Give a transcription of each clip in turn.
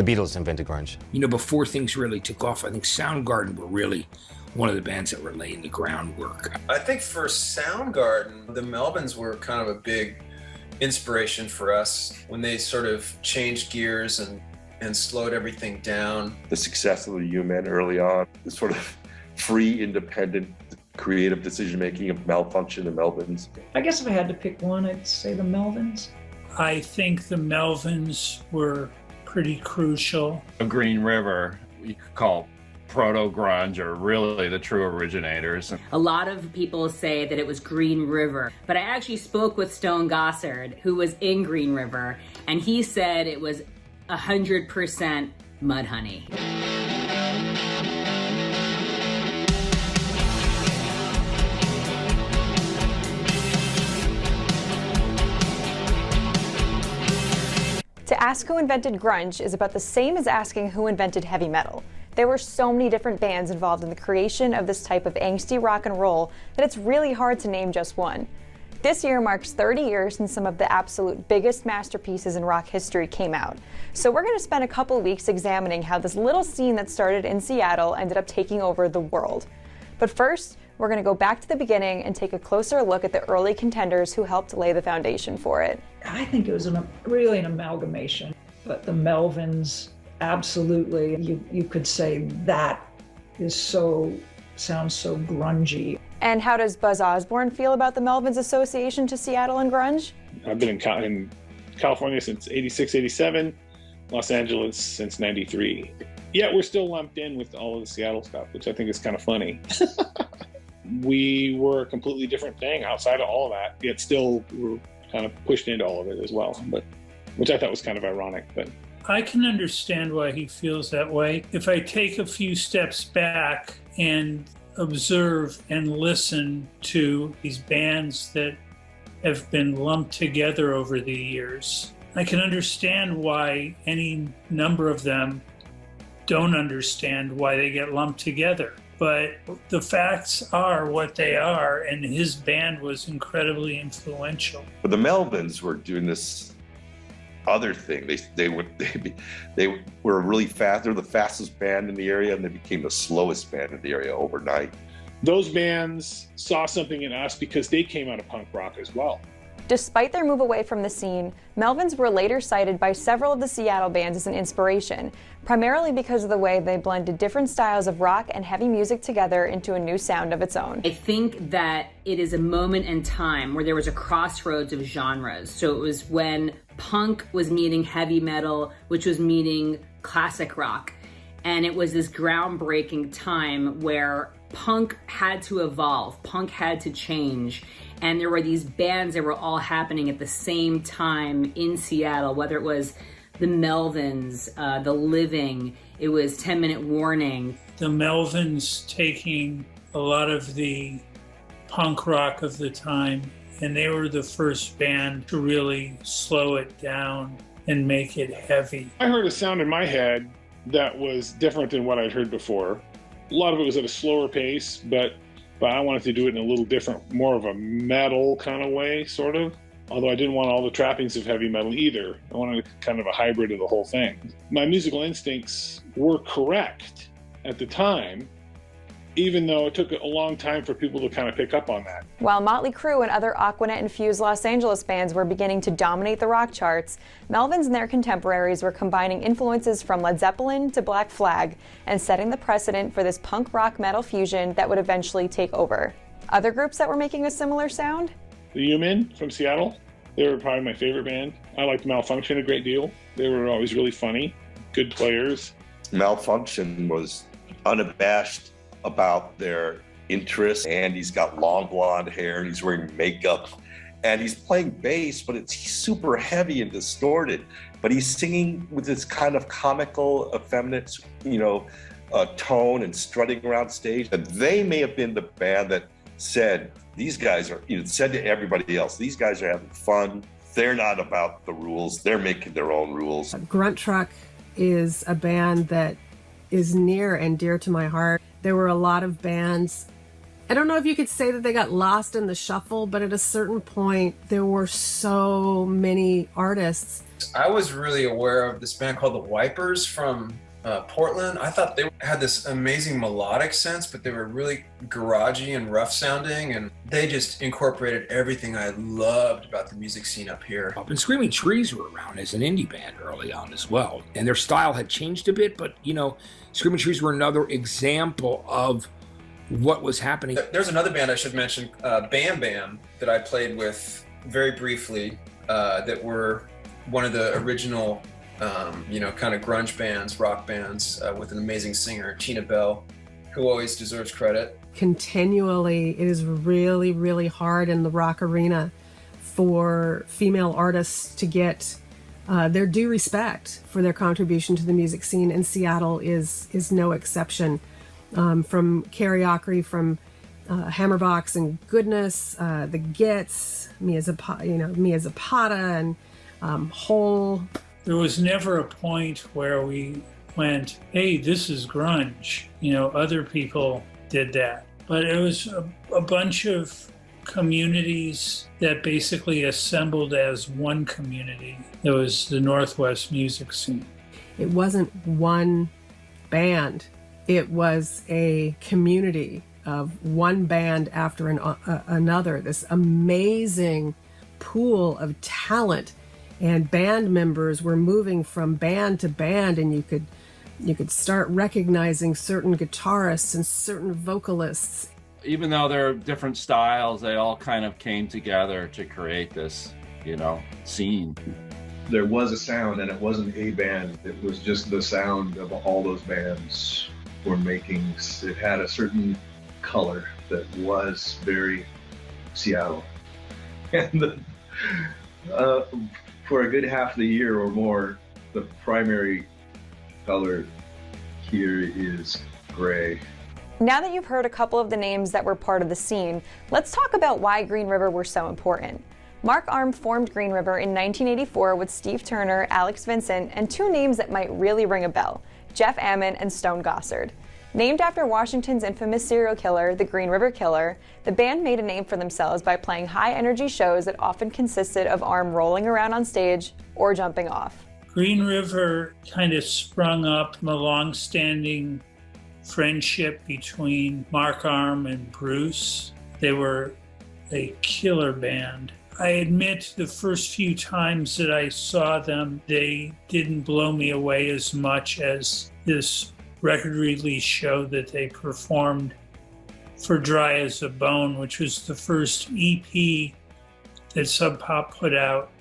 The Beatles invented grunge. Before things really took off, I think Soundgarden were really one of the bands that were laying the groundwork. I think for Soundgarden, the Melvins were kind of a big inspiration for us when they sort of changed gears and slowed everything down. The success of the U-Men early on, the sort of free, independent, creative decision-making of Malfunction and Melvins. I guess if I had to pick one, I'd say the Melvins. I think the Melvins were pretty crucial. Green River, you could call proto-grunge, or really the true originators. A lot of people say that it was Green River, but I actually spoke with Stone Gossard, who was in Green River, and he said it was 100% Mudhoney. To ask who invented grunge is about the same as asking who invented heavy metal. There were so many different bands involved in the creation of this type of angsty rock and roll that it's really hard to name just one. This year marks 30 years since some of the absolute biggest masterpieces in rock history came out. So we're going to spend a couple weeks examining how this little scene that started in Seattle ended up taking over the world. But first, we're going to go back to the beginning and take a closer look at the early contenders who helped lay the foundation for it. I think it was really an amalgamation, but the Melvins, absolutely, you could say that sounds so grungy. And how does Buzz Osborne feel about the Melvins' association to Seattle and grunge? I've been in California since 86, 87, Los Angeles since 93. Yet we're still lumped in with all of the Seattle stuff, which I think is kind of funny. We were a completely different thing outside of all of that, yet still we're kind of pushed into all of it as well, which I thought was kind of ironic. But I can understand why he feels that way. If I take a few steps back and observe and listen to these bands that have been lumped together over the years, I can understand why any number of them don't understand why they get lumped together. But the facts are what they are, and his band was incredibly influential. But the Melvins were doing this other thing. They were really fast. They're the fastest band in the area, and they became the slowest band in the area overnight. Those bands saw something in us because they came out of punk rock as well. Despite their move away from the scene, Melvins were later cited by several of the Seattle bands as an inspiration, primarily because of the way they blended different styles of rock and heavy music together into a new sound of its own. I think that it is a moment in time where there was a crossroads of genres. So it was when punk was meeting heavy metal, which was meeting classic rock. And it was this groundbreaking time where punk had to evolve, punk had to change. And there were these bands that were all happening at the same time in Seattle, whether it was the Melvins, The Living, it was 10 Minute Warning. The Melvins taking a lot of the punk rock of the time, and they were the first band to really slow it down and make it heavy. I heard a sound in my head that was different than what I'd heard before. A lot of it was at a slower pace, but I wanted to do it in a little different, more of a metal kind of way, sort of. Although I didn't want all the trappings of heavy metal either. I wanted kind of a hybrid of the whole thing. My musical instincts were correct at the time, even though it took a long time for people to kind of pick up on that. While Motley Crue and other Aquanet-infused Los Angeles bands were beginning to dominate the rock charts, Melvins and their contemporaries were combining influences from Led Zeppelin to Black Flag and setting the precedent for this punk rock metal fusion that would eventually take over. Other groups that were making a similar sound? The U-Men from Seattle, they were probably my favorite band. I liked Malfunction a great deal. They were always really funny, good players. Malfunction was unabashed about their interests, and he's got long blonde hair and he's wearing makeup and he's playing bass, but it's super heavy and distorted, but he's singing with this kind of comical, effeminate, tone and strutting around stage. And they may have been the band that said, these guys are, said to everybody else, these guys are having fun. They're not about the rules. They're making their own rules. Grunt Truck is a band that is near and dear to my heart. There were a lot of bands. I don't know if you could say that they got lost in the shuffle, but at a certain point, there were so many artists I was really aware of this band called the Wipers from Portland. I thought they had this amazing melodic sense, but they were really garagey and rough sounding, and they just incorporated everything I loved about the music scene up here. And Screaming Trees were around as an indie band early on as well, and their style had changed a bit, but Screaming Trees were another example of what was happening. There's another band I should mention, Bam Bam, that I played with very briefly, that were one of the original kind of grunge bands, rock bands, with an amazing singer, Tina Bell, who always deserves credit. Continually, it is really, really hard in the rock arena for female artists to get their due respect for their contribution to the music scene, and Seattle is no exception. From Karaoke, from Hammerbox and Goodness, The Gits, Mia Zapata, and Hole. There was never a point where we went, hey, this is grunge. Other people did that. But it was a bunch of communities that basically assembled as one community. It was the Northwest music scene. It wasn't one band. It was a community of one band after another, this amazing pool of talent. And band members were moving from band to band, and you could start recognizing certain guitarists and certain vocalists. Even though there are different styles, they all kind of came together to create this, scene. There was a sound, and it wasn't a band. It was just the sound of all those bands were making. It had a certain color that was very Seattle. And for a good half of the year or more, the primary color here is gray. Now that you've heard a couple of the names that were part of the scene, let's talk about why Green River were so important. Mark Arm formed Green River in 1984 with Steve Turner, Alex Vincent, and two names that might really ring a bell, Jeff Ammon and Stone Gossard. Named after Washington's infamous serial killer, the Green River Killer, the band made a name for themselves by playing high-energy shows that often consisted of Arm rolling around on stage or jumping off. Green River kind of sprung up from a long-standing friendship between Mark Arm and Bruce. They were a killer band. I admit the first few times that I saw them, they didn't blow me away as much as this record release show that they performed for Dry as a Bone, which was the first EP that Sub Pop put out.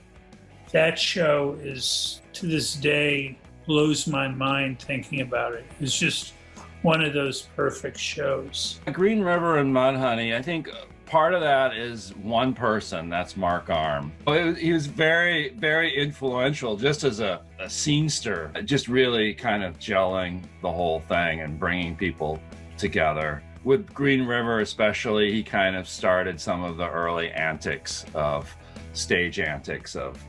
That show is, to this day, blows my mind thinking about it. It's just one of those perfect shows. Green River and Mudhoney, I think part of that is one person, that's Mark Arm. He was very, very influential just as a scenester, just really kind of gelling the whole thing and bringing people together. With Green River especially, he kind of started some of the early stage antics of,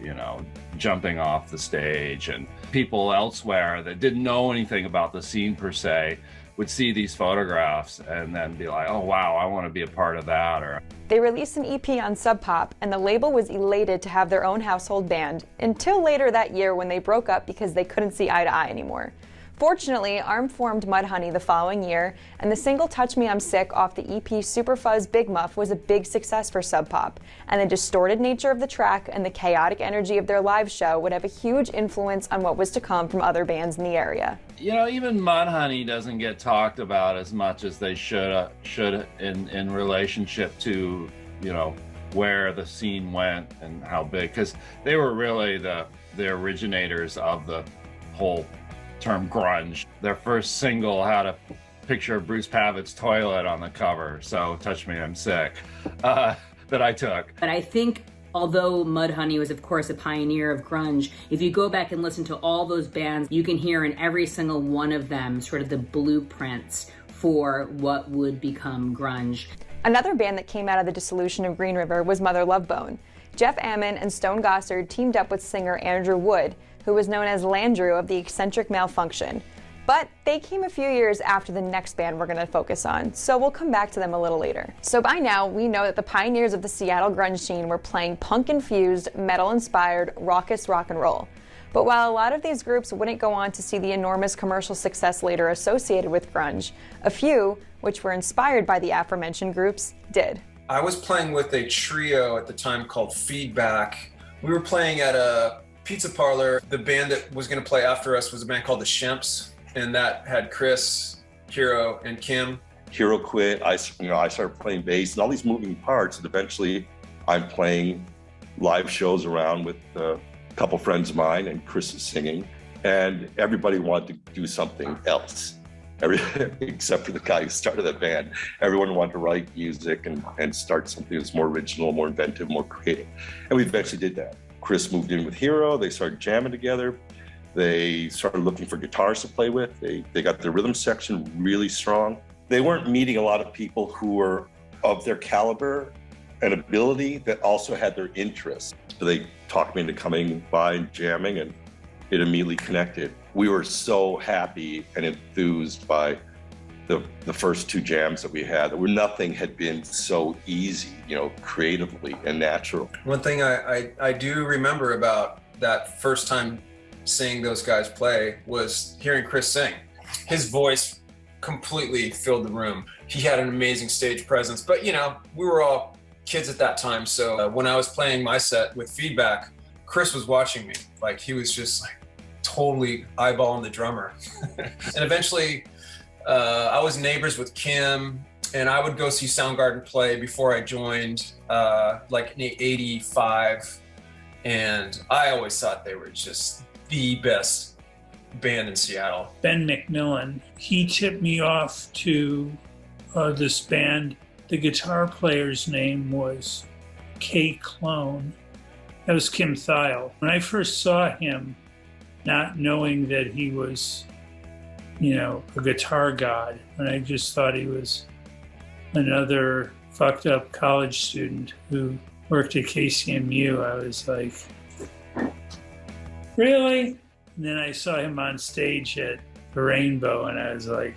jumping off the stage, and people elsewhere that didn't know anything about the scene per se would see these photographs and then be like, oh wow, I want to be a part of that. Or they released an EP on Sub Pop, and the label was elated to have their own household band, until later that year when they broke up because they couldn't see eye to eye anymore. Fortunately, Arm formed Mudhoney the following year, and the single Touch Me I'm Sick off the EP Super Fuzz Big Muff was a big success for Sub Pop, and the distorted nature of the track and the chaotic energy of their live show would have a huge influence on what was to come from other bands in the area. Even Mudhoney doesn't get talked about as much as they should in relationship to, where the scene went and how big, because they were really the originators of the whole term grunge. Their first single had a picture of Bruce Pavitt's toilet on the cover, so Touch Me I'm Sick, that I took. But I think although Mudhoney was of course a pioneer of grunge, if you go back and listen to all those bands, you can hear in every single one of them sort of the blueprints for what would become grunge. Another band that came out of the dissolution of Green River was Mother Love Bone. Jeff Ammon and Stone Gossard teamed up with singer Andrew Wood, who was known as Landrew of the Eccentric Malfunction. But they came a few years after the next band we're going to focus on, so we'll come back to them a little later. So by now, we know that the pioneers of the Seattle grunge scene were playing punk-infused, metal-inspired, raucous rock and roll. But while a lot of these groups wouldn't go on to see the enormous commercial success later associated with grunge, a few, which were inspired by the aforementioned groups, did. I was playing with a trio at the time called Feedback. We were playing at a pizza parlor. The band that was going to play after us was a band called the Shemps, and that had Chris, Hero, and Kim. Hero quit. I started playing bass and all these moving parts, and eventually I'm playing live shows around with a couple friends of mine, and Chris is singing, and everybody wanted to do something else. Except for the guy who started that band. Everyone wanted to write music and start something that's more original, more inventive, more creative. And we eventually did that. Chris moved in with Hero. They started jamming together. They started looking for guitars to play with. They got their rhythm section really strong. They weren't meeting a lot of people who were of their caliber and ability that also had their interests. So they talked me into coming by and jamming, and it immediately connected. We were so happy and enthused by the first two jams that we had, where nothing had been so easy, creatively and natural. One thing I do remember about that first time seeing those guys play was hearing Chris sing. His voice completely filled the room. He had an amazing stage presence, but we were all kids at that time. So when I was playing my set with Feedback, Chris was watching me. Like, he was just like totally eyeballing the drummer. And eventually I was neighbors with Kim, and I would go see Soundgarden play before I joined, like in 85. And I always thought they were just the best band in Seattle. Ben McMillan, he tipped me off to this band. The guitar player's name was Kay Clone. That was Kim Thiel. When I first saw him, not knowing that he was, a guitar god, and I just thought he was another fucked up college student who worked at KCMU, I was like, really? And then I saw him on stage at the Rainbow, and I was like,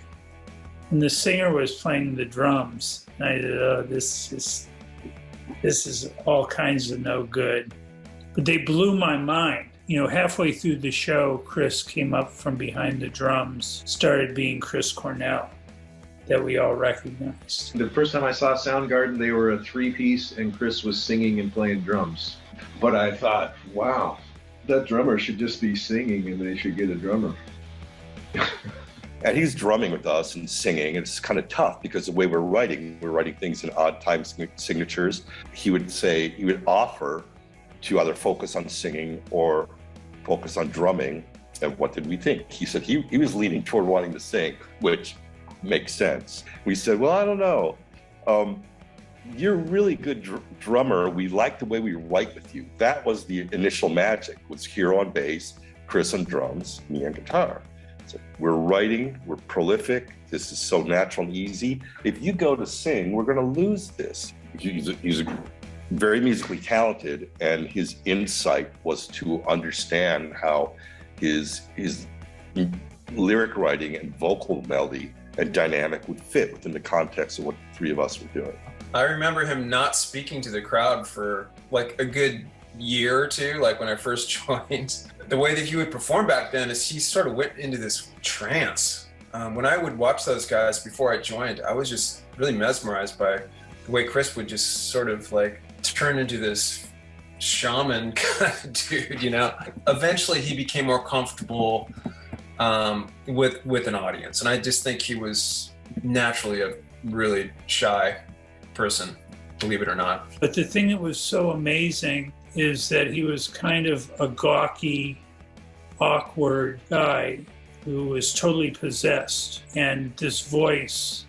and the singer was playing the drums. And I said, oh, this is all kinds of no good. But they blew my mind. Halfway through the show, Chris came up from behind the drums, started being Chris Cornell, that we all recognized. The first time I saw Soundgarden, they were a three-piece, and Chris was singing and playing drums. But I thought, wow, that drummer should just be singing, and they should get a drummer. And he's drumming with us and singing. It's kind of tough because the way we're writing things in odd time signatures. He would offer to either focus on singing or focus on drumming. And what did we think? He said he was leaning toward wanting to sing, which makes sense. We said, well, I don't know. You're a really good drummer. We like the way we write with you. That was the initial magic, was Hero on bass, Chris on drums, me on guitar. So we're writing, we're prolific. This is so natural and easy. If you go to sing, we're going to lose this. He's very musically talented, and his insight was to understand how his lyric writing and vocal melody and dynamic would fit within the context of what the three of us were doing. I remember him not speaking to the crowd for like a good year or two, like when I first joined. The way that he would perform back then is he sort of went into this trance. When I would watch those guys before I joined, I was just really mesmerized by the way Chris would just sort of like turn into this shaman kind of dude, Eventually he became more comfortable with an audience. And I just think he was naturally a really shy person, believe it or not. But the thing that was so amazing is that he was kind of a gawky, awkward guy who was totally possessed. And this voice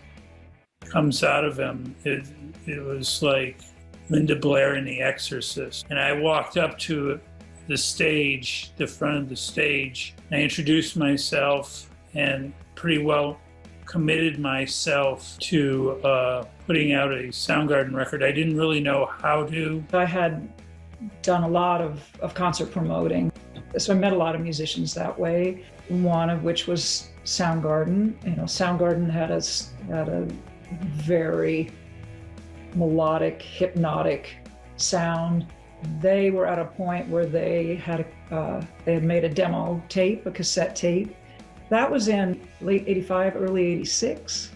comes out of him. It was like Linda Blair in The Exorcist. And I walked up to the stage, the front of the stage. I introduced myself and pretty well committed myself to putting out a Soundgarden record. I didn't really know how to. I had done a lot of concert promoting, so I met a lot of musicians that way, one of which was Soundgarden. Soundgarden had a very melodic, hypnotic sound, they were at a point where they had made a demo tape, a cassette tape. That was in late 85, early 86.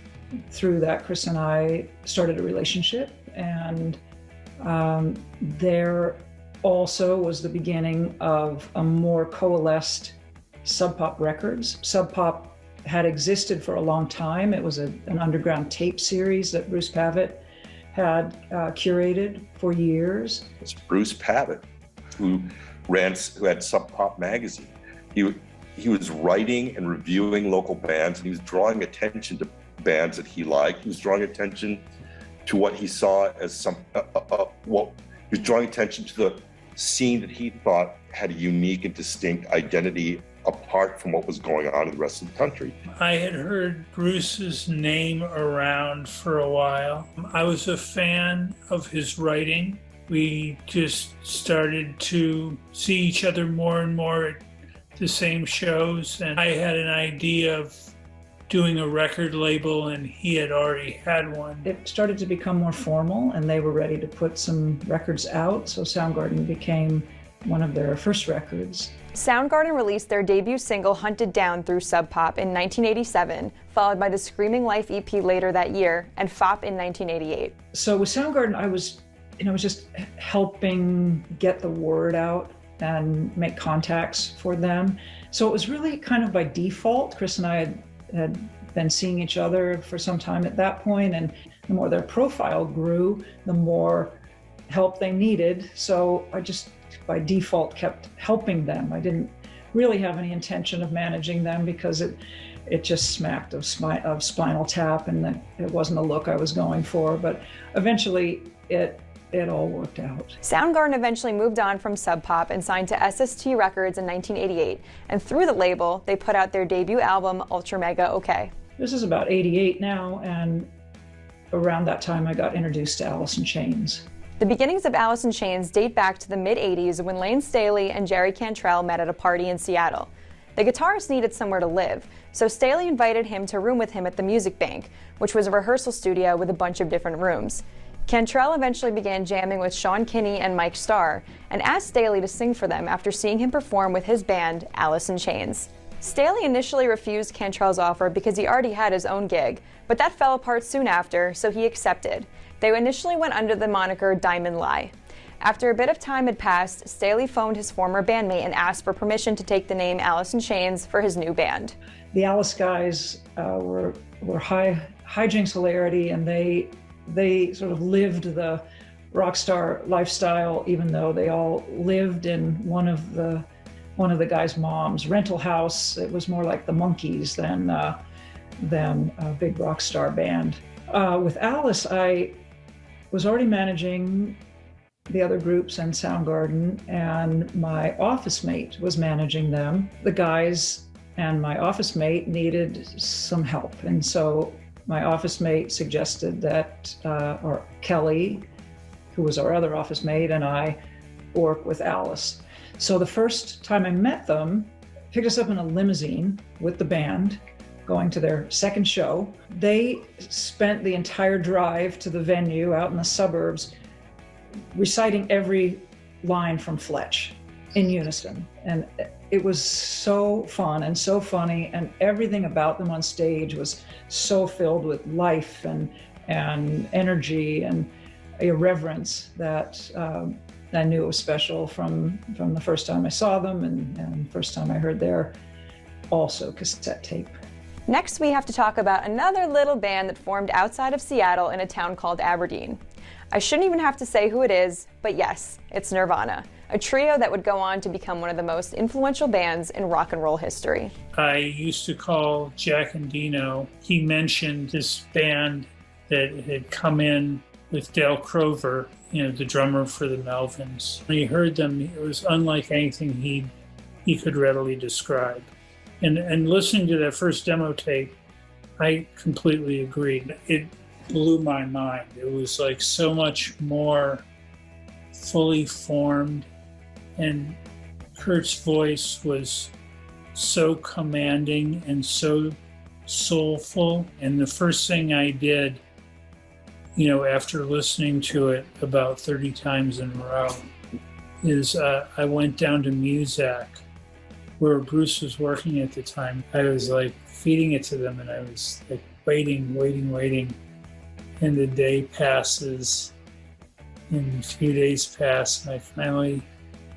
Through that, Chris and I started a relationship, and there also was the beginning of a more coalesced Sub Pop Records. Sub Pop had existed for a long time. It was an underground tape series that Bruce Pavitt had curated for years. It's Bruce Pavitt who had Sub Pop magazine. He was writing and reviewing local bands, and he was drawing attention to bands that he liked. He was drawing attention to what he saw as he was drawing attention to the scene that he thought had a unique and distinct identity apart from what was going on in the rest of the country. I had heard Bruce's name around for a while. I was a fan of his writing. We just started to see each other more and more at the same shows, and I had an idea of doing a record label, and he had already had one. It started to become more formal, and they were ready to put some records out, so Soundgarden became one of their first records. Soundgarden released their debut single Hunted Down through Sub Pop in 1987, followed by the Screaming Life EP later that year, and FOP in 1988. So with Soundgarden, I was just helping get the word out and make contacts for them. So it was really kind of by default. Chris and I had been seeing each other for some time at that point, and the more their profile grew, the more help they needed. So I just by default kept helping them. I didn't really have any intention of managing them because it just smacked of Spinal Tap, and that it wasn't a look I was going for. But eventually it all worked out. Soundgarden eventually moved on from Sub Pop and signed to SST Records in 1988, and through the label, they put out their debut album, Ultra Mega OK. This is about 88 now, and around that time I got introduced to Alice in Chains. The beginnings of Alice in Chains date back to the mid-'80s when Lane Staley and Jerry Cantrell met at a party in Seattle. The guitarist needed somewhere to live, so Staley invited him to room with him at the Music Bank, which was a rehearsal studio with a bunch of different rooms. Cantrell eventually began jamming with Sean Kinney and Mike Starr, and asked Staley to sing for them after seeing him perform with his band, Alice in Chains. Staley initially refused Cantrell's offer because he already had his own gig, but that fell apart soon after, so he accepted. They initially went under the moniker Diamond Lie. After a bit of time had passed, Staley phoned his former bandmate and asked for permission to take the name Alice in Chains for his new band. The Alice guys were hijinks hilarity, and they sort of lived the rock star lifestyle, even though they all lived in one of the guys' mom's rental house. It was more like the Monkees than a big rock star band. With Alice, I was already managing the other groups and Soundgarden, and my office mate was managing them. The guys and my office mate needed some help, and so my office mate suggested that, or Kelly, who was our other office mate, and I work with Alice. So the first time I met them, picked us up in a limousine with the band, going to their second show. They spent the entire drive to the venue out in the suburbs reciting every line from Fletch in unison. And it was so fun and so funny, and everything about them on stage was so filled with life and energy and irreverence that I knew it was special from the first time I saw them and first time I heard their also cassette tape. Next, we have to talk about another little band that formed outside of Seattle in a town called Aberdeen. I shouldn't even have to say who it is, but yes, it's Nirvana, a trio that would go on to become one of the most influential bands in rock and roll history. I used to call Jack and Dino. He mentioned this band that had come in with Dale Crover, the drummer for the Melvins. When he heard them, it was unlike anything he could readily describe. And listening to that first demo tape, I completely agreed. It blew my mind. It was like so much more fully formed, and Kurt's voice was so commanding and so soulful. And the first thing I did, after listening to it about 30 times in a row, is I went down to Muzak, where Bruce was working at the time. I was like feeding it to them, and I was like waiting. And the day passes, and a few days pass, and I finally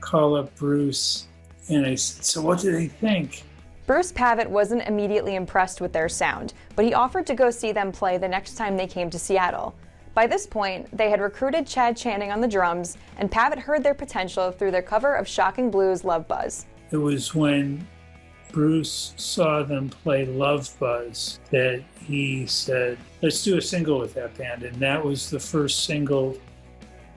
call up Bruce, and I said, "So what do they think?" Bruce Pavitt wasn't immediately impressed with their sound, but he offered to go see them play the next time they came to Seattle. By this point, they had recruited Chad Channing on the drums, and Pavitt heard their potential through their cover of Shocking Blues' Love Buzz. It was when Bruce saw them play Love Buzz that he said, "Let's do a single with that band." And that was the first single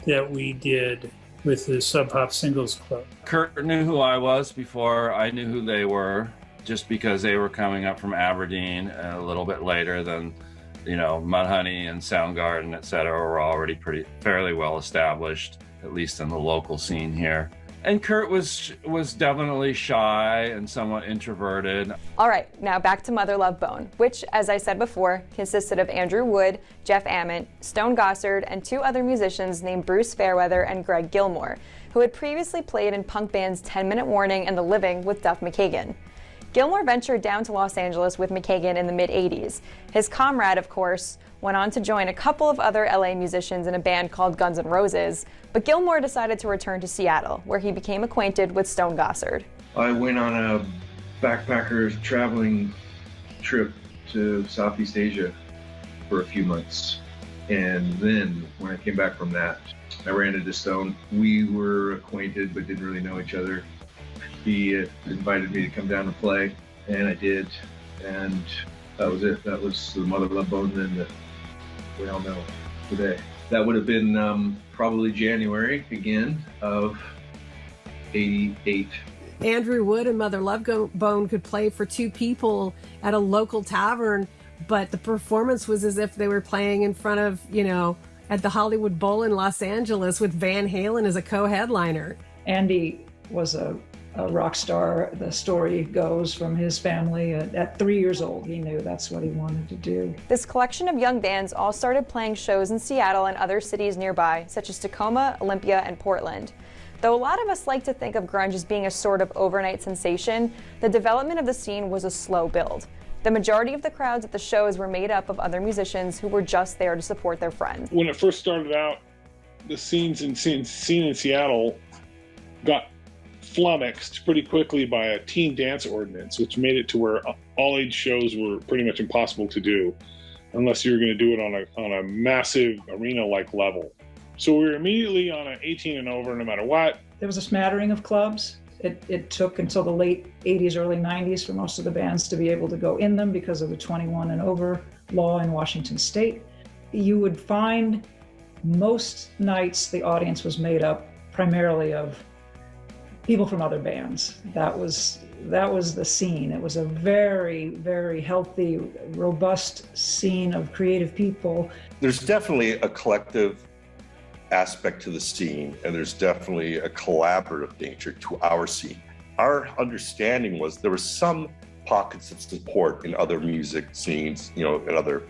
that we did with the Sub Hop Singles Club. Kurt knew who I was before I knew who they were, just because they were coming up from Aberdeen a little bit later than, Mudhoney and Soundgarden, et cetera, were already fairly well established, at least in the local scene here. And Kurt was definitely shy and somewhat introverted. All right, now back to Mother Love Bone, which, as I said before, consisted of Andrew Wood, Jeff Ament, Stone Gossard, and 2 other musicians named Bruce Fairweather and Greg Gilmore, who had previously played in punk bands 10 Minute Warning and The Living with Duff McKagan. Gilmore ventured down to Los Angeles with McKagan in the mid-'80s. His comrade, of course, went on to join a couple of other LA musicians in a band called Guns N' Roses, but Gilmore decided to return to Seattle, where he became acquainted with Stone Gossard. I went on a backpacker traveling trip to Southeast Asia for a few months. And then when I came back from that, I ran into Stone. We were acquainted but didn't really know each other. He invited me to come down and play, and I did. And that was it. That was the Mother Love Bone then that we all know today. That would have been probably January again of '88. Andrew Wood and Mother Love Bone could play for 2 people at a local tavern, but the performance was as if they were playing in front of, at the Hollywood Bowl in Los Angeles with Van Halen as a co-headliner. Andy was a rock star. The story goes from his family. At 3 years old, he knew that's what he wanted to do. This collection of young bands all started playing shows in Seattle and other cities nearby, such as Tacoma, Olympia, and Portland. Though a lot of us like to think of grunge as being a sort of overnight sensation, the development of the scene was a slow build. The majority of the crowds at the shows were made up of other musicians who were just there to support their friends. When it first started out, the scene in Seattle got flummoxed pretty quickly by a teen dance ordinance, which made it to where all-age shows were pretty much impossible to do unless you were going to do it on a massive arena-like level. So we were immediately on an 18 and over no matter what. There was a smattering of clubs. It took until the late 80s, early 90s for most of the bands to be able to go in them because of the 21 and over law in Washington State. You would find most nights the audience was made up primarily of people from other bands. That was the scene. It was a very, very healthy, robust scene of creative people. There's definitely a collective aspect to the scene, and there's definitely a collaborative nature to our scene. Our understanding was there were some pockets of support in other music scenes, in other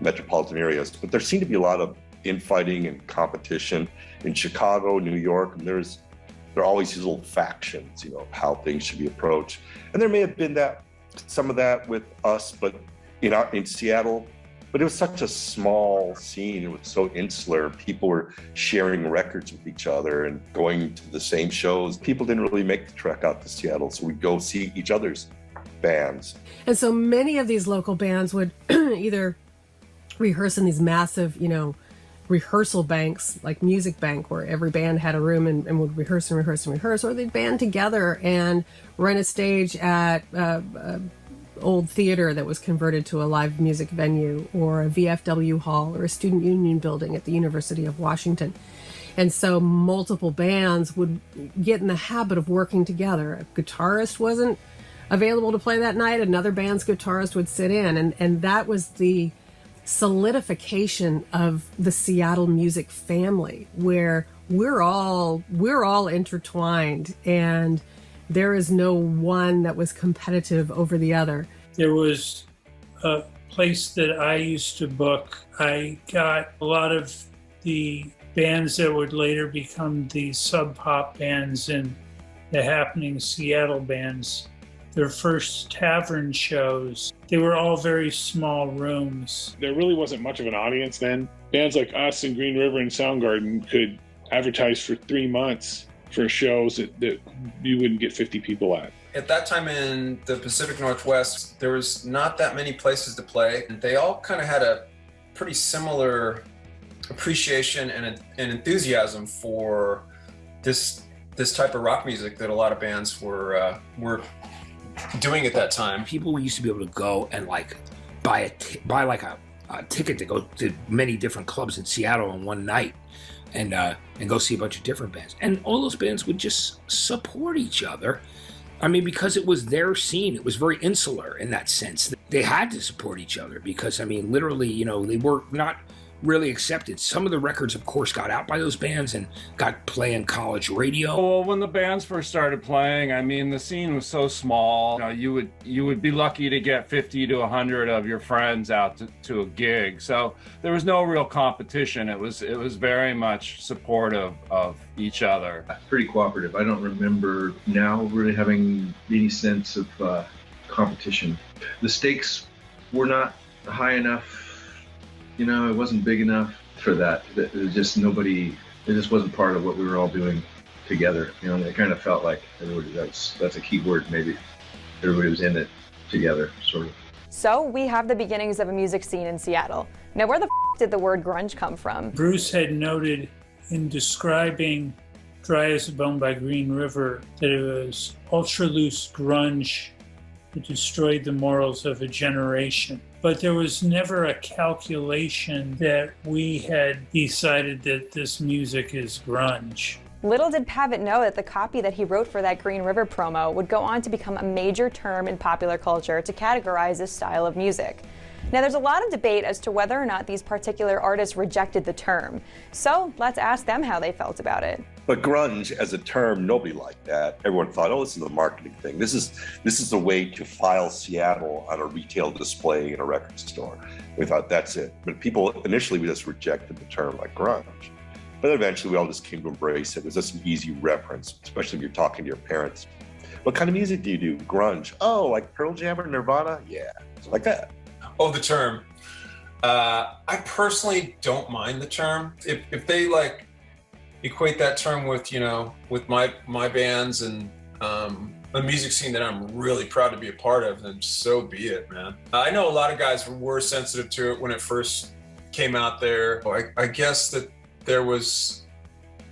metropolitan areas, but there seemed to be a lot of infighting and competition in Chicago, New York, and there are always these little factions, of how things should be approached. And there may have been some of that with us, but in Seattle, but it was such a small scene. It was so insular. People were sharing records with each other and going to the same shows. People didn't really make the trek out to Seattle, so we'd go see each other's bands. And so many of these local bands would either rehearse in these massive, rehearsal banks, like Music Bank, where every band had a room and would rehearse, or they'd band together and rent a stage at old theater that was converted to a live music venue, or a VFW hall, or a student union building at the University of Washington. And so multiple bands would get in the habit of working together. A guitarist wasn't available to play that night, another band's guitarist would sit in, and that was the solidification of the Seattle music family, where we're all intertwined, and there is no one that was competitive over the other. There was a place that I used to book. I got a lot of the bands that would later become the Sub Pop bands and the Happening Seattle bands. Their first tavern shows, they were all very small rooms. There really wasn't much of an audience then. Bands like us and Green River and Soundgarden could advertise for 3 months for shows that you wouldn't get 50 people at. At that time in the Pacific Northwest, there was not that many places to play. They all kind of had a pretty similar appreciation and enthusiasm for this type of rock music that a lot of bands were doing at that time. People used to be able to go and like buy a ticket to go to many different clubs in Seattle in one night and go see a bunch of different bands. And all those bands would just support each other. I mean, because it was their scene, it was very insular in that sense. They had to support each other because, I mean, literally, you know, they were not really accepted. Some of the records, of course, got out by those bands and got playing college radio. Well, when the bands first started playing, I mean, the scene was so small. You know, you would be lucky to get 50 to 100 of your friends out to a gig. So there was no real competition. It was very much supportive of each other. Pretty cooperative. I don't remember now really having any sense of competition. The stakes were not high enough. You know, it wasn't big enough for that. It was just nobody, it just wasn't part of what we were all doing together. You know, it kind of felt like that's a key word maybe. Everybody was in it together, sort of. So we have the beginnings of a music scene in Seattle. Now, where the did the word grunge come from? Bruce had noted in describing Dry as a Bone by Green River that it was ultra-loose grunge that destroyed the morals of a generation. But there was never a calculation that we had decided that this music is grunge. Little did Pavitt know that the copy that he wrote for that Green River promo would go on to become a major term in popular culture to categorize this style of music. Now, there's a lot of debate as to whether or not these particular artists rejected the term. So let's ask them how they felt about it. But grunge as a term, nobody liked that. Everyone thought, oh, this is a marketing thing. This is a way to file Seattle on a retail display in a record store. We thought that's it. But people initially we just rejected the term like grunge. But eventually we all just came to embrace it. It was just an easy reference, especially if you're talking to your parents. What kind of music do you do? Grunge. Oh, like Pearl Jam or Nirvana? Yeah, like that. Oh, the term. I personally don't mind the term. If they like equate that term with, you know, with my bands and a music scene that I'm really proud to be a part of, then so be it, man. I know a lot of guys were sensitive to it when it first came out there. I guess that there was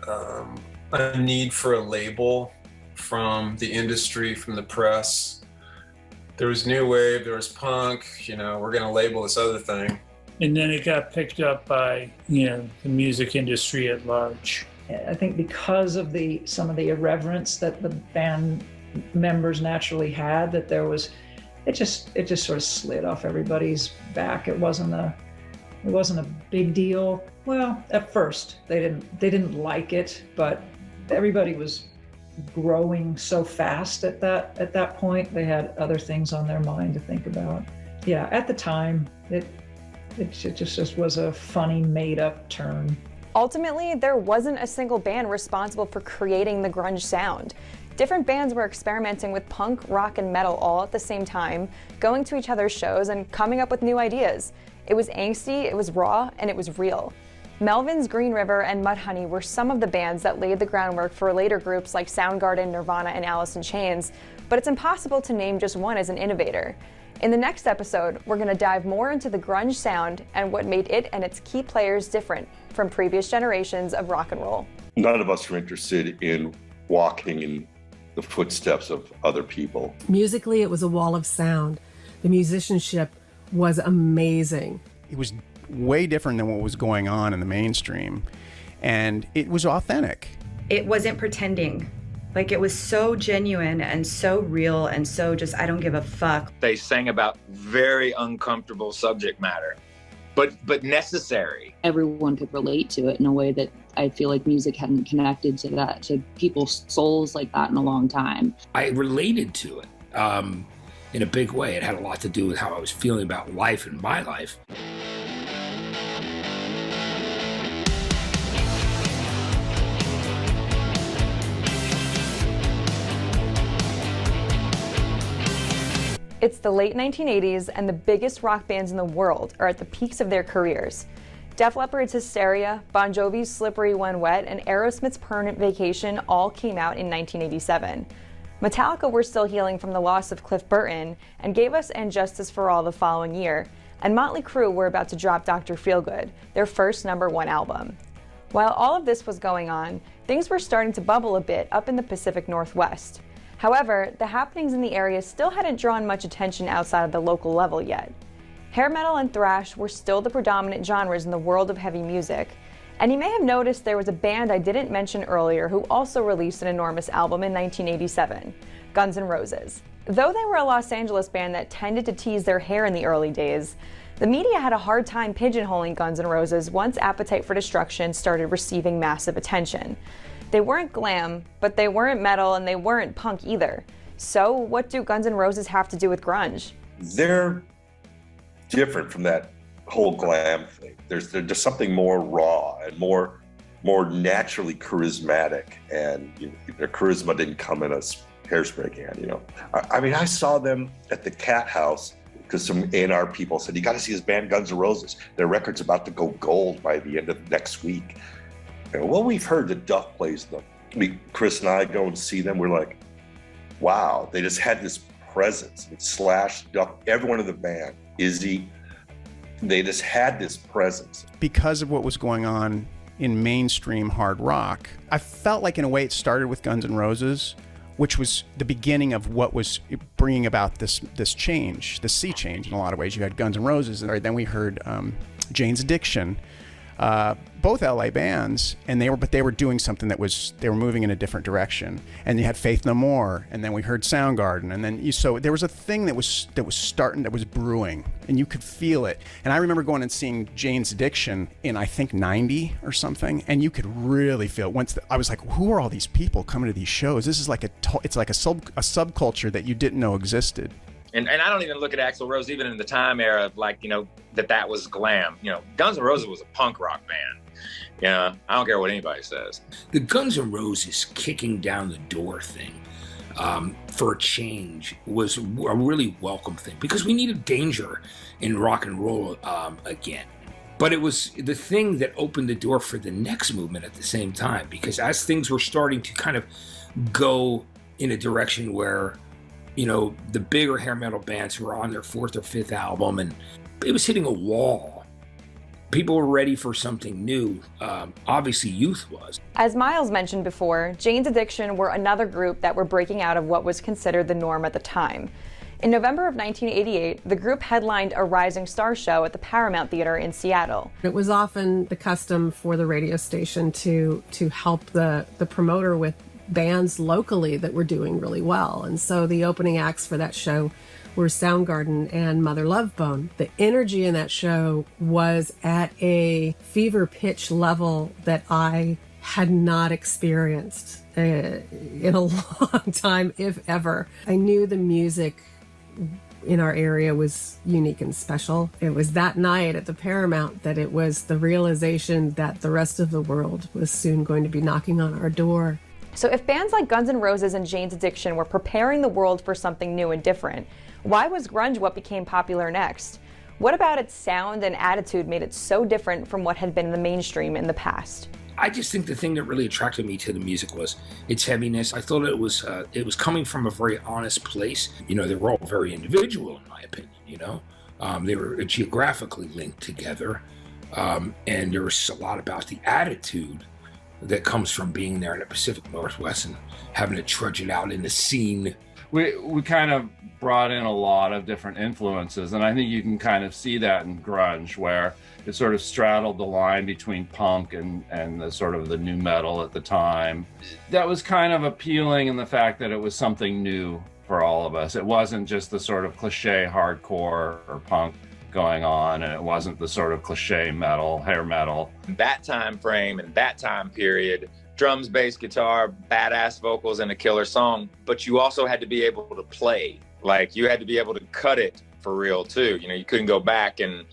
a need for a label from the industry, from the press. There was new wave, there was punk, you know, we're gonna label this other thing. And then it got picked up by, you know, the music industry at large. I think because of some of the irreverence that the band members naturally had, that there was, it just sort of slid off everybody's back. It wasn't a big deal. Well, at first they didn't like it, but everybody was growing so fast at that point. They had other things on their mind to think about. Yeah, at the time, it just was a funny made-up term. Ultimately, there wasn't a single band responsible for creating the grunge sound. Different bands were experimenting with punk, rock, and metal all at the same time, going to each other's shows and coming up with new ideas. It was angsty, it was raw, and it was real. Melvin's Green River and Mudhoney were some of the bands that laid the groundwork for later groups like Soundgarden, Nirvana, and Alice in Chains, but it's impossible to name just one as an innovator. In the next episode, we're going to dive more into the grunge sound and what made it and its key players different from previous generations of rock and roll. None of us are interested in walking in the footsteps of other people. Musically, it was a wall of sound. The musicianship was amazing. It was way different than what was going on in the mainstream, and it was authentic. It wasn't pretending. Like, it was so genuine and so real and so just, I don't give a fuck. They sang about very uncomfortable subject matter, but necessary. Everyone could relate to it in a way that I feel like music hadn't connected to people's souls like that in a long time. I related to it in a big way. It had a lot to do with how I was feeling about life and my life. It's the late 1980s, and the biggest rock bands in the world are at the peaks of their careers. Def Leppard's Hysteria, Bon Jovi's Slippery When Wet, and Aerosmith's Permanent Vacation all came out in 1987. Metallica were still healing from the loss of Cliff Burton and gave us And Justice for All the following year, and Motley Crue were about to drop Dr. Feelgood, their first #1 album. While all of this was going on, things were starting to bubble a bit up in the Pacific Northwest. However, the happenings in the area still hadn't drawn much attention outside of the local level yet. Hair metal and thrash were still the predominant genres in the world of heavy music, and you may have noticed there was a band I didn't mention earlier who also released an enormous album in 1987, Guns N' Roses. Though they were a Los Angeles band that tended to tease their hair in the early days, the media had a hard time pigeonholing Guns N' Roses once Appetite for Destruction started receiving massive attention. They weren't glam, but they weren't metal, and they weren't punk either. So what do Guns N' Roses have to do with grunge? They're different from that whole glam thing. There's something more raw and more naturally charismatic, and their charisma didn't come in a hairspray can. I mean, I saw them at the Cat House because some A&R people said, "You got to see this band Guns N' Roses. Their record's about to go gold by the end of next week." Well, we've heard that Duff plays them. Chris and I go and see them. We're like, wow, they just had this presence. Slash, Duff, everyone in the band, Izzy, they just had this presence. Because of what was going on in mainstream hard rock, I felt like in a way it started with Guns N' Roses, which was the beginning of what was bringing about this change, the sea change in a lot of ways. You had Guns N' Roses, and then we heard Jane's Addiction, both LA bands, and they were doing something they were moving in a different direction. And you had Faith No More, and then we heard Soundgarden, and then so there was a thing that was brewing, and you could feel it. And I remember going and seeing Jane's Addiction in I think '90 or something, and you could really feel it. I was like, who are all these people coming to these shows? This is like it's like a subculture that you didn't know existed. And I don't even look at Axl Rose even in the time era of that was glam. Guns N' Roses was a punk rock band. I don't care what anybody says. The Guns N' Roses kicking down the door thing for a change was a really welcome thing, because we needed danger in rock and roll again. But it was the thing that opened the door for the next movement at the same time, because as things were starting to kind of go in a direction where the bigger hair metal bands were on their 4th or 5th album, and it was hitting a wall. People were ready for something new. Obviously, youth was. As Miles mentioned before, Jane's Addiction were another group that were breaking out of what was considered the norm at the time. In November of 1988, the group headlined a Rising Star show at the Paramount Theater in Seattle. It was often the custom for the radio station to help the promoter with bands locally that were doing really well. And so the opening acts for that show were Soundgarden and Mother Love Bone. The energy in that show was at a fever pitch level that I had not experienced in a long time, if ever. I knew the music in our area was unique and special. It was that night at the Paramount that it was the realization that the rest of the world was soon going to be knocking on our door. So if bands like Guns N' Roses and Jane's Addiction were preparing the world for something new and different, why was grunge what became popular next? What about its sound and attitude made it so different from what had been in the mainstream in the past? I just think the thing that really attracted me to the music was its heaviness. I thought it was coming from a very honest place. They were all very individual, in my opinion. They were geographically linked together, and there was a lot about the attitude that comes from being there in the Pacific Northwest and having to trudge it out in the scene. We kind of brought in a lot of different influences, and I think you can kind of see that in grunge, where it sort of straddled the line between punk and the sort of the new metal at the time. That was kind of appealing in the fact that it was something new for all of us. It wasn't just the sort of cliche hardcore or punk going on, and it wasn't the sort of cliche metal, hair metal. That time frame and that time period, drums, bass, guitar, badass vocals, and a killer song, but you also had to be able to play. Like, you had to be able to cut it for real too. You couldn't go back and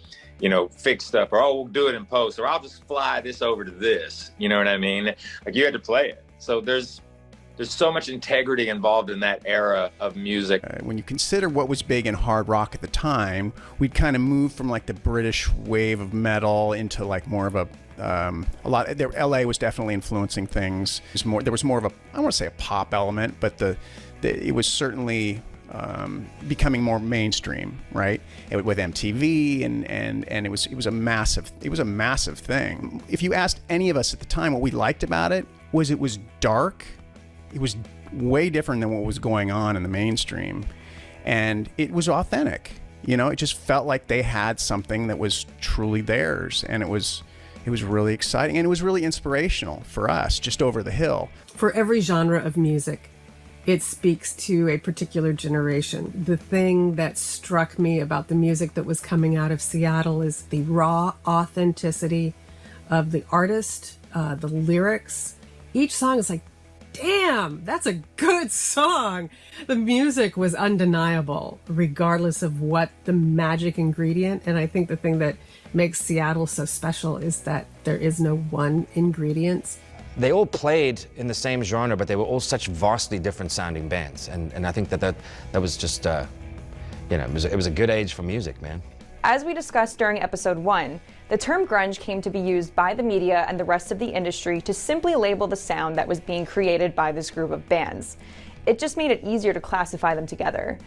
fix stuff, or we'll do it in post, or I'll just fly this over to this. You know what I mean? Like, you had to play it. So there's there's so much integrity involved in that era of music. When you consider what was big in hard rock at the time, we'd kind of moved from like the British wave of metal into like more of a lot. LA was definitely influencing things. There was more of a, I don't want to say a pop element, but it was certainly becoming more mainstream, right? With MTV and it was a massive thing. If you asked any of us at the time what we liked about it was dark. It was way different than what was going on in the mainstream, and it was authentic. It just felt like they had something that was truly theirs, and it was really exciting, and it was really inspirational for us just over the hill. For every genre of music, it speaks to a particular generation. The thing that struck me about the music that was coming out of Seattle is the raw authenticity of the artist, the lyrics. Each song is like, damn, that's a good song. The music was undeniable, regardless of what the magic ingredient. And I think the thing that makes Seattle so special is that there is no one ingredient. They all played in the same genre, but they were all such vastly different sounding bands. And I think that was just, it was a good age for music, man. As we discussed during episode 1, the term grunge came to be used by the media and the rest of the industry to simply label the sound that was being created by this group of bands. It just made it easier to classify them together.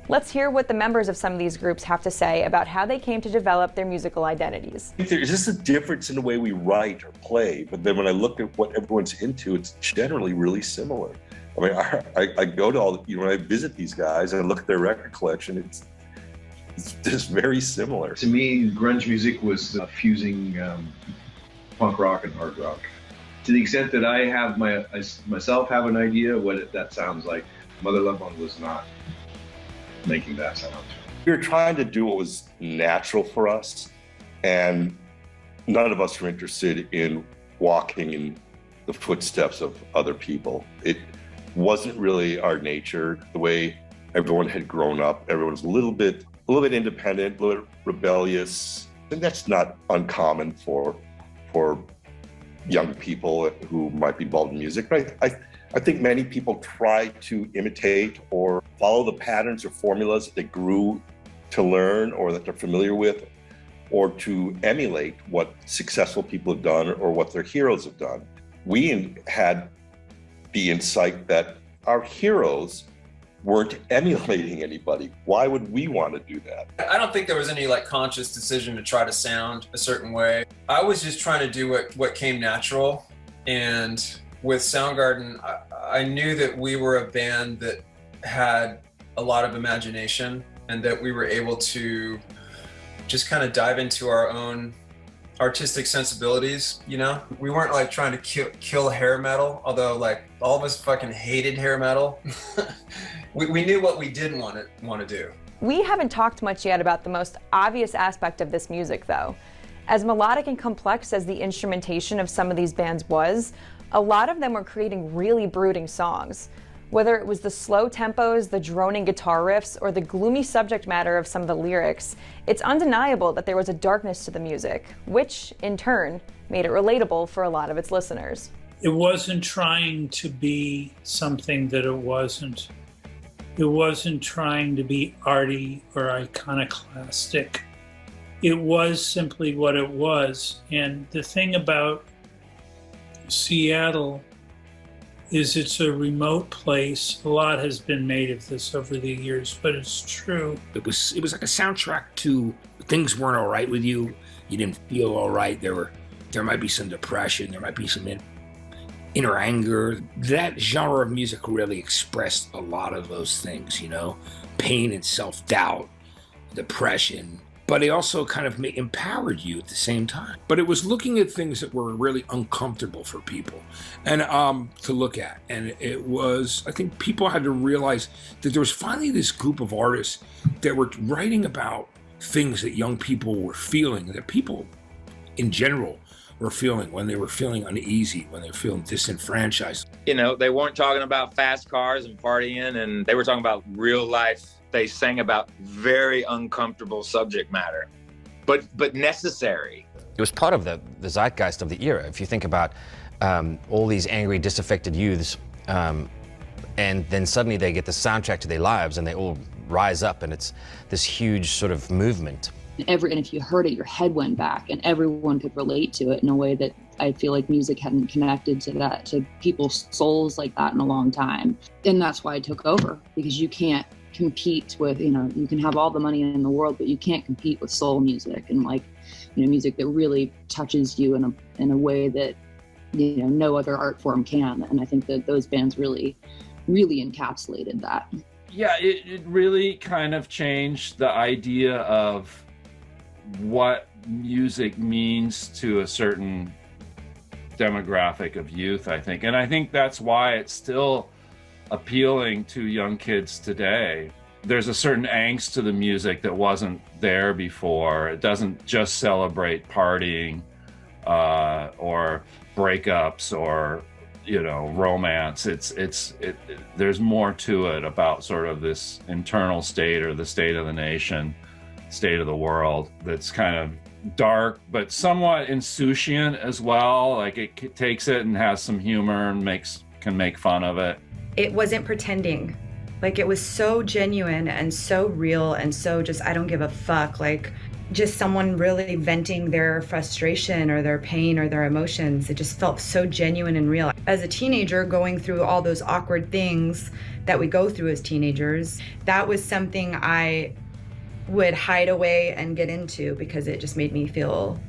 Let's hear what the members of some of these groups have to say about how they came to develop their musical identities. There's just a difference in the way we write or play, but then when I look at what everyone's into, it's generally really similar. I mean, I go to when I visit these guys and I look at their record collection, it's just very similar. To me, grunge music was fusing punk rock and hard rock. To the extent that I myself have an idea what that sounds like, Mother Love Bone was not making that sound. We were trying to do what was natural for us, and none of us were interested in walking in the footsteps of other people. It wasn't really our nature. The way everyone had grown up, everyone's a little bit independent, a little bit rebellious, and that's not uncommon for young people who might be involved in music. But I think many people try to imitate or follow the patterns or formulas that they grew to learn or that they're familiar with, or to emulate what successful people have done or what their heroes have done. We had the insight that our heroes weren't emulating anybody. Why would we want to do that? I don't think there was any conscious decision to try to sound a certain way. I was just trying to do what came natural. And with Soundgarden, I knew that we were a band that had a lot of imagination and that we were able to just kind of dive into our own artistic sensibilities, We weren't trying to kill hair metal, although all of us fucking hated hair metal. We knew what we didn't want to do. We haven't talked much yet about the most obvious aspect of this music, though. As melodic and complex as the instrumentation of some of these bands was, a lot of them were creating really brooding songs. Whether it was the slow tempos, the droning guitar riffs, or the gloomy subject matter of some of the lyrics, it's undeniable that there was a darkness to the music, which, in turn, made it relatable for a lot of its listeners. It wasn't trying to be something that it wasn't. It wasn't trying to be arty or iconoclastic. It was simply what it was. And the thing about Seattle is it's a remote place. A lot has been made of this over the years, but it's true. It was like a soundtrack to things weren't all right with you. You didn't feel all right. There might be some depression. There might be some inner anger. That genre of music really expressed a lot of those things, pain and self-doubt, depression. But it also kind of empowered you at the same time. But it was looking at things that were really uncomfortable for people and to look at. And it was, I think people had to realize that there was finally this group of artists that were writing about things that young people were feeling, that people in general were feeling when they were feeling uneasy, when they were feeling disenfranchised. They weren't talking about fast cars and partying, and they were talking about real life. They sang about very uncomfortable subject matter, but necessary. It was part of the zeitgeist of the era. If you think about all these angry, disaffected youths And then suddenly they get the soundtrack to their lives and they all rise up, and it's this huge sort of movement. And if you heard it, your head went back, and everyone could relate to it in a way that I feel like music hadn't connected to people's souls like that in a long time. And that's why I took over, because you can't compete with, you can have all the money in the world, but you can't compete with soul music and music that really touches you in a way that, no other art form can. And I think that those bands really, really encapsulated that. Yeah, it really kind of changed the idea of what music means to a certain demographic of youth, I think. And I think that's why it's still appealing to young kids today. There's a certain angst to the music that wasn't there before. It doesn't just celebrate partying or breakups or romance. There's more to it about sort of this internal state or the state of the nation, state of the world, that's kind of dark but somewhat insouciant as well. Like it takes it and has some humor and can make fun of it. It wasn't pretending. Like, it was so genuine and so real and so just, I don't give a fuck. Like, just someone really venting their frustration or their pain or their emotions. It just felt so genuine and real. As a teenager, going through all those awkward things that we go through as teenagers, that was something I would hide away and get into because it just made me feel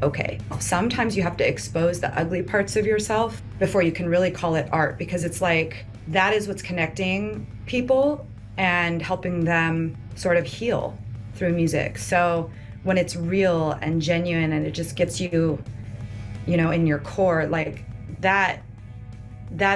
okay. Sometimes you have to expose the ugly parts of yourself before you can really call it art, because it's like, that is what's connecting people and helping them sort of heal through music. So when it's real and genuine and it just gets you, in your core, like that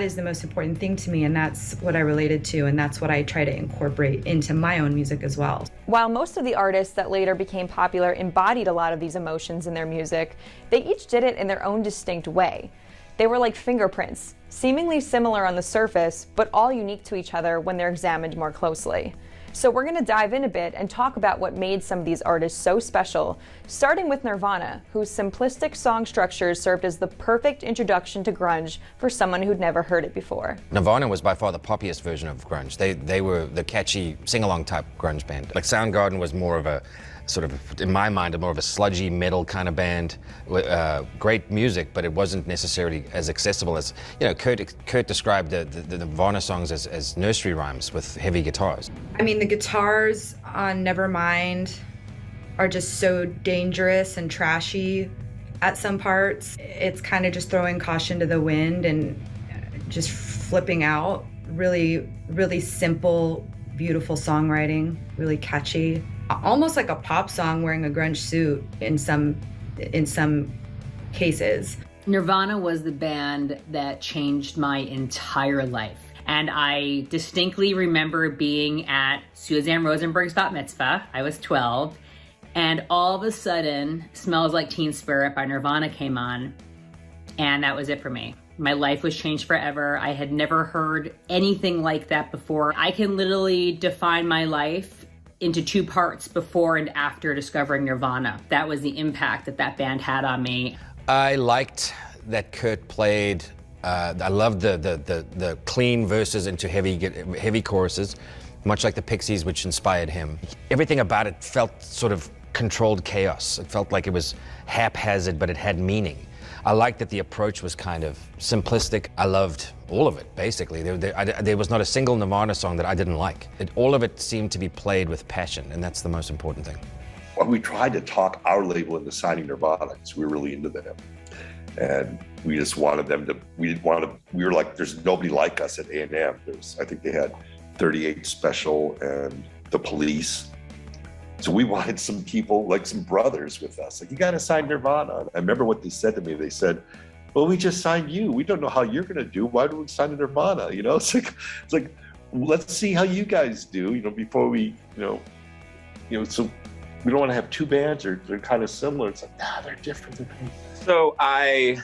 is the most important thing to me. And that's what I related to. And that's what I try to incorporate into my own music as well. While most of the artists that later became popular embodied a lot of these emotions in their music, they each did it in their own distinct way. They were like fingerprints, seemingly similar on the surface, but all unique to each other when they're examined more closely. So we're going to dive in a bit and talk about what made some of these artists so special, starting with Nirvana, whose simplistic song structures served as the perfect introduction to grunge for someone who'd never heard it before. Nirvana was by far the poppiest version of grunge. They were the catchy sing-along type grunge band. Like Soundgarden was more of a sort of, in my mind, more of a sludgy metal kind of band. Great music, but it wasn't necessarily as accessible as, Kurt described the Nirvana songs as nursery rhymes with heavy guitars. I mean, the guitars on Nevermind are just so dangerous and trashy at some parts. It's kind of just throwing caution to the wind and just flipping out. Really, really simple, beautiful songwriting, really catchy. Almost like a pop song wearing a grunge suit in some cases. Nirvana was the band that changed my entire life. And I distinctly remember being at Suzanne Rosenberg's bat mitzvah. I was 12. And all of a sudden, Smells Like Teen Spirit by Nirvana came on. And that was it for me. My life was changed forever. I had never heard anything like that before. I can literally define my life into two parts, before and after discovering Nirvana. That was the impact that band had on me. I liked that Kurt played. I loved the clean verses into heavy choruses, much like the Pixies, which inspired him. Everything about it felt sort of controlled chaos. It felt like it was haphazard, but it had meaning. I liked that the approach was kind of simplistic. I loved all of it, basically. There was not a single Nirvana song that I didn't like. All of it seemed to be played with passion, and that's the most important thing. Well, we tried to talk our label into signing Nirvana because we were really into them. And we just wanted them to, we were like, there's nobody like us at A&M. I think they had 38 Special and The Police. So we wanted some people, like some brothers with us. Like, you got to sign Nirvana. I remember what they said to me. They said, well, we just signed you. We don't know how you're going to do. Why do we sign Nirvana? It's like, let's see how you guys do, before we, so we don't want to have two bands or they're kind of similar. It's like, nah, they're different. So I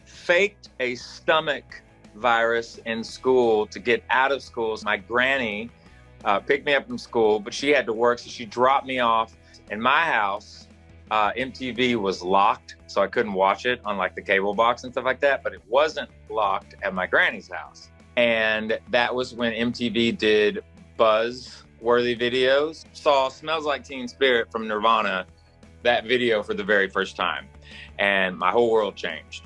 faked a stomach virus in school to get out of school. My granny picked me up from school, but she had to work, so she dropped me off in my house. MTV was locked, so I couldn't watch it on like the cable box and stuff like that, but it wasn't locked at my granny's house. And that was when MTV did buzz-worthy videos. Saw Smells Like Teen Spirit from Nirvana, that video for the very first time. And my whole world changed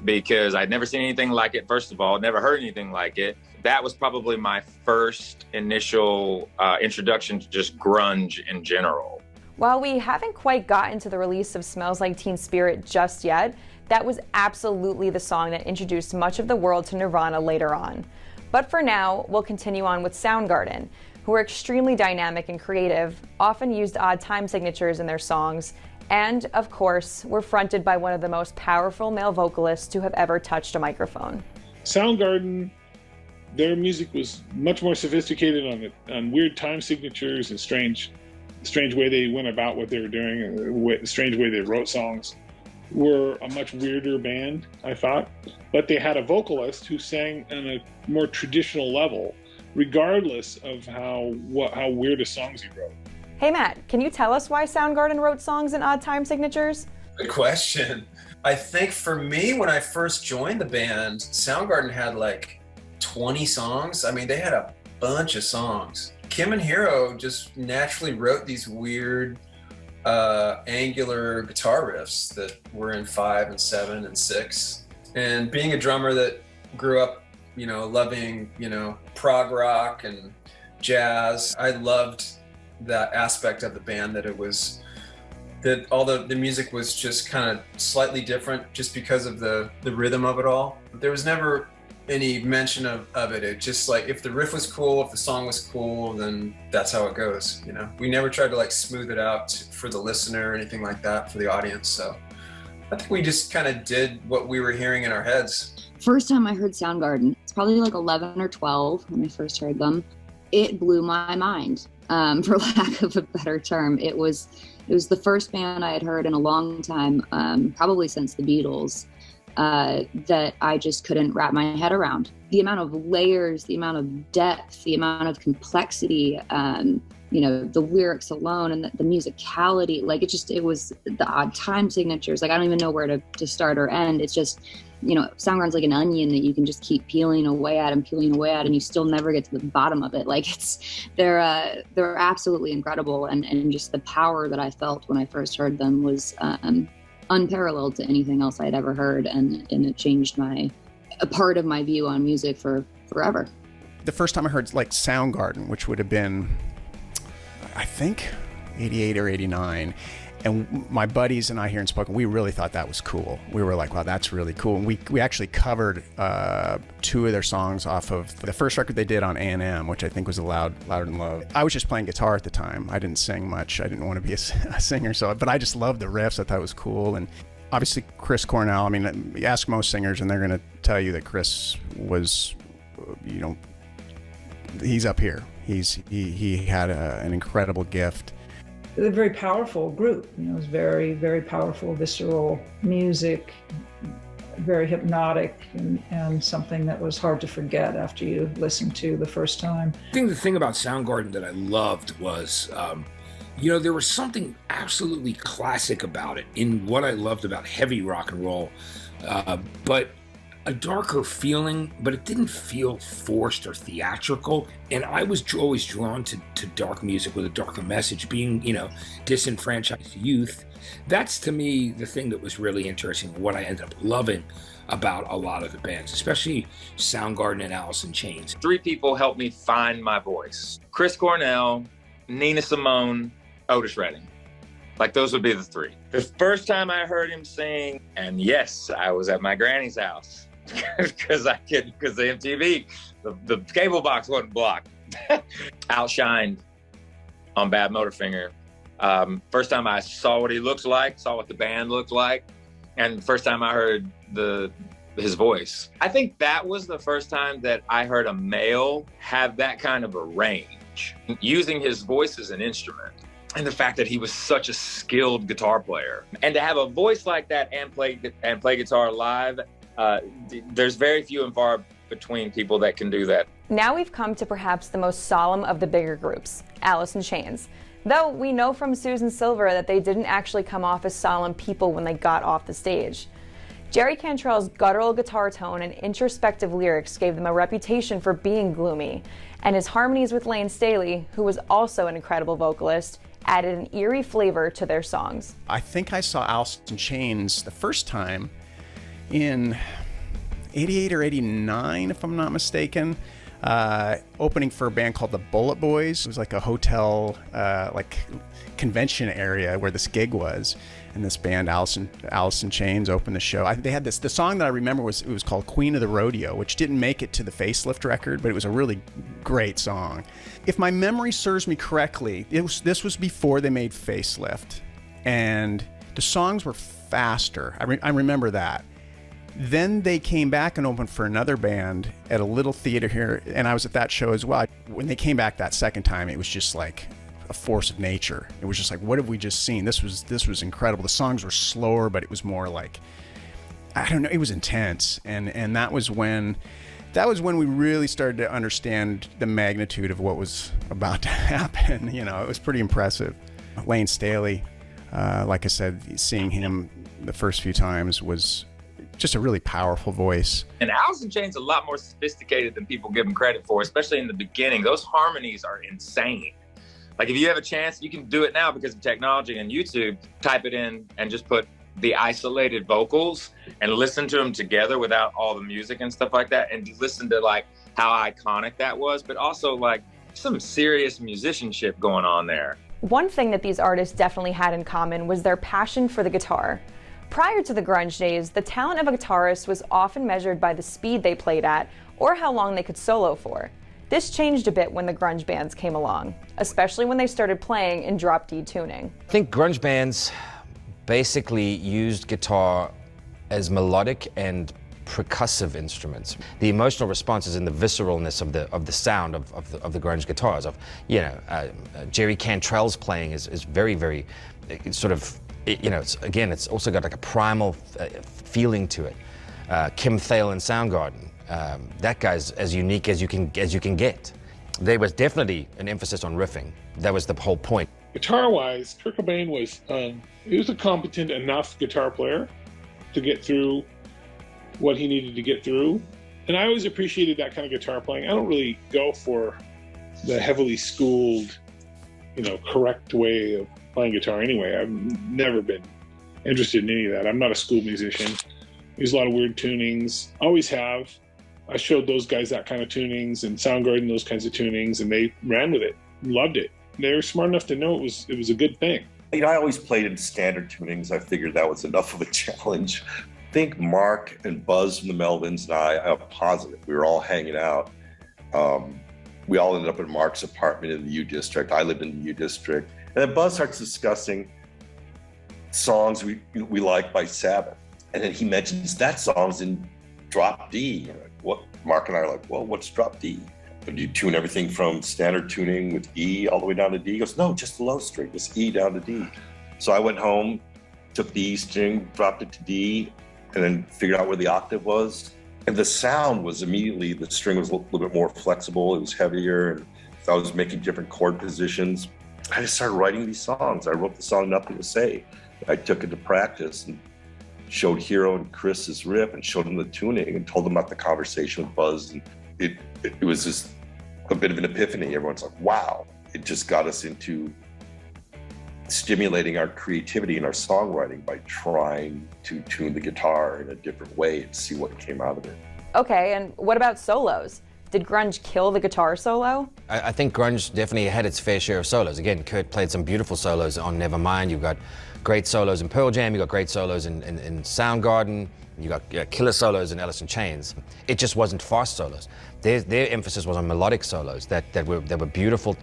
because I'd never seen anything like it, first of all, never heard anything like it. That was probably my first initial introduction to just grunge in general. While we haven't quite gotten to the release of Smells Like Teen Spirit just yet, that was absolutely the song that introduced much of the world to Nirvana later on. But for now, we'll continue on with Soundgarden, who were extremely dynamic and creative, often used odd time signatures in their songs, and, of course, were fronted by one of the most powerful male vocalists to have ever touched a microphone. Soundgarden, their music was much more sophisticated on weird time signatures and strange way they went about what they were doing, and strange way they wrote songs. Were a much weirder band, I thought, but they had a vocalist who sang on a more traditional level, regardless of how weird a songs he wrote. Hey Matt, can you tell us why Soundgarden wrote songs in odd time signatures? Good question. I think for me, when I first joined the band, Soundgarden had like 20 songs. I mean, they had a bunch of songs. Kim and Hiro just naturally wrote these weird angular guitar riffs that were in 5 and 7 and 6. And being a drummer that grew up, loving, prog rock and jazz, I loved that aspect of the band, that all the music was just kind of slightly different just because of the rhythm of it all. There was never any mention of it. It just like, if the riff was cool, if the song was cool, then that's how it goes. We never tried to like smooth it out for the listener or anything like that for the audience. So I think we just kind of did what we were hearing in our heads. First time I heard Soundgarden, it's probably like 11 or 12 when I first heard them. It blew my mind, for lack of a better term. It was the first band I had heard in a long time, probably since the Beatles. That I just couldn't wrap my head around. The amount of layers, the amount of depth, the amount of complexity, the lyrics alone and the musicality, like it was the odd time signatures. Like, I don't even know where to start or end. It's just, Soundgarden's like an onion that you can just keep peeling away at and you still never get to the bottom of it. Like they're absolutely incredible. And just the power that I felt when I first heard them was, unparalleled to anything else I'd ever heard, and it changed a part of my view on music for forever. The first time I heard like Soundgarden, which would have been, I think, 88 or 89, and my buddies and I here in Spokane, we really thought that was cool. We were like, wow, that's really cool. And we actually covered 2 of their songs off of the first record they did on A&M, which I think was Louder Than Love. I was just playing guitar at the time. I didn't sing much. I didn't want to be a singer, but I just loved the riffs. I thought it was cool. And obviously Chris Cornell, I mean, you ask most singers and they're going to tell you that Chris was, he's up here. He had an incredible gift. A very powerful group. It was very, very powerful, visceral music, very hypnotic, and something that was hard to forget after you listened to the first time. I think the thing about Soundgarden that I loved was, there was something absolutely classic about it in what I loved about heavy rock and roll, but a darker feeling, but it didn't feel forced or theatrical. And I was always drawn to dark music with a darker message, being, disenfranchised youth. That's, to me, the thing that was really interesting, what I ended up loving about a lot of the bands, especially Soundgarden and Alice in Chains. 3 people helped me find my voice: Chris Cornell, Nina Simone, Otis Redding. Like, those would be the 3. The first time I heard him sing, and yes, I was at my granny's house. Because the MTV, the cable box wasn't blocked. Outshined on Bad Motorfinger. First time I saw what he looked like, saw what the band looked like, and first time I heard his voice. I think that was the first time that I heard a male have that kind of a range, using his voice as an instrument. And the fact that he was such a skilled guitar player, and to have a voice like that and play guitar live. There's very few and far between people that can do that. Now we've come to perhaps the most solemn of the bigger groups, Alice in Chains. Though we know from Susan Silver that they didn't actually come off as solemn people when they got off the stage. Jerry Cantrell's guttural guitar tone and introspective lyrics gave them a reputation for being gloomy, and his harmonies with Lane Staley, who was also an incredible vocalist, added an eerie flavor to their songs. I think I saw Alice in Chains the first time in 88 or 89, if I'm not mistaken, opening for a band called the Bullet Boys. It was like a hotel, convention area where this gig was. And this band, Alice in Chains, opened the show. They had the song that I remember was called Queen of the Rodeo, which didn't make it to the Facelift record, but it was a really great song. If my memory serves me correctly, this was before they made Facelift, and the songs were faster. I remember that. Then they came back and opened for another band at a little theater here, and I was at that show as well. When they came back that second time, it was just like a force of nature. It was just like, what have we just seen? This was incredible. The songs were slower, but it was more like, I don't know, it was intense. And that was when we really started to understand the magnitude of what was about to happen. You know, it was pretty impressive. Lane Staley, like I said, seeing him the first few times was just a really powerful voice. And Alice in Chains is a lot more sophisticated than people give him credit for, especially in the beginning. Those harmonies are insane. Like, if you have a chance, you can do it now because of technology and YouTube. Type it in and just put the isolated vocals and listen to them together without all the music and stuff like that, and listen to like how iconic that was, but also like some serious musicianship going on there. One thing that these artists definitely had in common was their passion for the guitar. Prior to the grunge days, the talent of a guitarist was often measured by the speed they played at or how long they could solo for. This changed a bit when the grunge bands came along, especially when they started playing in drop D tuning. I think grunge bands basically used guitar as melodic and percussive instruments. The emotional response is in the visceralness of the sound of the grunge guitars. Jerry Cantrell's playing is very, very sort of, it's also got like a primal feeling to it. Kim Thale in Soundgarden. That guy's as unique as you can get. There was definitely an emphasis on riffing. That was the whole point. Guitar-wise, Kurt Cobain was he was a competent enough guitar player to get through what he needed to get through, and I always appreciated that kind of guitar playing. I don't really go for the heavily schooled, correct way of playing guitar anyway. I've never been interested in any of that. I'm not a school musician. There's a lot of weird tunings. Always have. I showed those guys that kind of tunings and Soundgarden those kinds of tunings, and they ran with it, loved it. They were smart enough to know it was a good thing. I always played in standard tunings. I figured that was enough of a challenge. I think Mark and Buzz from the Melvins and I'm positive we were all hanging out. We all ended up in Mark's apartment in the U District. I lived in the U District. And then Buzz starts discussing songs we like by Sabbath. And then he mentions that song's in drop D. What Mark and I are like, well, what's drop D? Do you tune everything from standard tuning with E all the way down to D? He goes, no, just the low string, just E down to D. So I went home, took the E string, dropped it to D, and then figured out where the octave was. And the sound was immediately, the string was a little bit more flexible, it was heavier, and I was making different chord positions. I just started writing these songs. I wrote the song Nothing to Say. I took it to practice and showed Hero and Chris his riff and showed them the tuning and told them about the conversation with Buzz. And it was just a bit of an epiphany. Everyone's like, wow. It just got us into stimulating our creativity and our songwriting by trying to tune the guitar in a different way and see what came out of it. Okay, and what about solos? Did grunge kill the guitar solo? I think grunge definitely had its fair share of solos. Again, Kurt played some beautiful solos on Nevermind. You've got great solos in Pearl Jam. You've got great solos in Soundgarden. You got killer solos in Alice in Chains. It just wasn't fast solos. Their emphasis was on melodic solos that were beautiful.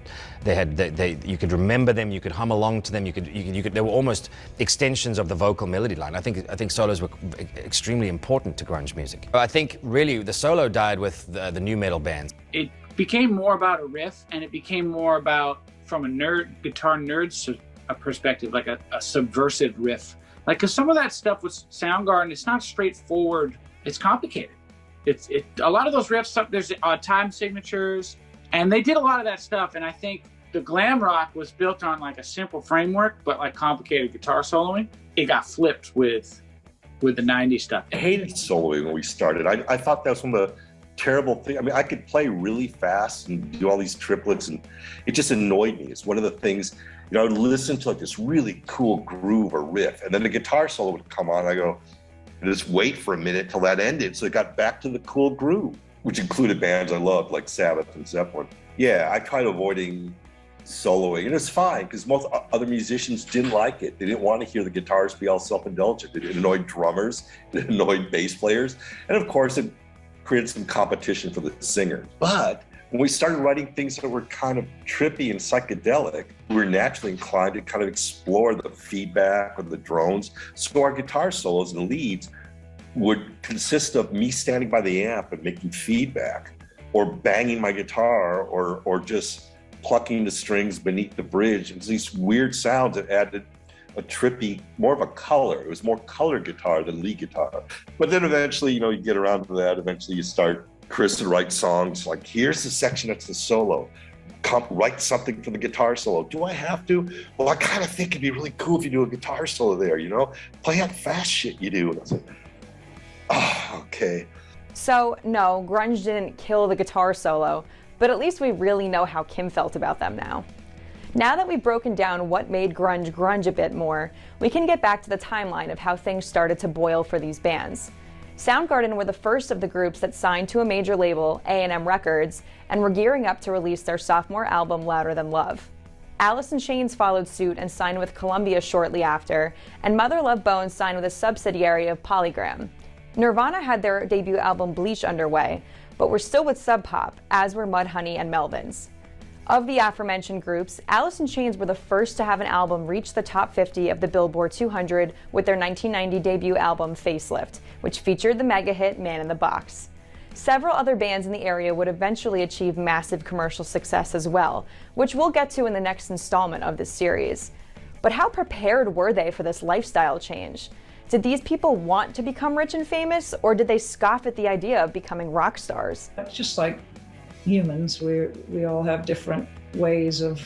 You could remember them. You could hum along to them. You could. They were almost extensions of the vocal melody line. I think solos were extremely important to grunge music. I think really the solo died with the new metal bands. It became more about a riff, and it became more about, from a guitar nerd perspective, like a subversive riff. Like, because some of that stuff with Soundgarden, it's not straightforward. It's complicated. A lot of those riffs, there's time signatures, and they did a lot of that stuff. And I think the glam rock was built on like a simple framework, but like complicated guitar soloing. It got flipped with with the 90s stuff? I hated soloing when we started. I thought that was one of the terrible things. I mean, I could play really fast and do all these triplets, and it just annoyed me. It's one of the things, you know, I would listen to like this really cool groove or riff, and then the guitar solo would come on. I go, and just wait for a minute till that ended. So it got back to the cool groove, which included bands I loved like Sabbath and Zeppelin. Yeah, I tried avoiding soloing, and it's fine because most other musicians didn't like it. They didn't want to hear the guitars be all self-indulgent. It annoyed drummers, it annoyed bass players, and of course it created some competition for the singer. But when we started writing things that were kind of trippy and psychedelic, we were naturally inclined to kind of explore the feedback or the drones. So our guitar solos and leads would consist of me standing by the amp and making feedback, or banging my guitar, or just plucking the strings beneath the bridge. And these weird sounds that added a trippy, more of a color. It was more color guitar than lead guitar. But then eventually, you know, you get around to that. Eventually you start, Chris would write songs like, here's the section that's the solo. Write something for the guitar solo. Do I have to? Well, I kind of think it'd be really cool if you do a guitar solo there, you know? Play that fast shit you do. And I was like, oh, okay. So, no, grunge didn't kill the guitar solo, but at least we really know how Kim felt about them now. Now that we've broken down what made grunge grunge a bit more, we can get back to the timeline of how things started to boil for these bands. Soundgarden were the first of the groups that signed to a major label, A&M Records, and were gearing up to release their sophomore album, Louder Than Love. Alice in Chains followed suit and signed with Columbia shortly after, and Mother Love Bone signed with a subsidiary of Polygram. Nirvana had their debut album Bleach underway, but were still with Sub Pop, as were Mudhoney and Melvins. Of the aforementioned groups, Alice in Chains were the first to have an album reach the top 50 of the Billboard 200 with their 1990 debut album Facelift, which featured the mega hit Man in the Box. Several other bands in the area would eventually achieve massive commercial success as well, which we'll get to in the next installment of this series. But how prepared were they for this lifestyle change? Did these people want to become rich and famous, or did they scoff at the idea of becoming rock stars? It's just like humans, we all have different ways of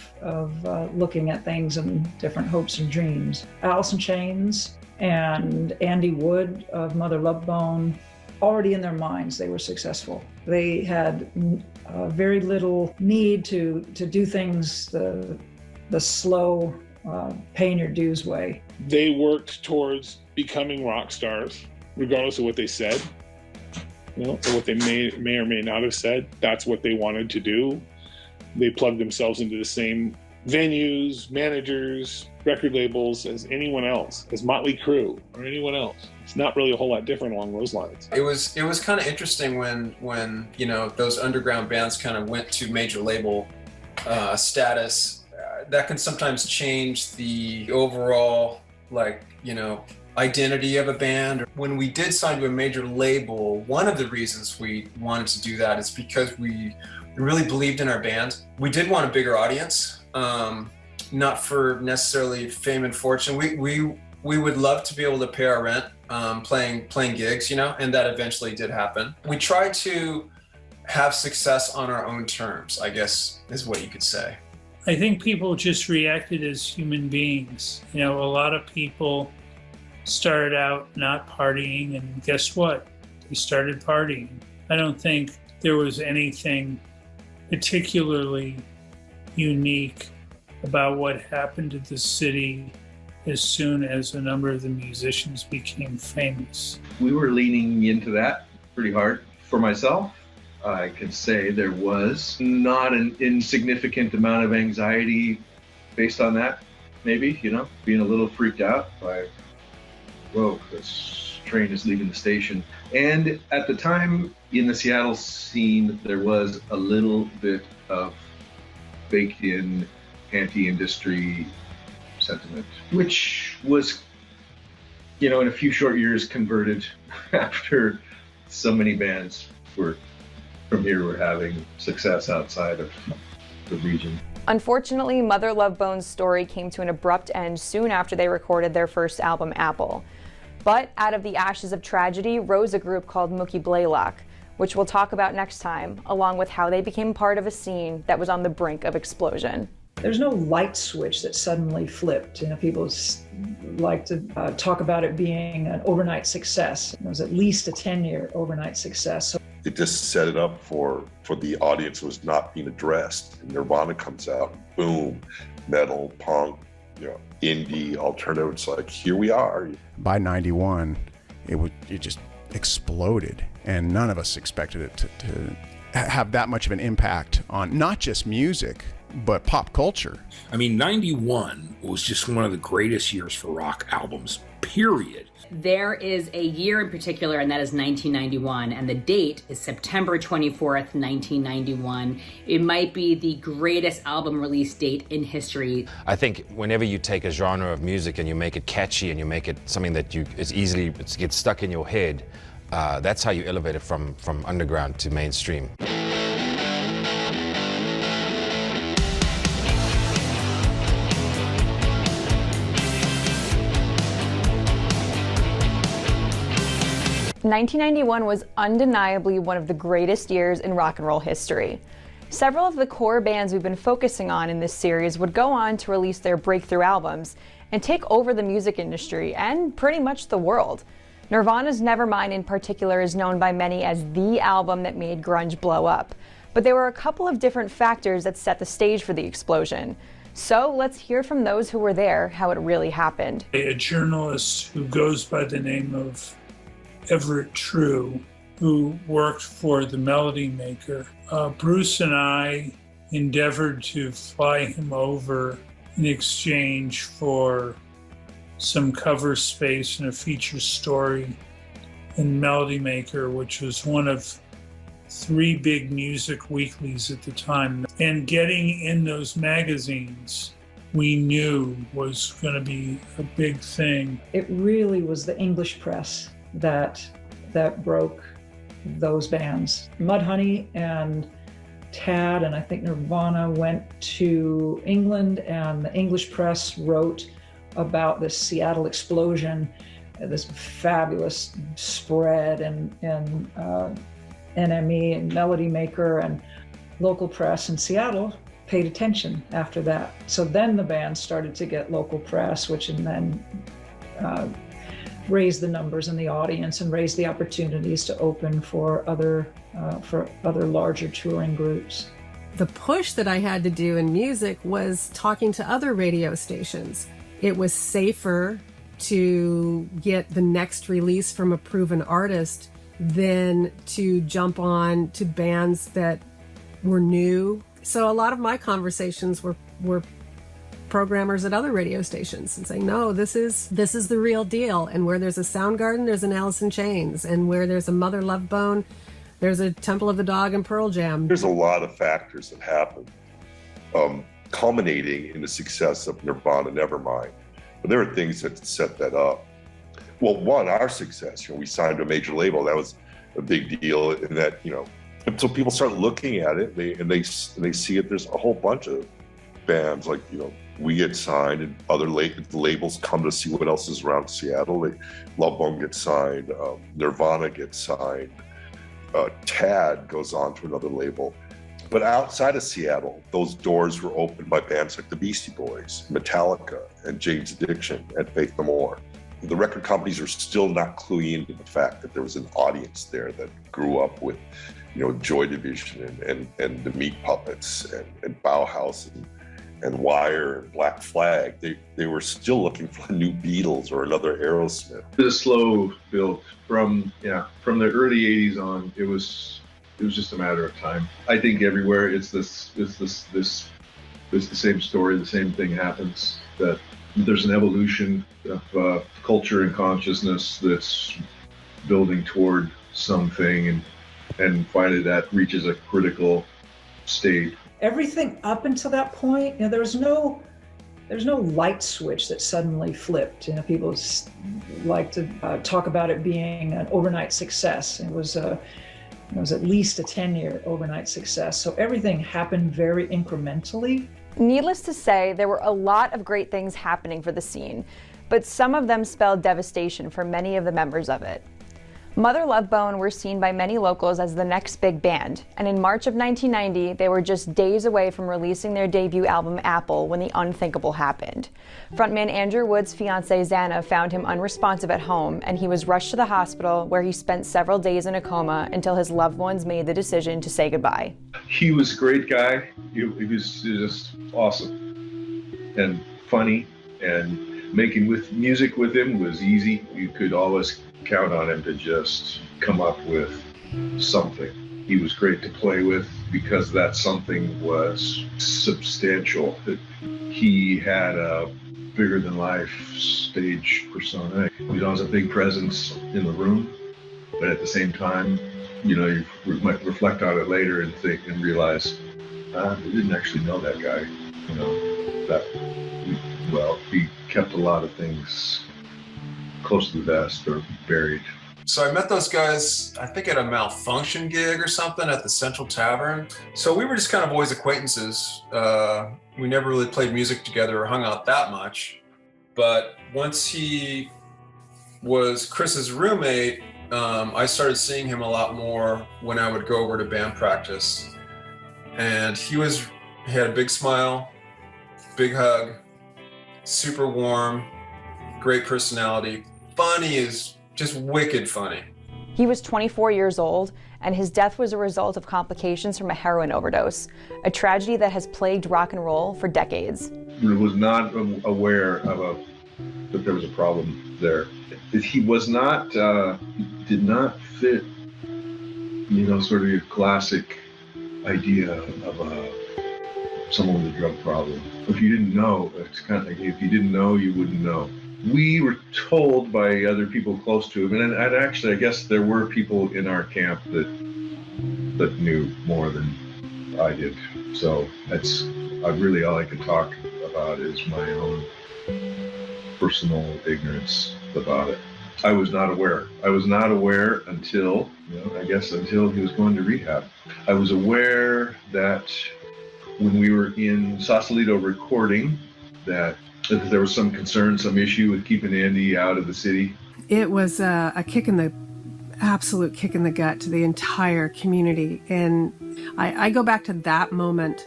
looking at things and different hopes and dreams. Alice in Chains and Andy Wood of Mother Love Bone, already in their minds they were successful. They had very little need to do things the slow, pay your dues way. They worked towards becoming rock stars, regardless of what they said, you know, or what they may or may not have said. That's what they wanted to do. They plugged themselves into the same venues, managers, record labels as anyone else, as Motley Crue or anyone else. It's not really a whole lot different along those lines. It was kind of interesting when you know, those underground bands kind of went to major label status. That can sometimes change the overall, like, you know, identity of a band. When we did sign to a major label, one of the reasons we wanted to do that is because we really believed in our band. We did want a bigger audience, not for necessarily fame and fortune. We would love to be able to pay our rent, playing gigs, you know, and that eventually did happen. We tried to have success on our own terms, I guess is what you could say. I think people just reacted as human beings. You know, a lot of people started out not partying, and guess what? They started partying. I don't think there was anything particularly unique about what happened to the city as soon as a number of the musicians became famous. We were leaning into that pretty hard. For myself, I could say there was not an insignificant amount of anxiety based on that, maybe, you know, being a little freaked out by, whoa, this train is leaving the station. And at the time in the Seattle scene, there was a little bit of baked in anti-industry sentiment, which was, you know, in a few short years converted after so many bands from here were having success outside of the region. Unfortunately, Mother Love Bone's story came to an abrupt end soon after they recorded their first album, Apple. But out of the ashes of tragedy rose a group called Mookie Blaylock, which we'll talk about next time, along with how they became part of a scene that was on the brink of explosion. There's no light switch that suddenly flipped. People like to talk about it being an overnight success. It was at least a 10-year overnight success. So it just set it up for the audience who was not being addressed. And Nirvana comes out, boom, metal, punk, indie, alternative. It's like, here we are. By 91, it just exploded, and none of us expected it to have that much of an impact on not just music, but pop culture. I mean, 91 was just one of the greatest years for rock albums, period. There is a year in particular, and that is 1991, and the date is September 24th, 1991. It might be the greatest album release date in history. I think whenever you take a genre of music and you make it catchy and you make it something that it gets stuck in your head, that's how you elevate it from underground to mainstream. 1991 was undeniably one of the greatest years in rock and roll history. Several of the core bands we've been focusing on in this series would go on to release their breakthrough albums and take over the music industry and pretty much the world. Nirvana's Nevermind in particular is known by many as the album that made grunge blow up. But there were a couple of different factors that set the stage for the explosion. So let's hear from those who were there how it really happened. A journalist who goes by the name of Everett True, who worked for the Melody Maker. Bruce and I endeavored to fly him over in exchange for some cover space and a feature story in Melody Maker, which was one of 3 big music weeklies at the time. And getting in those magazines, we knew was going to be a big thing. It really was the English press that broke those bands. Mudhoney and Tad and I think Nirvana went to England, and the English press wrote about this Seattle explosion, this fabulous spread, and NME and Melody Maker and local press in Seattle paid attention after that. So then the band started to get local press, which and then raise the numbers in the audience and raise the opportunities to open for other larger touring groups. The push that I had to do in music was talking to other radio stations. It was safer to get the next release from a proven artist than to jump on to bands that were new. So a lot of my conversations were programmers at other radio stations and saying, no, this is the real deal. And where there's a Soundgarden, there's an Alice in Chains. And where there's a Mother Love Bone, there's a Temple of the Dog and Pearl Jam. There's a lot of factors that happen, culminating in the success of Nirvana Nevermind. But there are things that set that up. Well, one, our success, we signed to a major label. That was a big deal in that, and so people start looking at it and they see it. There's a whole bunch of bands like, we get signed and other labels come to see what else is around Seattle. Love Bone gets signed, Nirvana gets signed, Tad goes on to another label. But outside of Seattle, those doors were opened by bands like the Beastie Boys, Metallica, and Jane's Addiction, and Faith No More. The record companies are still not cluing into the fact that there was an audience there that grew up with, Joy Division and the Meat Puppets and Bauhaus and Wire and Black Flag. They were still looking for a new Beatles or another Aerosmith. The slow build from the early 80s on, it was just a matter of time. I think everywhere it's the same story, the same thing happens, that there's an evolution of culture and consciousness that's building toward something, and finally that reaches a critical state. Everything up until that point, there's no light switch that suddenly flipped. People like to talk about it being an overnight success. It was at least a 10-year overnight success. So everything happened very incrementally. Needless to say, there were a lot of great things happening for the scene, but some of them spelled devastation for many of the members of it. Mother Love Bone were seen by many locals as the next big band, and in March of 1990, they were just days away from releasing their debut album Apple when the unthinkable happened. Frontman Andrew Wood's fiancée Xana found him unresponsive at home, and he was rushed to the hospital where he spent several days in a coma until his loved ones made the decision to say goodbye. He was a great guy. He was just awesome and funny, and making music with him was easy. You could always count on him to just come up with something. He was great to play with because that something was substantial. He had a bigger than life stage persona. He was a big presence in the room, but at the same time, you might reflect on it later and think and realize, we didn't actually know that guy. He kept a lot of things close to the vest or buried. So I met those guys, I think at a Malfunction gig or something at the Central Tavern. So we were just kind of always acquaintances. We never really played music together or hung out that much. But once he was Chris's roommate, I started seeing him a lot more when I would go over to band practice. And he had a big smile, big hug, super warm, great personality. Funny is just wicked funny. He was 24 years old, and his death was a result of complications from a heroin overdose, a tragedy that has plagued rock and roll for decades. I was not aware of that there was a problem there. He was not, did not fit, sort of your classic idea of someone with a drug problem. If you didn't know, it's kind of like if you didn't know, you wouldn't know. We were told by other people close to him, and actually, I guess there were people in our camp that knew more than I did. So that's really all I could talk about is my own personal ignorance about it. I was not aware. I was not aware until he was going to rehab. I was aware that when we were in Sausalito recording that there was some concern, some issue with keeping Andy out of the city. It was a absolute kick in the gut to the entire community. And I go back to that moment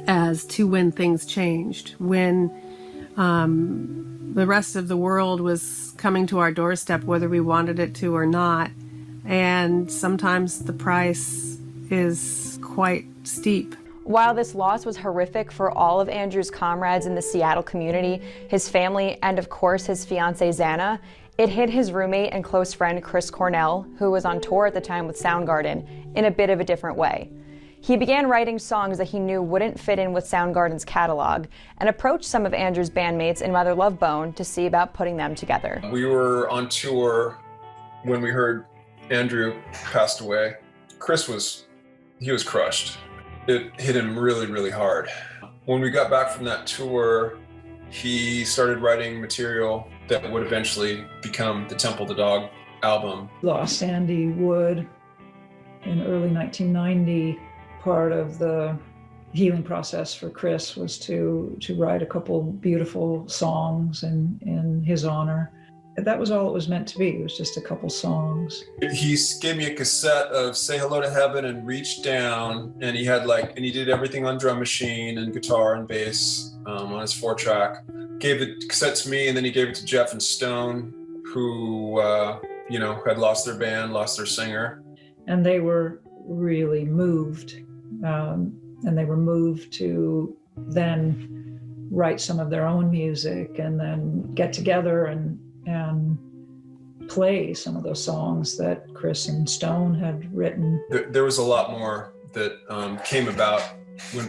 as to when things changed, when the rest of the world was coming to our doorstep, whether we wanted it to or not. And sometimes the price is quite steep. While this loss was horrific for all of Andrew's comrades in the Seattle community, his family, and of course his fiancée Xana, it hit his roommate and close friend Chris Cornell, who was on tour at the time with Soundgarden, in a bit of a different way. He began writing songs that he knew wouldn't fit in with Soundgarden's catalog, and approached some of Andrew's bandmates in Mother Love Bone to see about putting them together. We were on tour when we heard Andrew passed away. Chris was crushed. It hit him really, really hard. When we got back from that tour, he started writing material that would eventually become the Temple the Dog album. Lost Andy Wood in early 1990. Part of the healing process for Chris was to write a couple beautiful songs in his honor. That was all it was meant to be. It was just a couple songs. He gave me a cassette of Say Hello to Heaven and Reach Down, and he did everything on drum machine and guitar and bass on his 4-track. Gave the cassette to me, and then he gave it to Jeff and Stone, who had lost their band, lost their singer. And they were really moved, and they were moved to then write some of their own music and then get together and play some of those songs that Chris and Stone had written. There was a lot more that came about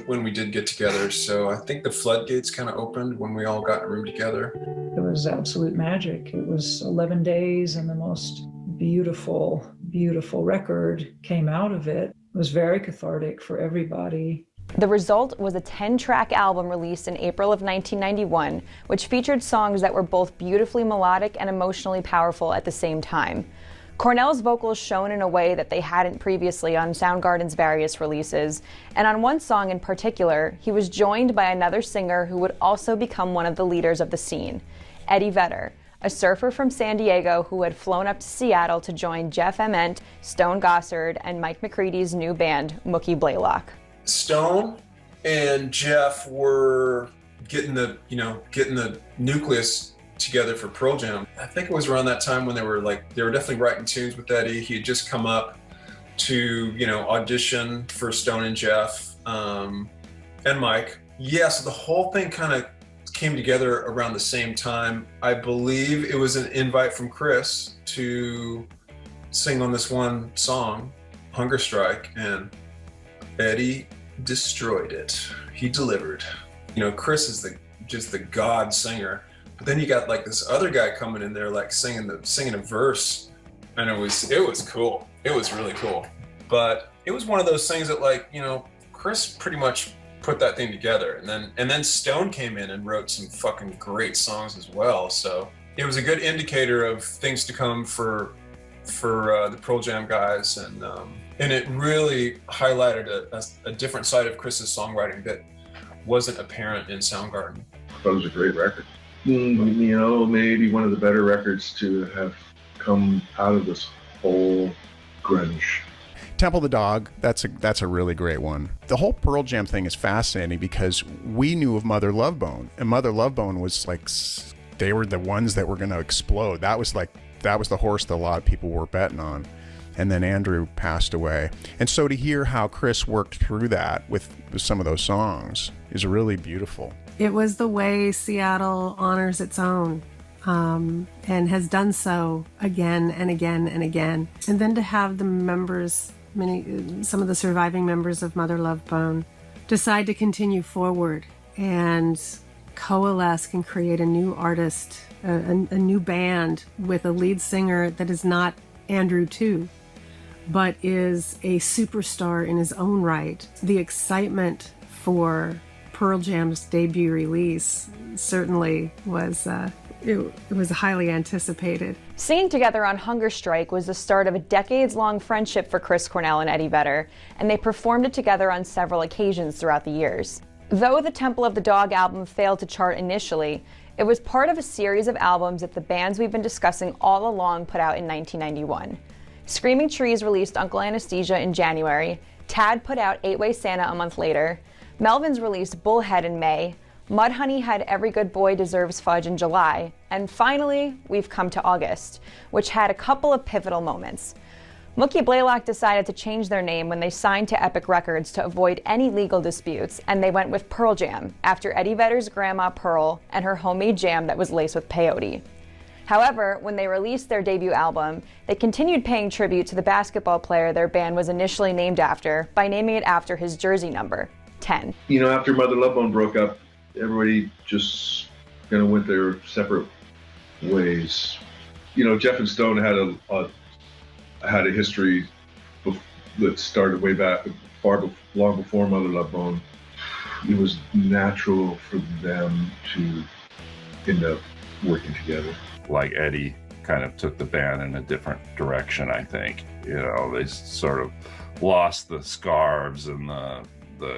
when we did get together. So I think the floodgates kind of opened when we all got in a room together. It was absolute magic. It was 11 days and the most beautiful, beautiful record came out of it. It was very cathartic for everybody. The result was a 10-track album released in April of 1991, which featured songs that were both beautifully melodic and emotionally powerful at the same time. Cornell's vocals shone in a way that they hadn't previously on Soundgarden's various releases, and on one song in particular, he was joined by another singer who would also become one of the leaders of the scene, Eddie Vedder, a surfer from San Diego who had flown up to Seattle to join Jeff Ament, Stone Gossard, and Mike McCready's new band, Mookie Blaylock. Stone and Jeff were getting the nucleus together for Pearl Jam. I think it was around that time when they were definitely writing tunes with Eddie. He had just come up to, audition for Stone and Jeff, and Mike. Yeah, so the whole thing kind of came together around the same time. I believe it was an invite from Chris to sing on this one song, Hunger Strike, and Eddie destroyed it. He delivered. Chris is just the god singer, but then you got this other guy coming in there singing a verse, and it was cool. It was really cool. But it was one of those things that Chris pretty much put that thing together, and then Stone came in and wrote some fucking great songs as well. So it was a good indicator of things to come for the Pearl Jam guys, and it really highlighted a different side of Chris's songwriting that wasn't apparent in Soundgarden. That was a great record. Maybe one of the better records to have come out of this whole grunge. Temple the Dog, that's a really great one. The whole Pearl Jam thing is fascinating because we knew of Mother Love Bone, and Mother Love Bone was they were the ones that were going to explode. That was the horse that a lot of people were betting on. And then Andrew passed away. And so to hear how Chris worked through that with some of those songs is really beautiful. It was the way Seattle honors its own, and has done so again and again and again. And then to have the members, some of the surviving members of Mother Love Bone, decide to continue forward and coalesce and create a new artist, a new band with a lead singer that is not Andrew too, but is a superstar in his own right. The excitement for Pearl Jam's debut release certainly was it was highly anticipated. Singing together on Hunger Strike was the start of a decades-long friendship for Chris Cornell and Eddie Vedder, and they performed it together on several occasions throughout the years. Though the Temple of the Dog album failed to chart initially, it was part of a series of albums that the bands we've been discussing all along put out in 1991. Screaming Trees released Uncle Anesthesia in January, Tad put out 8-Way Santa a month later, Melvins released Bullhead in May, Mudhoney had Every Good Boy Deserves Fudge in July, and finally, we've come to August, which had a couple of pivotal moments. Mookie Blaylock decided to change their name when they signed to Epic Records to avoid any legal disputes, and they went with Pearl Jam, after Eddie Vedder's grandma Pearl and her homemade jam that was laced with peyote. However, when they released their debut album, they continued paying tribute to the basketball player their band was initially named after by naming it after his jersey number, 10. After Mother Love Bone broke up, everybody just kind of went their separate ways. Jeff and Stone had a history that started way back, long before Mother Love Bone. It was natural for them to end up working together. Like Eddie kind of took the band in a different direction, I think. They sort of lost the scarves and the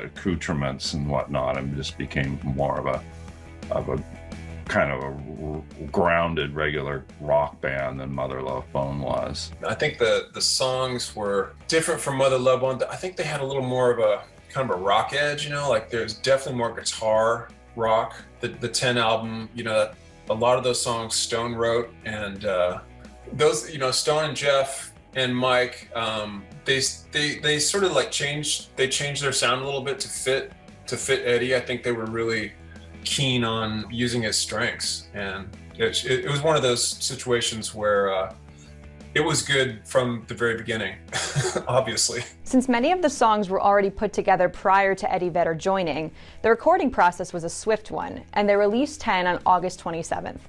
accoutrements and whatnot, and just became more of a kind of a grounded regular rock band than Mother Love Bone was. I think the songs were different from Mother Love Bone. I think they had a little more of a kind of a rock edge, there's definitely more guitar rock. The 10 album, a lot of those songs Stone wrote, and those, Stone and Jeff and Mike, they sort of changed their sound a little bit to fit Eddie. I think they were really keen on using his strengths, and it was one of those situations where it was good from the very beginning, obviously. Since many of the songs were already put together prior to Eddie Vedder joining, the recording process was a swift one, and they released 10 on August 27th.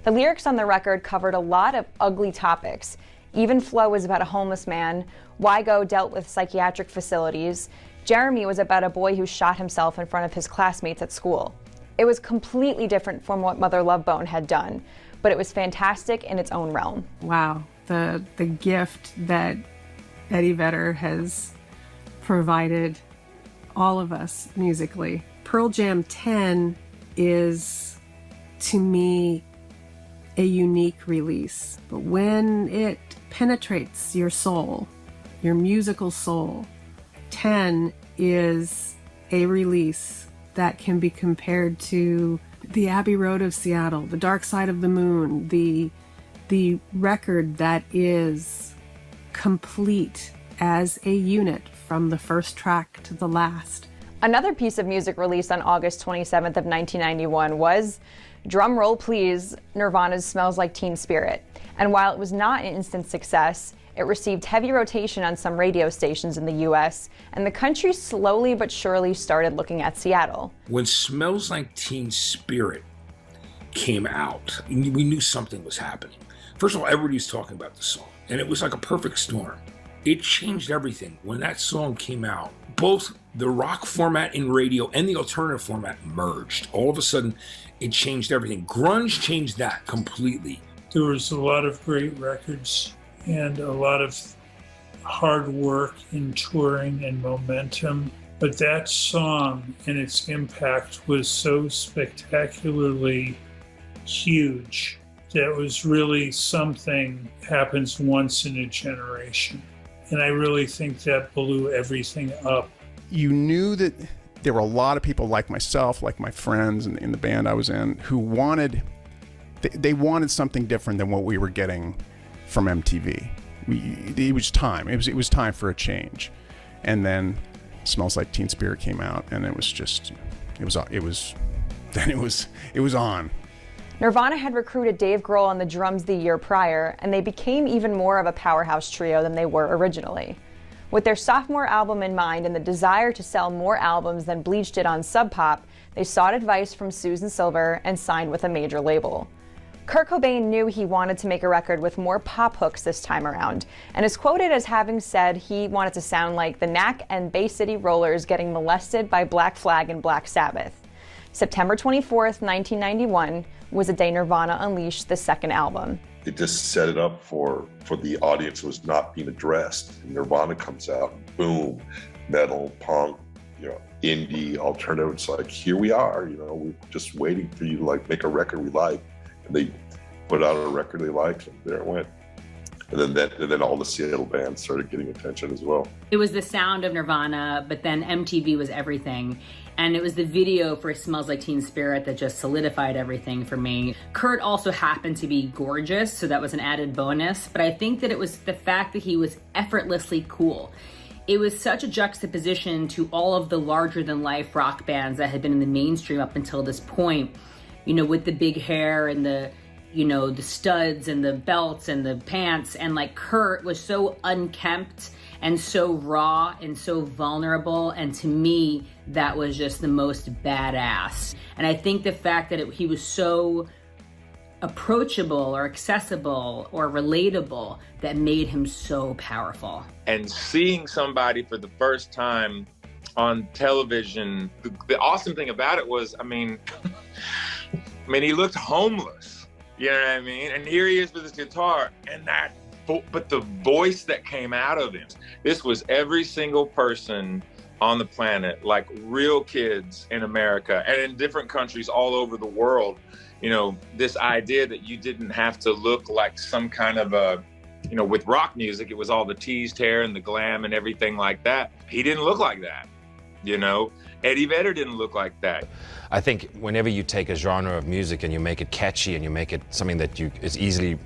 The lyrics on the record covered a lot of ugly topics. Even Flow was about a homeless man, Wygo dealt with psychiatric facilities, Jeremy was about a boy who shot himself in front of his classmates at school. It was completely different from what Mother Love Bone had done, but it was fantastic in its own realm. Wow, the gift that Eddie Vedder has provided all of us musically. Pearl Jam 10 is, to me, a unique release. But when it penetrates your soul, your musical soul, 10 is a release that can be compared to the Abbey Road of Seattle, the Dark Side of the Moon, the record that is complete as a unit from the first track to the last. Another piece of music released on August 27th of 1991 was, drum roll please, Nirvana's Smells Like Teen Spirit. And while it was not an instant success, it received heavy rotation on some radio stations in the US, and the country slowly but surely started looking at Seattle. When Smells Like Teen Spirit came out, we knew something was happening. First of all, everybody was talking about the song, and it was like a perfect storm. It changed everything. When that song came out, both the rock format in radio and the alternative format merged. All of a sudden, it changed everything. Grunge changed that completely. There was a lot of great records and a lot of hard work in touring and momentum. But that song and its impact was so spectacularly huge that was really something happens once in a generation. And I really think that blew everything up. You knew that there were a lot of people like myself, like my friends in the band I was in, who wanted, they wanted something different than what we were getting from MTV. It was time. It was time for a change. And then Smells Like Teen Spirit came out, and it was just, it was on. Nirvana had recruited Dave Grohl on the drums the year prior, and they became even more of a powerhouse trio than they were originally. With their sophomore album in mind and the desire to sell more albums than Bleach did on Sub Pop, they sought advice from Susan Silver and signed with a major label. Kurt Cobain knew he wanted to make a record with more pop hooks this time around, and is quoted as having said he wanted to sound like the Knack and Bay City Rollers getting molested by Black Flag and Black Sabbath. September 24th, 1991 was the day Nirvana unleashed the second album. It just set it up for the audience who was not being addressed. And Nirvana comes out, boom, metal, punk, indie, alternative. It's like, here we are, we're just waiting for you to like make a record we like. And they put out a record they liked, and there it went. And then all the Seattle bands started getting attention as well. It was the sound of Nirvana, but then MTV was everything. And it was the video for Smells Like Teen Spirit that just solidified everything for me. Kurt also happened to be gorgeous, so that was an added bonus. But I think that it was the fact that he was effortlessly cool. It was such a juxtaposition to all of the larger-than-life rock bands that had been in the mainstream up until this point. With the big hair and the studs and the belts and the pants. And like Kurt was so unkempt and so raw and so vulnerable. And to me, that was just the most badass. And I think the fact that he was so approachable or accessible or relatable that made him so powerful. And seeing somebody for the first time on television, the awesome thing about it was, he looked homeless, you know what I mean? And here he is with his guitar, and but the voice that came out of him, this was every single person on the planet, like real kids in America and in different countries all over the world. This idea that you didn't have to look like some kind of with rock music, it was all the teased hair and the glam and everything like that. He didn't look like that, Eddie Vedder didn't look like that. I think whenever you take a genre of music and you make it catchy and you make it something that is easily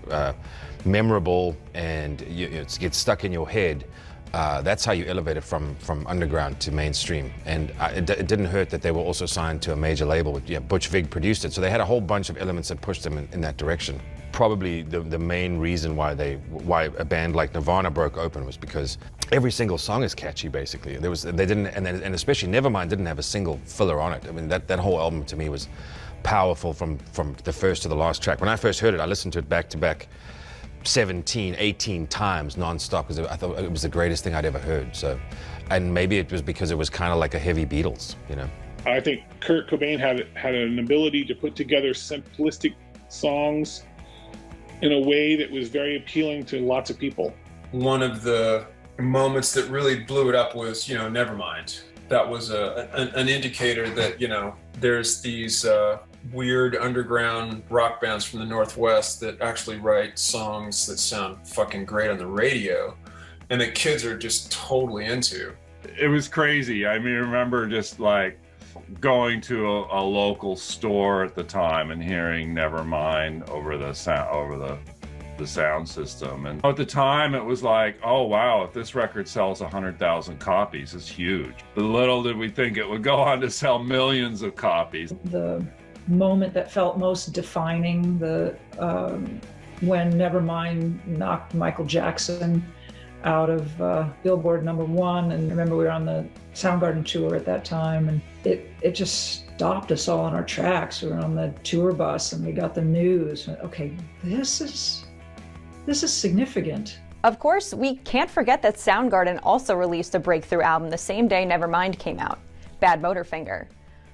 memorable and it gets stuck in your head, that's how you elevate it from underground to mainstream. And it didn't hurt that they were also signed to a major label. Butch Vig produced it, so they had a whole bunch of elements that pushed them in that direction. Probably the main reason why a band like Nirvana broke open was because every single song is catchy. Basically, and especially Nevermind didn't have a single filler on it. That whole album to me was powerful from the first to the last track. When I first heard it, I listened to it back to back 17, 18 times nonstop because I thought it was the greatest thing I'd ever heard. So, and maybe it was because it was kind of like a heavy Beatles, I think Kurt Cobain had an ability to put together simplistic songs in a way that was very appealing to lots of people. One of the moments that really blew it up was, Nevermind. That was an indicator that, there's these weird underground rock bands from the Northwest that actually write songs that sound fucking great on the radio and that kids are just totally into. It was crazy. I mean, I remember just like going to a local store at the time and hearing Nevermind over the sound system. And at the time it was like, oh wow, if this record sells 100,000 copies, it's huge. But little did we think it would go on to sell millions of copies. The moment that felt most defining, when Nevermind knocked Michael Jackson out of Billboard #1, and I remember we were on the Soundgarden tour at that time, and it just stopped us all in our tracks. We were on the tour bus and we got the news. Okay, this is significant. Of course, we can't forget that Soundgarden also released a breakthrough album the same day Nevermind came out, Bad Motorfinger.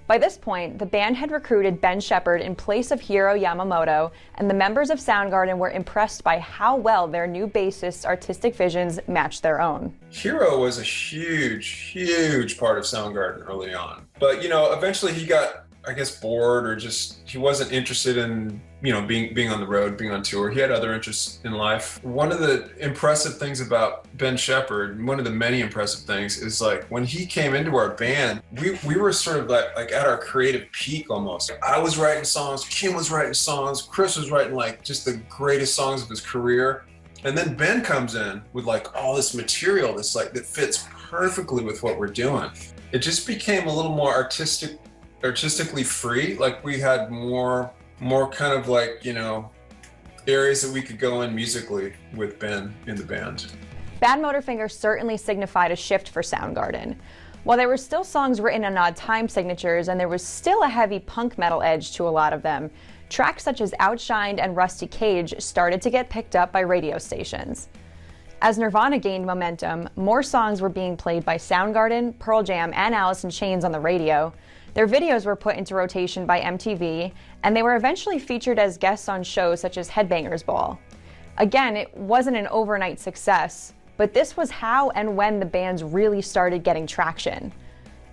By this point, the band had recruited Ben Shepherd in place of Hiro Yamamoto, and the members of Soundgarden were impressed by how well their new bassist's artistic visions matched their own. Hiro was a huge part of Soundgarden early on. But, eventually he got, I guess, bored, or just he wasn't interested in, being on the road, being on tour. He had other interests in life. One of the impressive things about Ben Shepherd, one of the many impressive things, is like when he came into our band, we were sort of like at our creative peak almost. I was writing songs, Kim was writing songs, Chris was writing like just the greatest songs of his career. And then Ben comes in with like all this material that's like that fits perfectly with what we're doing. It just became a little more artistically free. Like we had more kind of like, areas that we could go in musically with Ben in the band. Bad Motorfinger certainly signified a shift for Soundgarden. While there were still songs written on odd time signatures and there was still a heavy punk metal edge to a lot of them, tracks such as Outshined and Rusty Cage started to get picked up by radio stations. As Nirvana gained momentum, more songs were being played by Soundgarden, Pearl Jam, and Alice in Chains on the radio. Their videos were put into rotation by MTV, and they were eventually featured as guests on shows such as Headbangers Ball. Again, it wasn't an overnight success, but this was how and when the bands really started getting traction.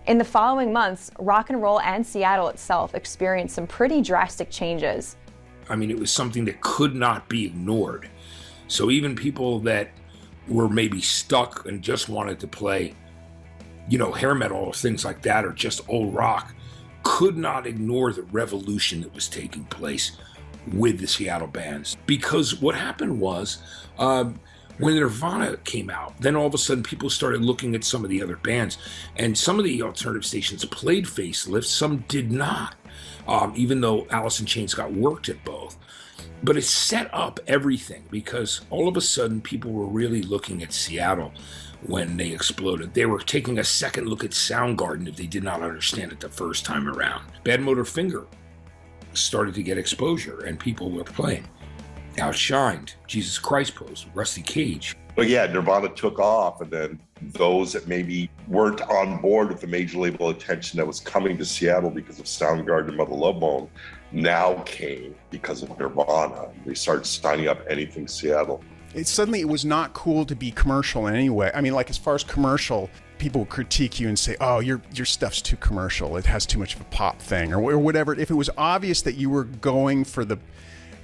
In the following months, rock and roll and Seattle itself experienced some pretty drastic changes. I mean, it was something that could not be ignored. So even people that were maybe stuck and just wanted to play hair metal or things like that, or just old rock, could not ignore the revolution that was taking place with the Seattle bands. Because what happened was, when Nirvana came out, then all of a sudden people started looking at some of the other bands, and some of the alternative stations played Facelift, some did not, even though Alice in Chains got worked at both. But it set up everything, because all of a sudden people were really looking at Seattle when they exploded. They were taking a second look at Soundgarden if they did not understand it the first time around. Bad Motorfinger started to get exposure, and people were playing. Outshined, Jesus Christ Pose, Rusty Cage. But yeah, Nirvana took off, and then those that maybe weren't on board with the major label attention that was coming to Seattle because of Soundgarden and Mother Love Bone now came because of Nirvana. They started signing up anything Seattle. Suddenly it was not cool to be commercial in any way. I mean, like as far as commercial, people would critique you and say, oh, your stuff's too commercial. It has too much of a pop thing or whatever. If it was obvious that you were going for the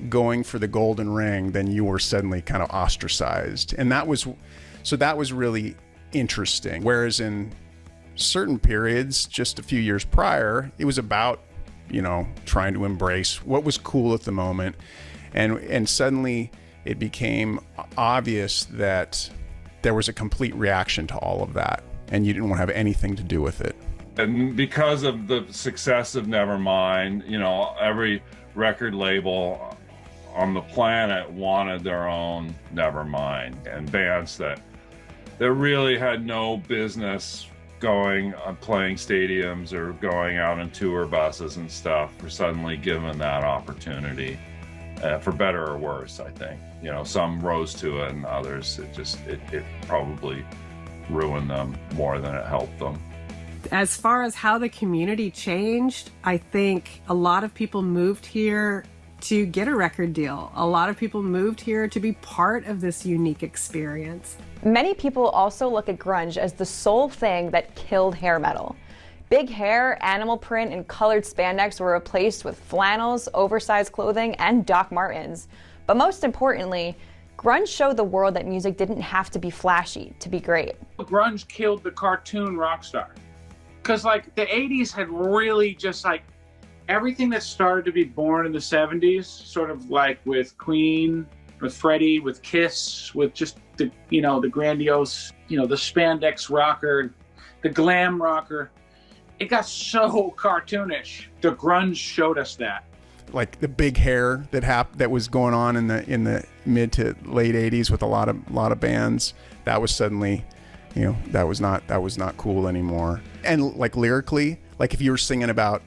golden ring, then you were suddenly kind of ostracized. And that was really interesting. Whereas in certain periods, just a few years prior, it was about, trying to embrace what was cool at the moment. And suddenly it became obvious that there was a complete reaction to all of that, and you didn't want to have anything to do with it. And because of the success of Nevermind, every record label on the planet wanted their own Nevermind, and bands that really had no business going on playing stadiums or going out in tour buses and stuff were suddenly given that opportunity. For better or worse, I think. Some rose to it, and others, it probably ruined them more than it helped them. As far as how the community changed, I think a lot of people moved here to get a record deal. A lot of people moved here to be part of this unique experience. Many people also look at grunge as the sole thing that killed hair metal. Big hair, animal print, and colored spandex were replaced with flannels, oversized clothing, and Doc Martens. But most importantly, grunge showed the world that music didn't have to be flashy to be great. Grunge killed the cartoon rock star. Because like the 80s had really just like everything that started to be born in the 70s, sort of like with Queen, with Freddie, with Kiss, with just the, you know, the grandiose, you know, the spandex rocker, the glam rocker. It got so cartoonish. The grunge showed us that. Like the big hair that was going on in the mid to late 80s with a lot of bands, that was suddenly, you know, that was not cool anymore. And like lyrically, like if you were singing about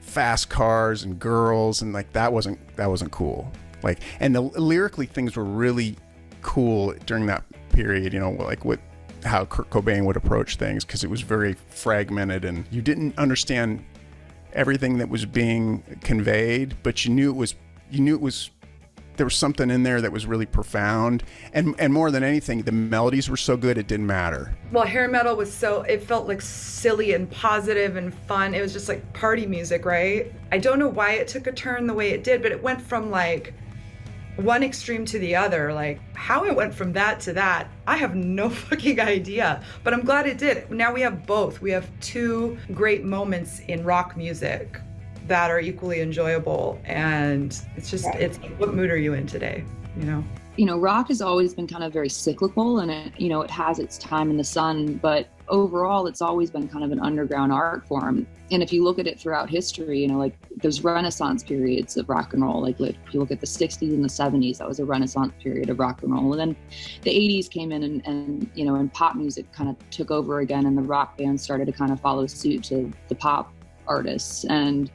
fast cars and girls and like that wasn't cool. Like, and lyrically things were really cool during that period, you know, like how Kurt Cobain would approach things, because it was very fragmented and you didn't understand everything that was being conveyed, but you knew it was there was something in there that was really profound, and more than anything, the melodies were so good it didn't matter. Well, hair metal was it felt like silly and positive and fun. It was just like party music, right? I don't know why it took a turn the way it did, but it went from like one extreme to the other. Like how it went from that to that, I have no fucking idea, but I'm glad it did. Now we have both. We have two great moments in rock music that are equally enjoyable, and it's what mood are you in today, you know? You know, rock has always been kind of very cyclical, and it has its time in the sun, but overall it's always been kind of an underground art form. And if you look at it throughout history, you know, like there's Renaissance periods of rock and roll. Like if you look at the 60s and the 70s, that was a Renaissance period of rock and roll. And then the 80s came in and you know, and pop music kind of took over again, and the rock bands started to kind of follow suit to the pop artists. And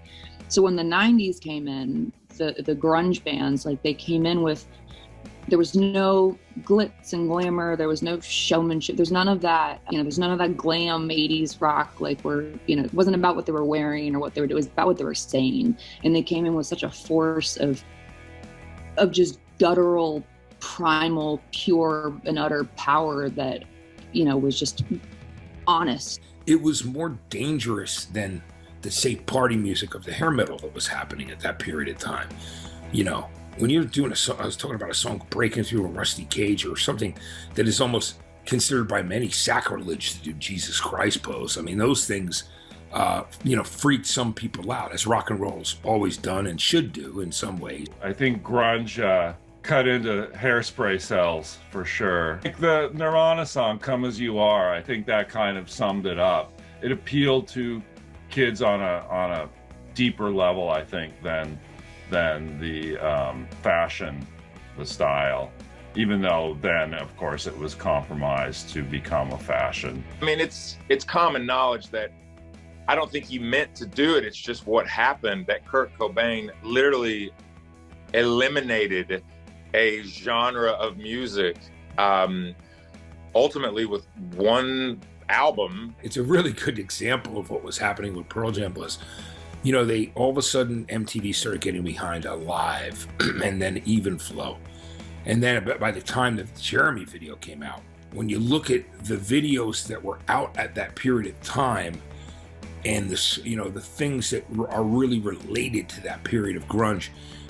so when the 90s came in, the grunge bands, like they came in with, there was no glitz and glamour, there was no showmanship, there's none of that, you know, there's none of that glam 80s rock, like where, you know, it wasn't about what they were wearing or what they were doing, it was about what they were saying. And they came in with such a force of just guttural, primal, pure and utter power that, you know, was just honest. It was more dangerous than the, say, party music of the hair metal that was happening at that period of time. You know, when you're doing a song, I was talking about a song breaking through a rusty cage or something that is almost considered by many sacrilege to do Jesus Christ pose. I mean, those things, you know, freaked some people out, as rock and roll's always done and should do in some ways. I think grunge cut into hairspray cells for sure. Like the Nirvana song, Come As You Are, I think that kind of summed it up. It appealed to kids on a deeper level, I think, than the fashion, the style, even though then, of course, it was compromised to become a fashion. I mean, it's common knowledge that I don't think he meant to do it. It's just what happened, that Kurt Cobain literally eliminated a genre of music, ultimately with one album. It's a really good example of what was happening with Pearl Jam was, you know, they all of a sudden MTV started getting behind Alive and then Even Flow. And then by the time the Jeremy video came out, when you look at the videos that were out at that period of time and this, you know, the things that are really related to that period of grunge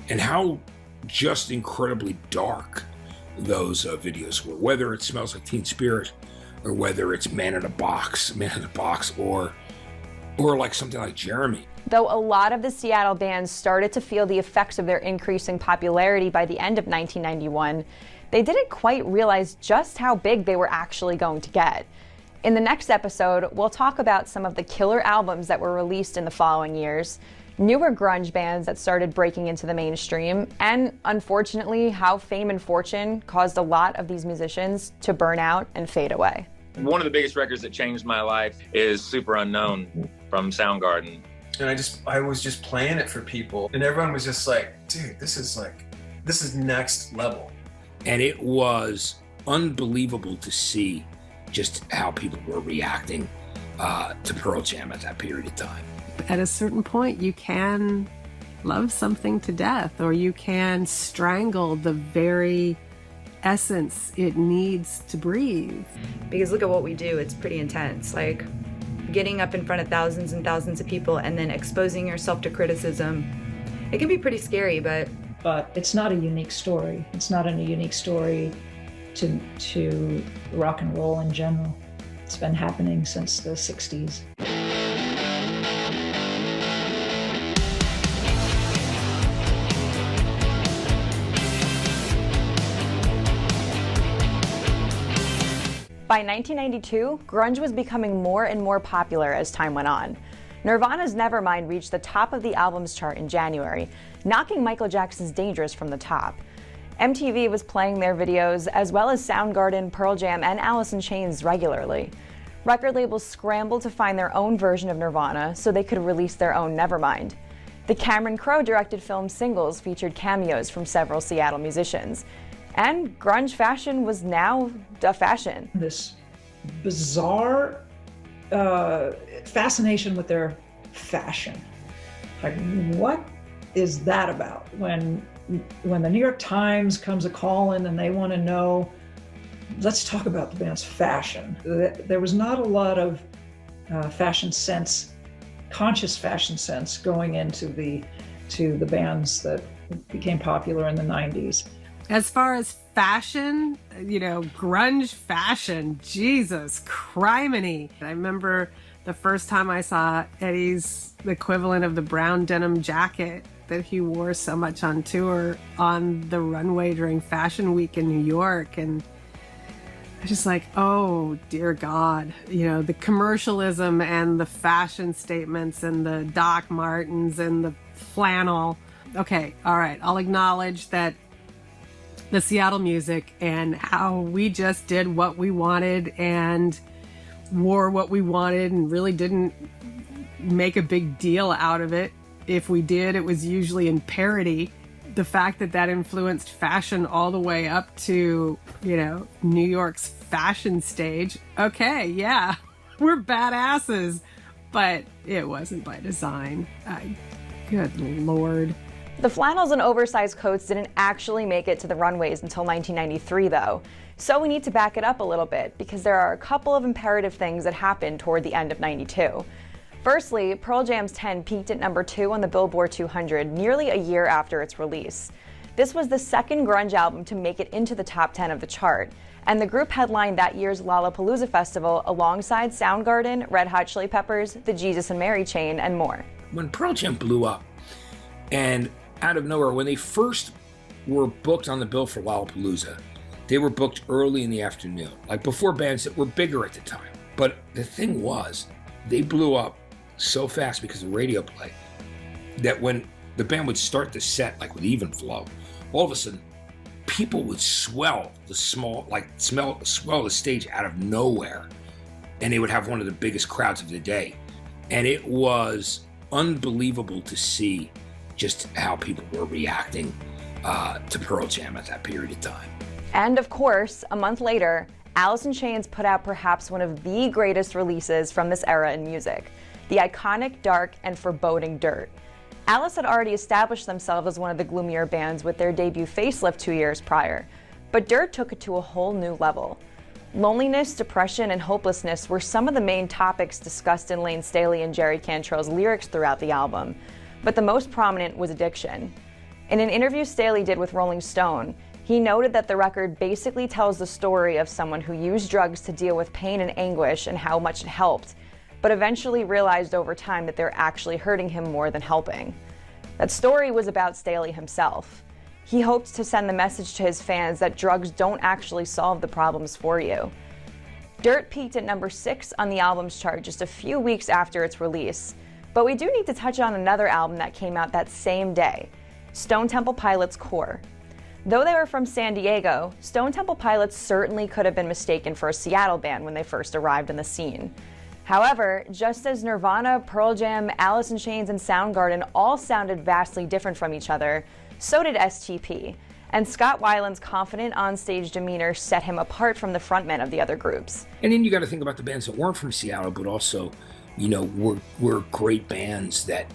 and how just incredibly dark those videos were, whether it Smells Like Teen Spirit or whether it's Man in the Box, or like something like Jeremy. Though a lot of the Seattle bands started to feel the effects of their increasing popularity by the end of 1991, they didn't quite realize just how big they were actually going to get. In the next episode, we'll talk about some of the killer albums that were released in the following years, newer grunge bands that started breaking into the mainstream, and unfortunately, how fame and fortune caused a lot of these musicians to burn out and fade away. One of the biggest records that changed my life is Super Unknown from Soundgarden. And I was just playing it for people, and everyone was just like, dude, this is next level. And it was unbelievable to see just how people were reacting to Pearl Jam at that period of time. At a certain point, you can love something to death, or you can strangle the very essence it needs to breathe. Because look at what we do, it's pretty intense. Like, getting up in front of thousands and thousands of people and then exposing yourself to criticism, it can be pretty scary, but it's not a unique story. It's not a unique story to rock and roll in general. It's been happening since the 60s. By 1992, grunge was becoming more and more popular as time went on. Nirvana's Nevermind reached the top of the albums chart in January, knocking Michael Jackson's Dangerous from the top. MTV was playing their videos, as well as Soundgarden, Pearl Jam, and Alice in Chains regularly. Record labels scrambled to find their own version of Nirvana so they could release their own Nevermind. The Cameron Crowe-directed film Singles featured cameos from several Seattle musicians. And grunge fashion was now a fashion. This bizarre fascination with their fashion. Like, what is that about? When the New York Times comes a call-in and they want to know, let's talk about the band's fashion. There was not a lot of fashion sense, conscious fashion sense going into the bands that became popular in the 90s. As far as fashion, grunge fashion, Jesus criminy. I remember the first time I saw Eddie's equivalent of the brown denim jacket that he wore so much on tour on the runway during Fashion Week in New York. And I was just like, oh, dear God. The commercialism and the fashion statements and the Doc Martens and the flannel. Okay, all right, I'll acknowledge that the Seattle music and how we just did what we wanted and wore what we wanted and really didn't make a big deal out of it. If we did, it was usually in parody. The fact that influenced fashion all the way up to, New York's fashion stage. Okay, yeah, we're badasses, but it wasn't by design. Good Lord. The flannels and oversized coats didn't actually make it to the runways until 1993, though. So we need to back it up a little bit, because there are a couple of imperative things that happened toward the end of '92. Firstly, Pearl Jam's 10 peaked at number 2 on the Billboard 200 nearly a year after its release. This was the second grunge album to make it into the top 10 of the chart, and the group headlined that year's Lollapalooza festival alongside Soundgarden, Red Hot Chili Peppers, the Jesus and Mary Chain, and more. When Pearl Jam blew up, and out of nowhere, when they first were booked on the bill for Lollapalooza, they were booked early in the afternoon, like before bands that were bigger at the time. But the thing was, they blew up so fast because of radio play that when the band would start the set, like with Even Flow, all of a sudden people would swell the stage out of nowhere, and they would have one of the biggest crowds of the day. And it was unbelievable to see just how people were reacting to Pearl Jam at that period of time. And of course, a month later, Alice in Chains put out perhaps one of the greatest releases from this era in music, the iconic, dark, and foreboding Dirt. Alice had already established themselves as one of the gloomier bands with their debut Facelift 2 years prior, but Dirt took it to a whole new level. Loneliness, depression, and hopelessness were some of the main topics discussed in Lane Staley and Jerry Cantrell's lyrics throughout the album, but the most prominent was addiction. In an interview Staley did with Rolling Stone, he noted that the record basically tells the story of someone who used drugs to deal with pain and anguish and how much it helped, but eventually realized over time that they're actually hurting him more than helping. That story was about Staley himself. He hoped to send the message to his fans that drugs don't actually solve the problems for you. Dirt peaked at number 6 on the albums chart just a few weeks after its release, but we do need to touch on another album that came out that same day, Stone Temple Pilots' Core. Though they were from San Diego, Stone Temple Pilots certainly could have been mistaken for a Seattle band when they first arrived in the scene. However, just as Nirvana, Pearl Jam, Alice in Chains, and Soundgarden all sounded vastly different from each other, so did STP, and Scott Weiland's confident onstage demeanor set him apart from the frontmen of the other groups. And then you got to think about the bands that weren't from Seattle, but also, were great bands that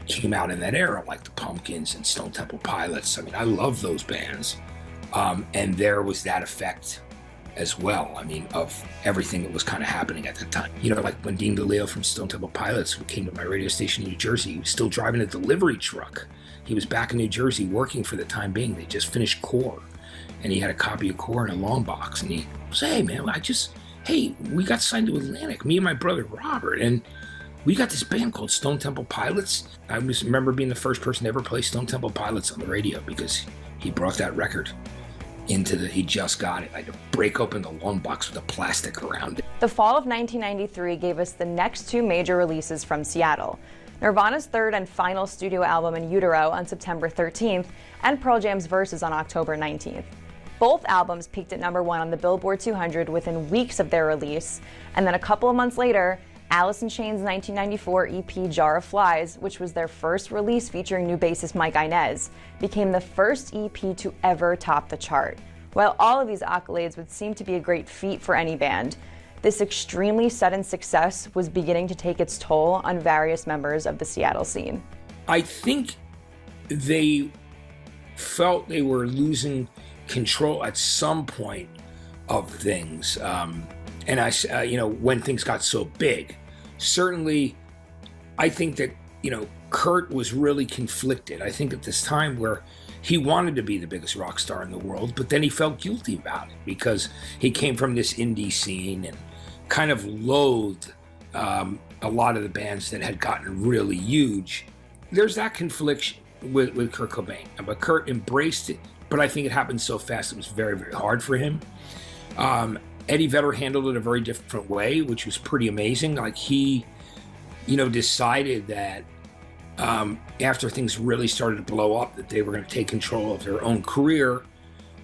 came out in that era, like the Pumpkins and Stone Temple Pilots. I mean, I love those bands. And there was that effect as well. I mean, of everything that was kind of happening at the time. You know, like when Dean DeLeo from Stone Temple Pilots came to my radio station in New Jersey, he was still driving a delivery truck. He was back in New Jersey working for the time being. They just finished Core, and he had a copy of Core in a long box, and he said, hey man, hey, we got signed to Atlantic, me and my brother Robert, and we got this band called Stone Temple Pilots. I remember being the first person to ever play Stone Temple Pilots on the radio because he brought that record he just got it. I had to break open the long box with the plastic around it. The fall of 1993 gave us the next two major releases from Seattle: Nirvana's third and final studio album In Utero on September 13th, and Pearl Jam's Verses on October 19th. Both albums peaked at #1 on the Billboard 200 within weeks of their release, and then a couple of months later, Alice in Chains' 1994 EP Jar of Flies, which was their first release featuring new bassist Mike Inez, became the first EP to ever top the chart. While all of these accolades would seem to be a great feat for any band, this extremely sudden success was beginning to take its toll on various members of the Seattle scene. I think they felt they were losing control at some point of things. And when things got so big, certainly I think that, Kurt was really conflicted. I think at this time where he wanted to be the biggest rock star in the world, but then he felt guilty about it because he came from this indie scene and kind of loathed a lot of the bands that had gotten really huge. There's that confliction with Kurt Cobain, but Kurt embraced it, but I think it happened so fast it was very, very hard for him. Eddie Vedder handled it a very different way, which was pretty amazing. Like he, decided that after things really started to blow up, that they were going to take control of their own career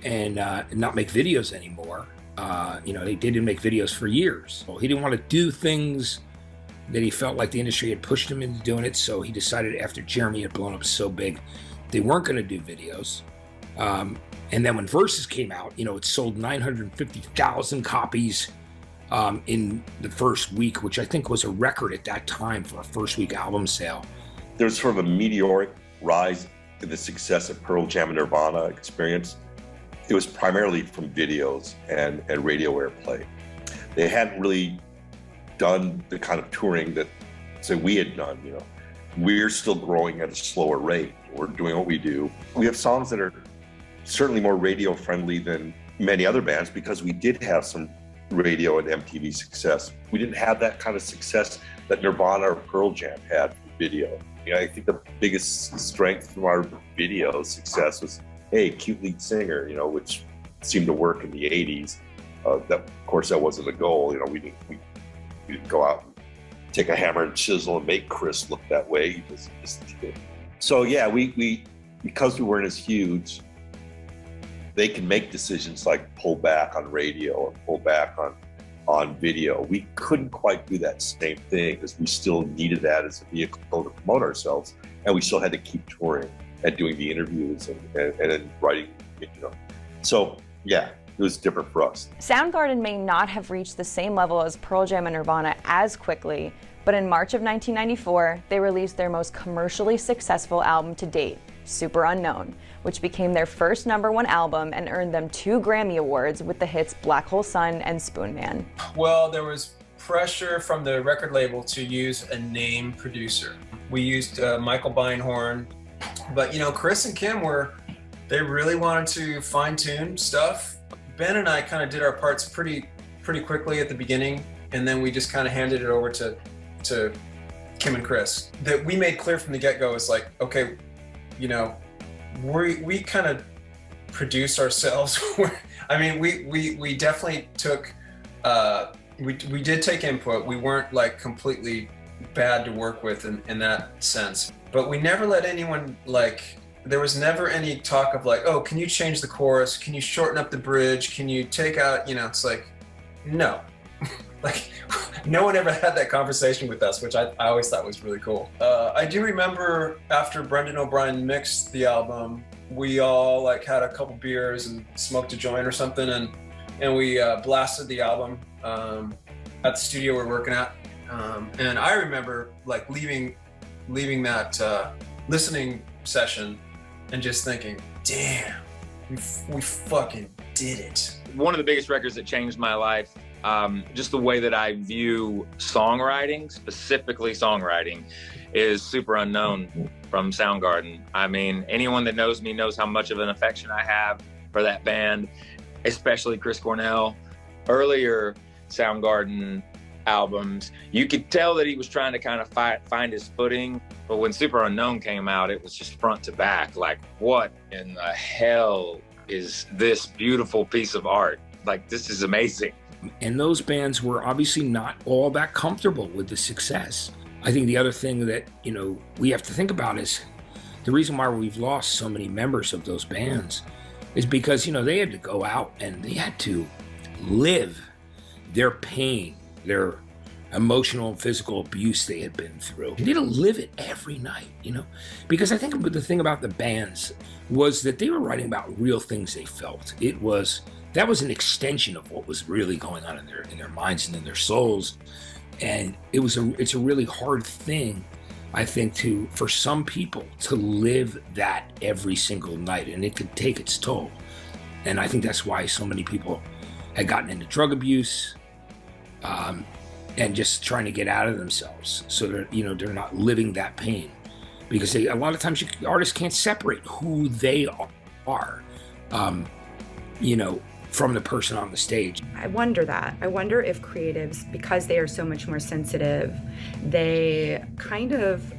and not make videos anymore. They didn't make videos for years. Well, he didn't want to do things that he felt like the industry had pushed him into doing it. So he decided after Jeremy had blown up so big, they weren't going to do videos. And then when Versus came out, it sold 950,000 copies in the first week, which I think was a record at that time for a first week album sale. There's sort of a meteoric rise in the success of Pearl Jam and Nirvana experience. It was primarily from videos and radio airplay. They hadn't really done the kind of touring that, say, we had done. We're still growing at a slower rate. We're doing what we do. We have songs that are certainly more radio friendly than many other bands because we did have some radio and MTV success. We didn't have that kind of success that Nirvana or Pearl Jam had for video. I think the biggest strength from our video success was, hey, cute lead singer, which seemed to work in the 80s. Of course, that wasn't a goal. We didn't go out and take a hammer and chisel and make Chris look that way. He just did. So yeah, we because we weren't as huge, they can make decisions like pull back on radio or pull back on video. We couldn't quite do that same thing because we still needed that as a vehicle to promote ourselves, and we still had to keep touring and doing the interviews and then writing. So yeah, it was different for us. Soundgarden may not have reached the same level as Pearl Jam and Nirvana as quickly, but in March of 1994, they released their most commercially successful album to date, Super Unknown, which became their first #1 album and earned them 2 Grammy Awards with the hits Black Hole Sun and Spoon Man. Well, there was pressure from the record label to use a name producer. We used Michael Beinhorn, but Chris and Kim they really wanted to fine-tune stuff. Ben and I kind of did our parts pretty quickly at the beginning, and then we just kind of handed it over to Kim and Chris. That we made clear from the get-go is like, okay, we kind of produce ourselves. We definitely took, we did take input. We weren't like completely bad to work with in that sense, but we never let anyone there was never any talk of like, oh, can you change the chorus? Can you shorten up the bridge? Can you take out, it's like, no. No one ever had that conversation with us, which I always thought was really cool. I do remember after Brendan O'Brien mixed the album, we all had a couple beers and smoked a joint or something, and we blasted the album at the studio we're working at. And I remember leaving that listening session and just thinking, damn, we fucking did it. one of the biggest records that changed my life. Just the way that I view songwriting, specifically songwriting, is Super Unknown from Soundgarden. I mean, anyone that knows me knows how much of an affection I have for that band, especially Chris Cornell. Earlier Soundgarden albums, you could tell that he was trying to kind of find his footing, but when Super Unknown came out, it was just front to back. Like, what in the hell is this beautiful piece of art? Like, this is amazing. And those bands were obviously not all that comfortable with the success. I think the other thing that, you know, we have to think about is the reason why we've lost so many members of those bands is because, you know, they had to go out and they had to live their pain, their emotional and physical abuse they had been through. They had to live it every night, you know, because I think the thing about the bands was that they were writing about real things they felt. That was an extension of what was really going on in their minds and in their souls. And it's a really hard thing, I think, for some people to live that every single night, and it could take its toll. And I think that's why so many people had gotten into drug abuse, and just trying to get out of themselves, so that, you know, they're not living that pain, because a lot of times artists can't separate who they are, you know, from the person on the stage. I wonder if creatives, because they are so much more sensitive, they kind of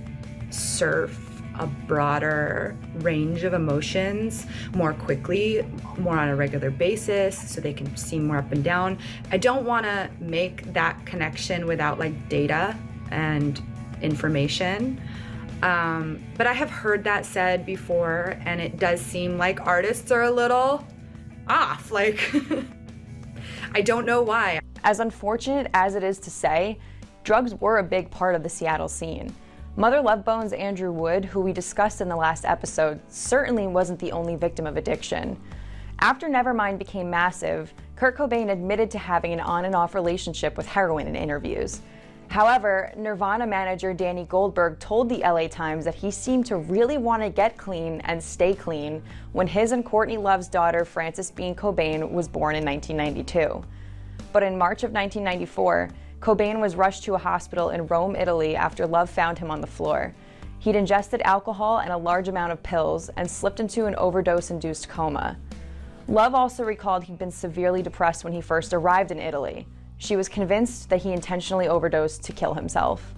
surf a broader range of emotions more quickly, more on a regular basis, so they can see more up and down. I don't want to make that connection without like data and information. But I have heard that said before, and it does seem like artists are a little off. Like, I don't know why. As unfortunate as it is to say, drugs were a big part of the Seattle scene. Mother Love Bone's Andrew Wood, who we discussed in the last episode, certainly wasn't the only victim of addiction. After Nevermind became massive, Kurt Cobain admitted to having an on and off relationship with heroin in interviews. However, Nirvana manager Danny Goldberg told the LA Times that he seemed to really want to get clean and stay clean when his and Courtney Love's daughter, Frances Bean Cobain, was born in 1992. But in March of 1994, Cobain was rushed to a hospital in Rome, Italy after Love found him on the floor. He'd ingested alcohol and a large amount of pills and slipped into an overdose-induced coma. Love also recalled he'd been severely depressed when he first arrived in Italy. She was convinced that he intentionally overdosed to kill himself.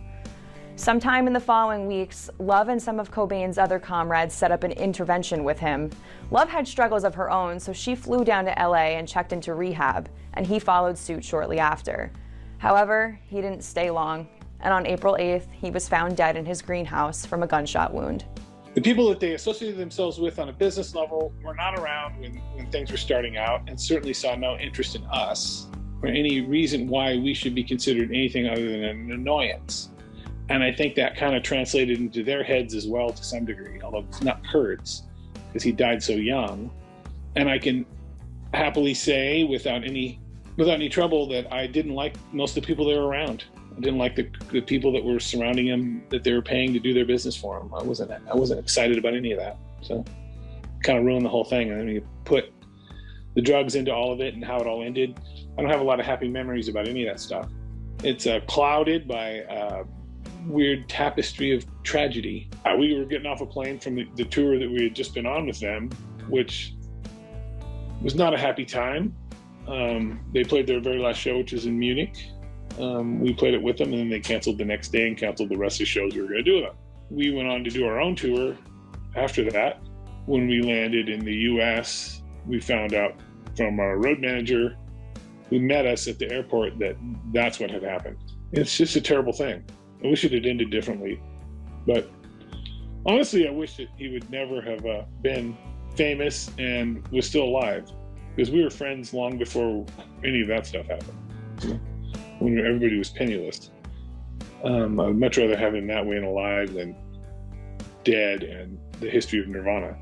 Sometime in the following weeks, Love and some of Cobain's other comrades set up an intervention with him. Love had struggles of her own, so she flew down to LA and checked into rehab, and he followed suit shortly after. However, he didn't stay long, and on April 8th, he was found dead in his greenhouse from a gunshot wound. The people that they associated themselves with on a business level were not around when things were starting out, and certainly saw no interest in us or any reason why we should be considered anything other than an annoyance. And I think that kind of translated into their heads as well to some degree, although it's not Kurt's, because he died so young. And I can happily say without any trouble that I didn't like most of the people that were around. I didn't like the people that were surrounding him, that they were paying to do their business for him. I wasn't excited about any of that. So kind of ruined the whole thing. And then you put the drugs into all of it and how it all ended. I don't have a lot of happy memories about any of that stuff. It's clouded by a weird tapestry of tragedy. We were getting off a plane from the tour that we had just been on with them, which was not a happy time. They played their very last show, which was in Munich. We played it with them, and then they canceled the next day and canceled the rest of the shows we were going to do with them. We went on to do our own tour after that. When we landed in the U.S., we found out from our road manager who met us at the airport that's what had happened. It's just a terrible thing. I wish it had ended differently. But honestly, I wish that he would never have been famous and was still alive, because we were friends long before any of that stuff happened. When everybody was penniless. I'd much rather have him that way and alive than dead and the history of Nirvana,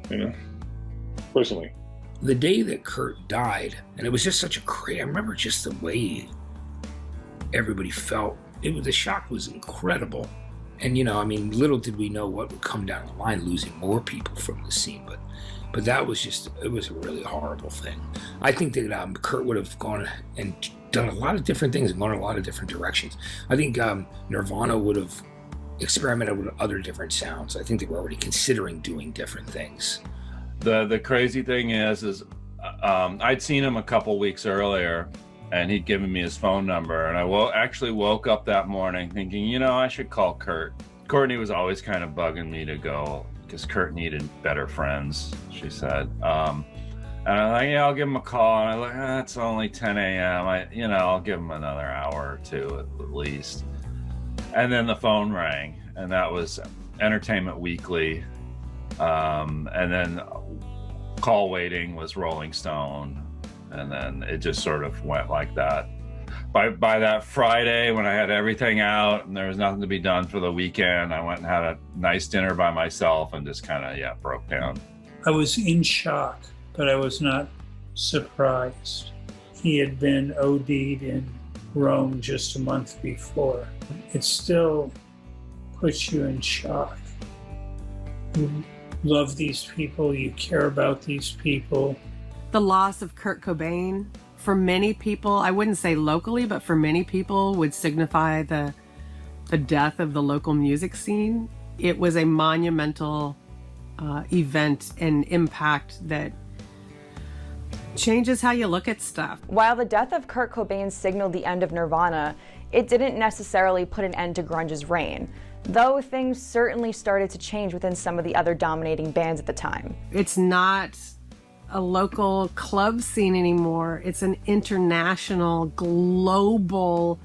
personally. The day that Kurt died, and it was just such I remember just the way everybody felt. The shock was incredible. And, little did we know what would come down the line, losing more people from the scene. But But that was just, it was a really horrible thing. I think that Kurt would have gone and done a lot of different things and gone in a lot of different directions. I think Nirvana would have experimented with other different sounds. I think they were already considering doing different things. The crazy thing is I'd seen him a couple weeks earlier, and he'd given me his phone number, and I actually woke up that morning thinking, I should call Kurt. Courtney was always kind of bugging me to go because Kurt needed better friends, she said. And I'm like, yeah, I'll give him a call. And I'm like, it's only 10 a.m. I'll give him another hour or two at least. And then the phone rang, and that was Entertainment Weekly. And then call waiting was Rolling Stone. And then it just sort of went like that. By that Friday, when I had everything out and there was nothing to be done for the weekend, I went and had a nice dinner by myself and just kind of, broke down. I was in shock, but I was not surprised. He had been OD'd in Rome just a month before. It still puts you in shock. You love these people, you care about these people. The loss of Kurt Cobain, for many people, I wouldn't say locally, but for many people would signify the death of the local music scene. It was a monumental event and impact that changes how you look at stuff. While the death of Kurt Cobain signaled the end of Nirvana, it didn't necessarily put an end to grunge's reign, though things certainly started to change within some of the other dominating bands at the time. It's not a local club scene anymore. It's an international, global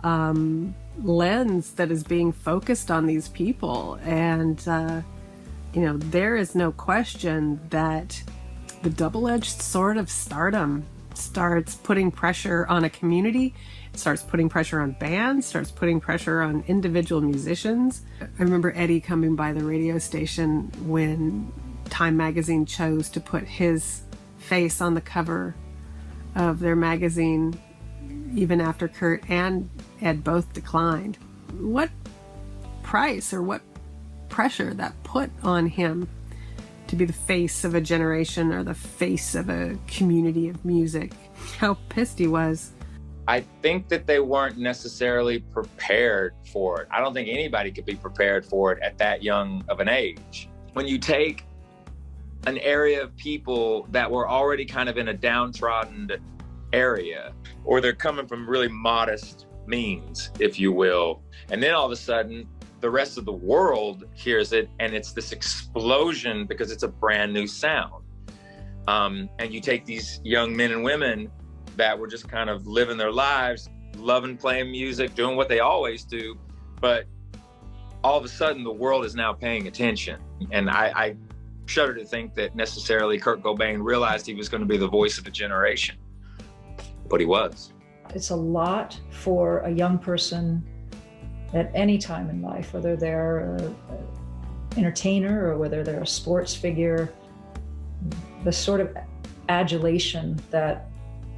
lens that is being focused on these people. And, there is no question that the double-edged sword of stardom starts putting pressure on a community, starts putting pressure on bands, starts putting pressure on individual musicians. I remember Eddie coming by the radio station when Time magazine chose to put his face on the cover of their magazine even after Kurt and Ed both declined. What price or what pressure that put on him to be the face of a generation or the face of a community of music. How pissed he was. I think that they weren't necessarily prepared for it. I don't think anybody could be prepared for it at that young of an age. When you take an area of people that were already kind of in a downtrodden area, or they're coming from really modest means, if you will, and then all of a sudden the rest of the world hears it and it's this explosion because it's a brand new sound. And you take these young men and women that were just kind of living their lives, loving playing music, doing what they always do, but all of a sudden the world is now paying attention. And I shudder to think that necessarily Kurt Cobain realized he was going to be the voice of a generation, but he was. It's a lot for a young person at any time in life, whether they're an entertainer or whether they're a sports figure. The sort of adulation that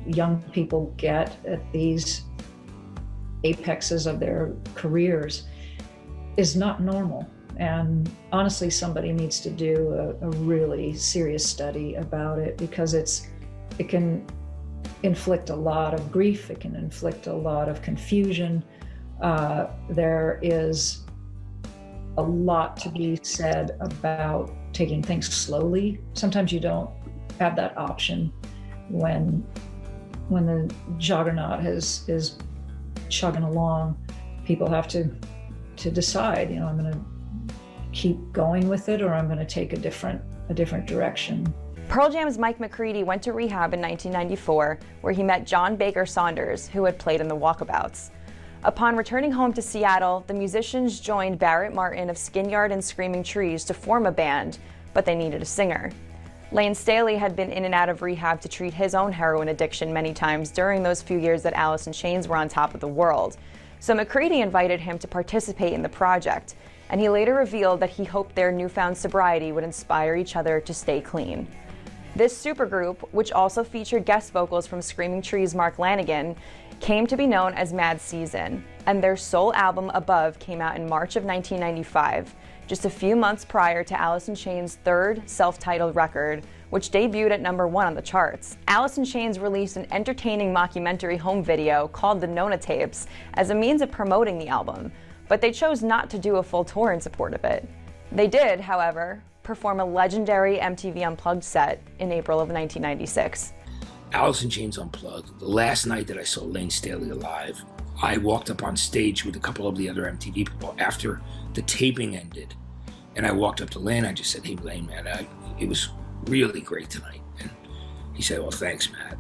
young people get at these apexes of their careers is not normal. And honestly, somebody needs to do a really serious study about it, because it can inflict a lot of grief, it can inflict a lot of confusion. There is a lot to be said about taking things slowly. Sometimes you don't have that option when the juggernaut is chugging along. People have to decide, I'm going to keep going with it, or I'm going to take a different direction. Pearl Jam's Mike McCready went to rehab in 1994, where he met John Baker Saunders, who had played in the Walkabouts. Upon returning home to Seattle, the musicians joined Barrett Martin of Skinyard and Screaming Trees to form a band, but they needed a singer. Lane Staley had been in and out of rehab to treat his own heroin addiction many times during those few years that Alice in Chains were on top of the world. So McCready invited him to participate in the project, and he later revealed that he hoped their newfound sobriety would inspire each other to stay clean. This supergroup, which also featured guest vocals from Screaming Trees' Mark Lanegan, came to be known as Mad Season, and their sole album, Above, came out in March of 1995, just a few months prior to Alice in Chains' third self-titled record, which debuted at #1 on the charts. Alice in Chains released an entertaining mockumentary home video called The Nona Tapes as a means of promoting the album, but they chose not to do a full tour in support of it. They did, however, perform a legendary MTV Unplugged set in April of 1996. Alice in Chains Unplugged, the last night that I saw Lane Staley alive, I walked up on stage with a couple of the other MTV people after the taping ended. And I walked up to Lane, I just said, "Hey Lane, man, it was really great tonight." And he said, "Well, thanks, Matt.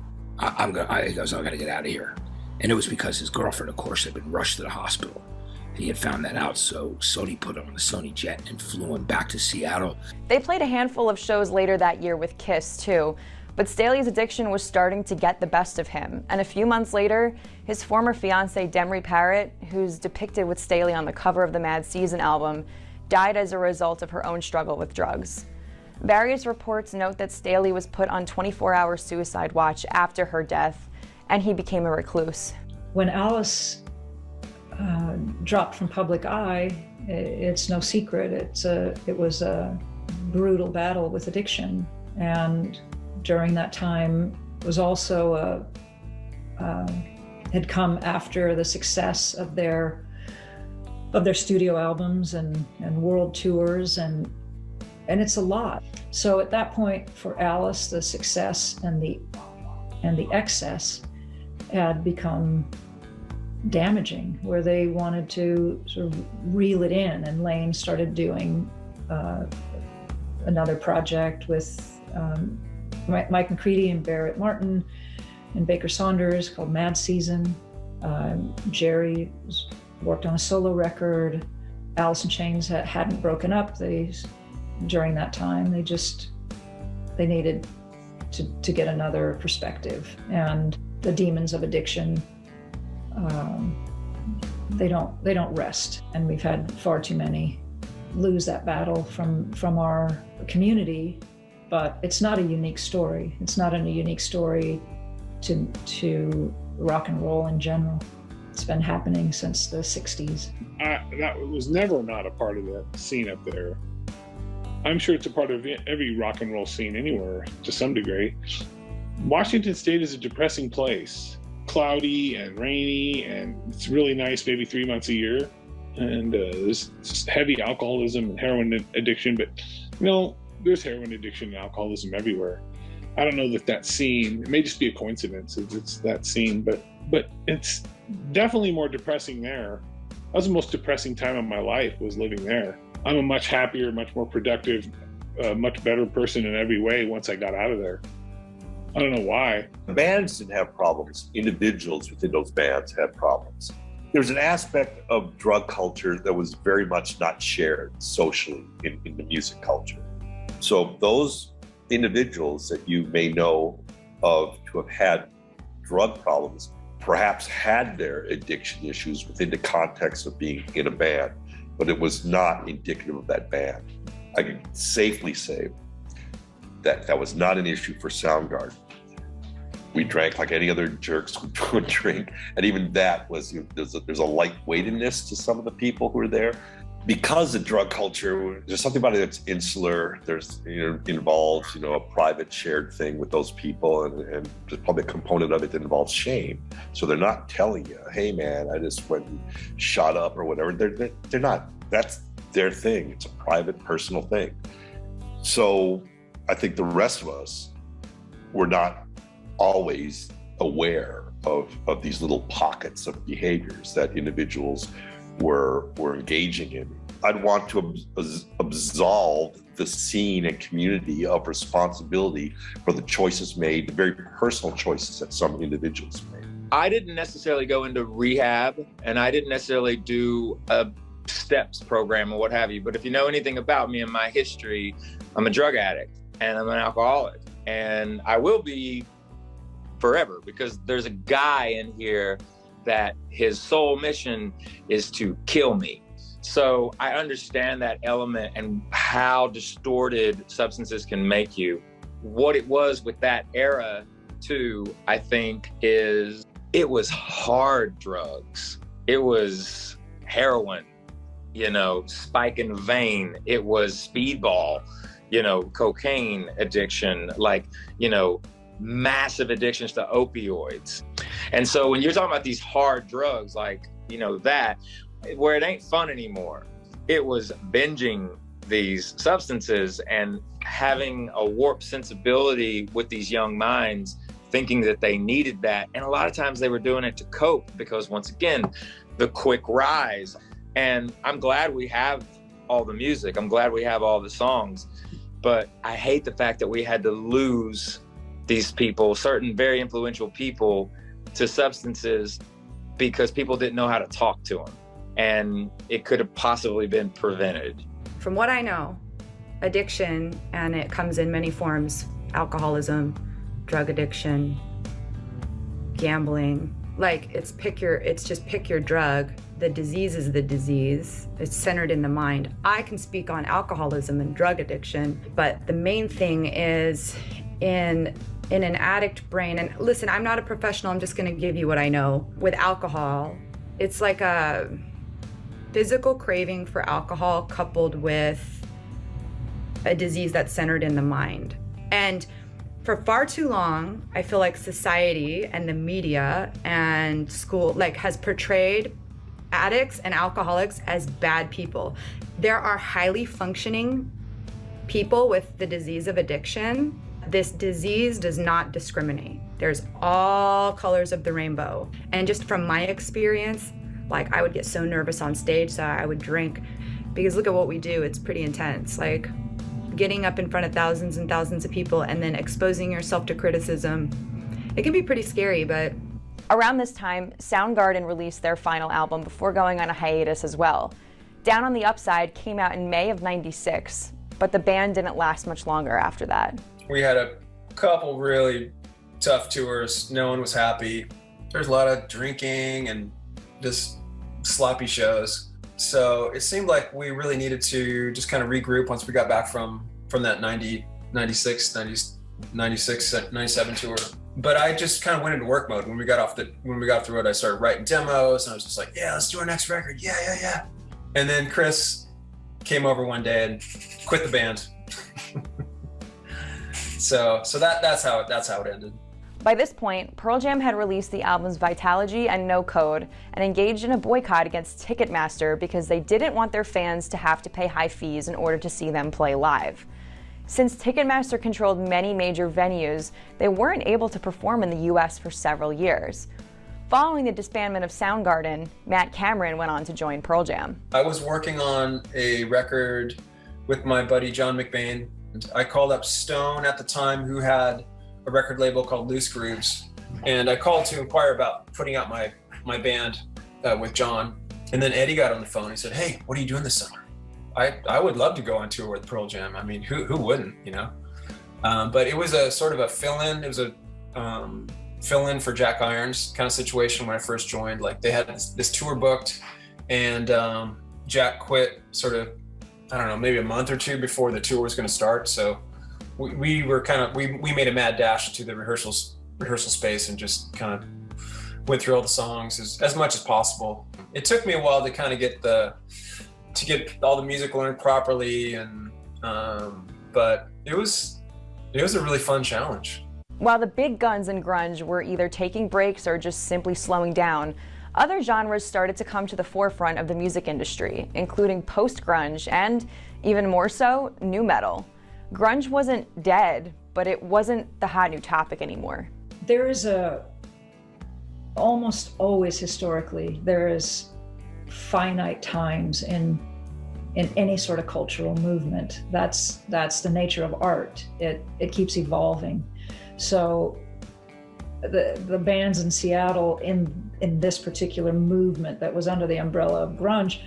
He goes, I gotta get out of here." And it was because his girlfriend, of course, had been rushed to the hospital. He had found that out, so Sony put him on the Sony jet and flew him back to Seattle. They played a handful of shows later that year with Kiss, too. But Staley's addiction was starting to get the best of him, and a few months later, his former fiancée Demry Parrott, who's depicted with Staley on the cover of the Mad Season album, died as a result of her own struggle with drugs. Various reports note that Staley was put on 24-hour suicide watch after her death, and he became a recluse. When Alice dropped from public eye, it's no secret. It was a brutal battle with addiction, and during that time was also had come after the success of their studio albums and world tours, and it's a lot. So at that point for Alice, the success and the excess had become damaging, where they wanted to sort of reel it in, and Lane started doing another project with Mike McCready and Barrett Martin and Baker Saunders called Mad Season. Jerry worked on a solo record. Alice in Chains hadn't broken up. During that time, they needed to get another perspective. And the demons of addiction, they don't rest. And we've had far too many lose that battle from our community. But it's not a unique story. It's not a unique story to rock and roll in general. It's been happening since the 60s. That was never not a part of the scene up there. I'm sure it's a part of every rock and roll scene anywhere to some degree. Washington State is a depressing place. Cloudy and rainy, and it's really nice maybe 3 months a year. And there's heavy alcoholism and heroin addiction, but there's heroin addiction and alcoholism everywhere. I don't know that scene, it may just be a coincidence if it's that scene, but it's definitely more depressing there. That was the most depressing time of my life, was living there. I'm a much happier, much more productive, much better person in every way once I got out of there. I don't know why. Bands didn't have problems. Individuals within those bands had problems. There's an aspect of drug culture that was very much not shared socially in the music culture. So those individuals that you may know of to have had drug problems perhaps had their addiction issues within the context of being in a band, but it was not indicative of that band. I can safely say that that was not an issue for Soundgarden. We drank like any other jerks would drink, and even that was, there's a lightweightedness to some of the people who were there. Because the drug culture, there's something about it that's insular. There's involves a private shared thing with those people, and there's probably a component of it that involves shame. So they're not telling you, "Hey man, I just went and shot up" or whatever. They're not. That's their thing. It's a private, personal thing. So I think the rest of us were not always aware of these little pockets of behaviors that individuals were engaging in. I'd want to absolve the scene and community of responsibility for the choices made, the very personal choices that some individuals made. I didn't necessarily go into rehab, and I didn't necessarily do a STEPS program or what have you. But if you know anything about me and my history, I'm a drug addict and I'm an alcoholic, and I will be forever, because there's a guy in here that his sole mission is to kill me. So I understand that element and how distorted substances can make you. What it was with that era too, I think, is it was hard drugs. It was heroin. spike in vein. It was speedball, cocaine addiction, like, massive addictions to opioids. And so when you're talking about these hard drugs, like, that, where it ain't fun anymore, it was binging these substances and having a warped sensibility with these young minds, thinking that they needed that. And a lot of times they were doing it to cope because, once again, the quick rise. And I'm glad we have all the music. I'm glad we have all the songs. But I hate the fact that we had to lose these people, certain very influential people, to substances because people didn't know how to talk to them. And it could have possibly been prevented. From what I know, addiction, and it comes in many forms: alcoholism, drug addiction, gambling. Like, it's just pick your drug. The disease is the disease. It's centered in the mind. I can speak on alcoholism and drug addiction, but the main thing is in an addict brain. And listen, I'm not a professional. I'm just going to give you what I know. With alcohol, it's like a physical craving for alcohol coupled with a disease that's centered in the mind. And for far too long, I feel like society and the media and school has portrayed addicts and alcoholics as bad people. There are highly functioning people with the disease of addiction. This disease does not discriminate. There's all colors of the rainbow. And just from my experience, I would get so nervous on stage, so I would drink, because look at what we do. It's pretty intense. Like, getting up in front of thousands and thousands of people and then exposing yourself to criticism. It can be pretty scary, but... Around this time, Soundgarden released their final album before going on a hiatus as well. Down on the Upside came out in May of '96, but the band didn't last much longer after that. We had a couple really tough tours. No one was happy. There's a lot of drinking and just sloppy shows. So it seemed like we really needed to just kind of regroup once we got back from that 96, 97 tour. But I just kind of went into work mode when we got off the road. I started writing demos, and I was just like, yeah, let's do our next record. Yeah. And then Chris came over one day and quit the band. so that's how it ended. By this point, Pearl Jam had released the albums Vitalogy and No Code and engaged in a boycott against Ticketmaster because they didn't want their fans to have to pay high fees in order to see them play live. Since Ticketmaster controlled many major venues, they weren't able to perform in the US for several years. Following the disbandment of Soundgarden, Matt Cameron went on to join Pearl Jam. I was working on a record with my buddy John McBain. I called up Stone at the time, who had a record label called Loose Grooves, and I called to inquire about putting out my band with John. And then Eddie got on the phone. He said, "Hey, what are you doing this summer?" I would love to go on tour with Pearl Jam. I mean, who wouldn't, But it was a sort of a fill-in. It was a fill-in for Jack Irons kind of situation when I first joined. Like, they had this tour booked, and Jack quit sort of, I don't know, maybe a month or two before the tour was going to start. So we were we made a mad dash to the rehearsal space and just kind of went through all the songs as much as possible. It took me a while to kind of get all the music learned properly, and but it was a really fun challenge. While the big guns in grunge were either taking breaks or just simply slowing down, other genres started to come to the forefront of the music industry, including post-grunge and, even more so, nu metal. Grunge wasn't dead, but it wasn't the hot new topic anymore. There is almost always historically, there is finite times in any sort of cultural movement. That's the nature of art. It keeps evolving. So the bands in Seattle in this particular movement that was under the umbrella of grunge,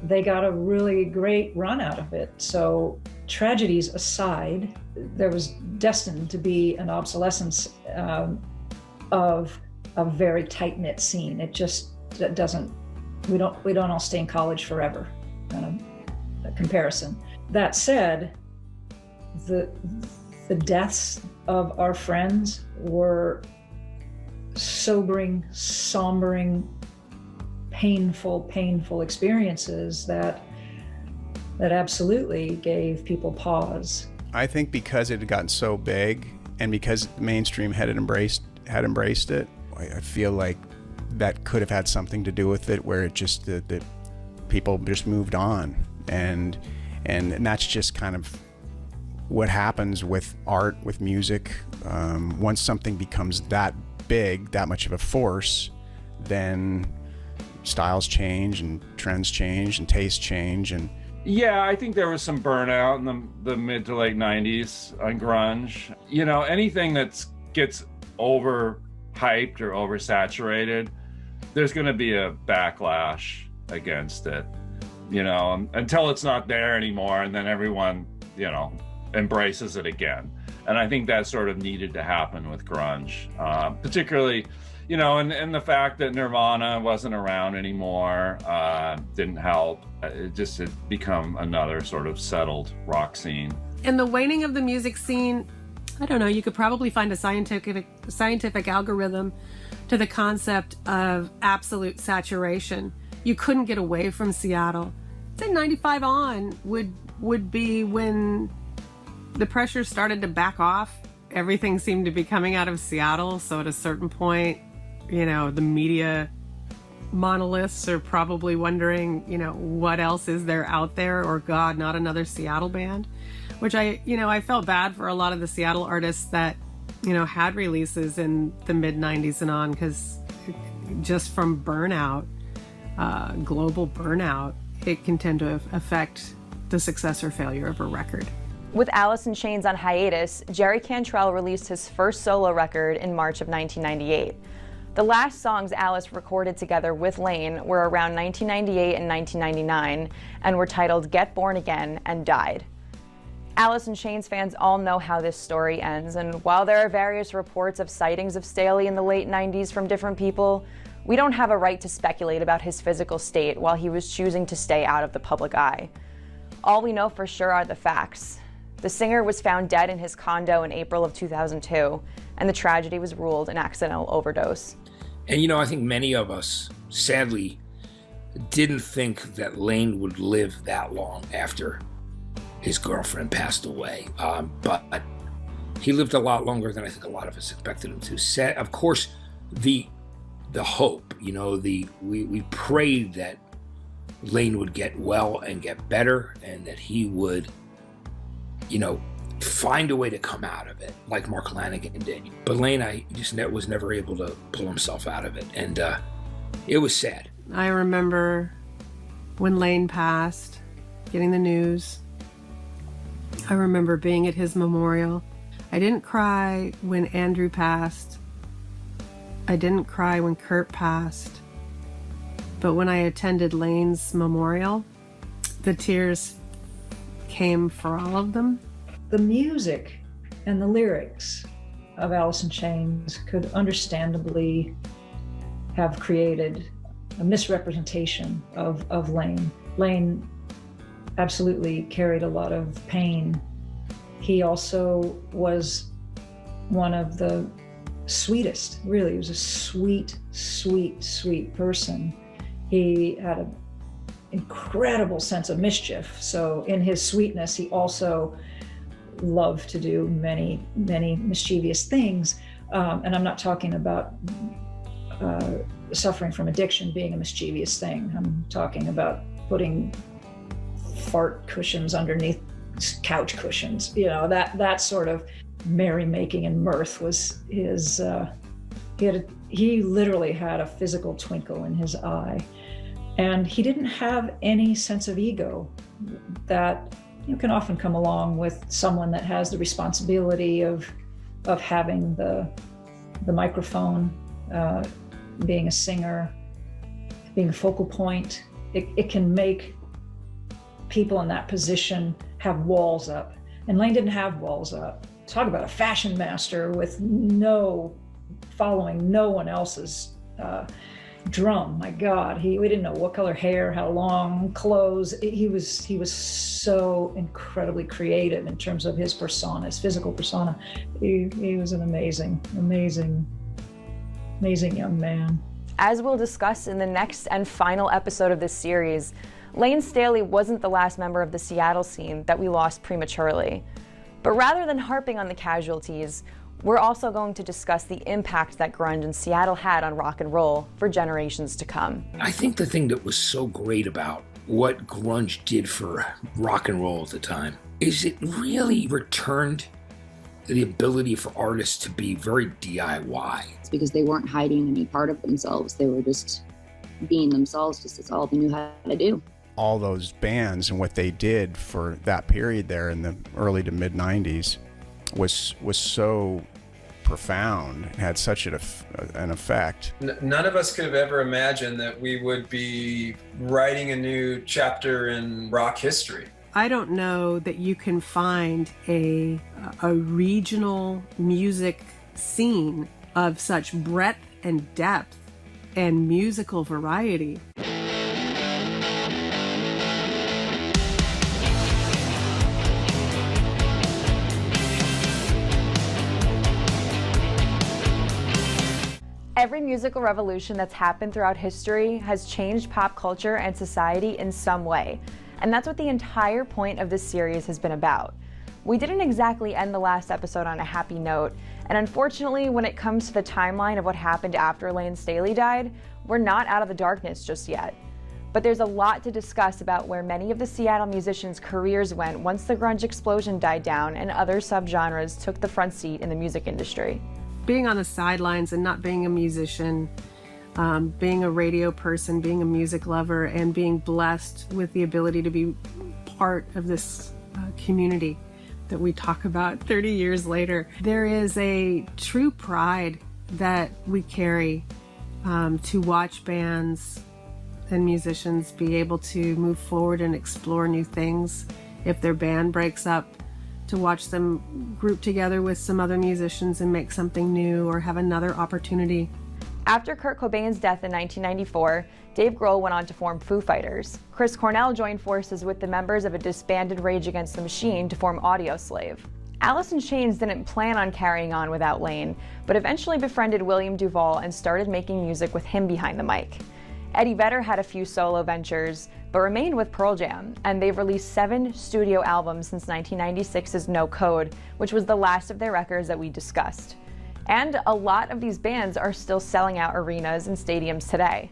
they got a really great run out of it. So tragedies aside, there was destined to be an obsolescence of a very tight-knit scene. It just doesn't, we don't all stay in college forever, kind of a comparison. That said, the deaths of our friends were sobering, sombering, painful experiences that absolutely gave people pause. I think because it had gotten so big and because the mainstream had embraced it, I feel like that could have had something to do with it, where it just the people just moved on, and that's just kind of what happens with art, with music. Once something becomes that big, that much of a force, then styles change and trends change and tastes change. And yeah, I think there was some burnout in the mid to late 90s on grunge. You know, anything that gets overhyped or oversaturated, there's going to be a backlash against it, you know, until it's not there anymore, and then everyone, you know, embraces it again. And I think that sort of needed to happen with grunge, particularly, you know, and the fact that Nirvana wasn't around anymore didn't help. It just had become another sort of settled rock scene. And the waning of the music scene, I don't know, you could probably find a scientific algorithm to the concept of absolute saturation. You couldn't get away from Seattle. I'd say 95 on would be when the pressure started to back off. Everything seemed to be coming out of Seattle. So at a certain point, you know, the media monoliths are probably wondering, you know, what else is there out there? Or God, not another Seattle band. Which I felt bad for a lot of the Seattle artists that, you know, had releases in the mid 90s and on, because just from burnout, global burnout, it can tend to affect the success or failure of a record. With Alice in Chains on hiatus, Jerry Cantrell released his first solo record in March of 1998. The last songs Alice recorded together with Lane were around 1998 and 1999 and were titled Get Born Again and Died. Alice in Chains fans all know how this story ends, and while there are various reports of sightings of Staley in the late 90s from different people, we don't have a right to speculate about his physical state while he was choosing to stay out of the public eye. All we know for sure are the facts. The singer was found dead in his condo in April of 2002, and the tragedy was ruled an accidental overdose. And you know, I think many of us, sadly, didn't think that Lane would live that long after his girlfriend passed away. But he lived a lot longer than I think a lot of us expected him to. Of course, the hope, you know, we prayed that Lane would get well and get better, and that he would, you know, find a way to come out of it, like Mark Lanegan did. But Lane, was never able to pull himself out of it, and it was sad. I remember when Lane passed, getting the news. I remember being at his memorial. I didn't cry when Andrew passed. I didn't cry when Kurt passed. But when I attended Lane's memorial, the tears came for all of them. The music and the lyrics of Alice in Chains could understandably have created a misrepresentation of Lane. Lane absolutely carried a lot of pain. He also was one of the sweetest, really. He was a sweet person. He had an incredible sense of mischief. So in his sweetness, he also loved to do many mischievous things. And I'm not talking about suffering from addiction being a mischievous thing. I'm talking about putting fart cushions underneath couch cushions. You know, that sort of merrymaking and mirth was his. He literally had a physical twinkle in his eye, and he didn't have any sense of ego that can often come along with someone that has the responsibility of having the microphone, being a singer, being a focal point. It can make people in that position have walls up. And Lane didn't have walls up. Talk about a fashion master with following no one else's drum. My God, we didn't know what color hair, how long, clothes. He was so incredibly creative in terms of his persona, his physical persona. He was an amazing young man. As we'll discuss in the next and final episode of this series, Lane Staley wasn't the last member of the Seattle scene that we lost prematurely. But rather than harping on the casualties, we're also going to discuss the impact that grunge in Seattle had on rock and roll for generations to come. I think the thing that was so great about what grunge did for rock and roll at the time is it really returned the ability for artists to be very DIY. It's because they weren't hiding any part of themselves. They were just being themselves, just that's all they knew how to do. All those bands and what they did for that period there in the early to mid 90s was so profound, had such an effect. None of us could have ever imagined that we would be writing a new chapter in rock history. I don't know that you can find a regional music scene of such breadth and depth and musical variety. Every musical revolution that's happened throughout history has changed pop culture and society in some way. And that's what the entire point of this series has been about. We didn't exactly end the last episode on a happy note, and unfortunately, when it comes to the timeline of what happened after Lane Staley died, we're not out of the darkness just yet. But there's a lot to discuss about where many of the Seattle musicians' careers went once the grunge explosion died down and other subgenres took the front seat in the music industry. Being on the sidelines and not being a musician, being a radio person, being a music lover, and being blessed with the ability to be part of this community that we talk about 30 years later. There is a true pride that we carry to watch bands and musicians be able to move forward and explore new things. If their band breaks up, to watch them group together with some other musicians and make something new or have another opportunity. After Kurt Cobain's death in 1994, Dave Grohl went on to form Foo Fighters. Chris Cornell joined forces with the members of a disbanded Rage Against the Machine to form Audioslave. Alice in Chains didn't plan on carrying on without Lane, but eventually befriended William Duvall and started making music with him behind the mic. Eddie Vedder had a few solo ventures, but remained with Pearl Jam, and they've released 7 studio albums since 1996's No Code, which was the last of their records that we discussed. And a lot of these bands are still selling out arenas and stadiums today.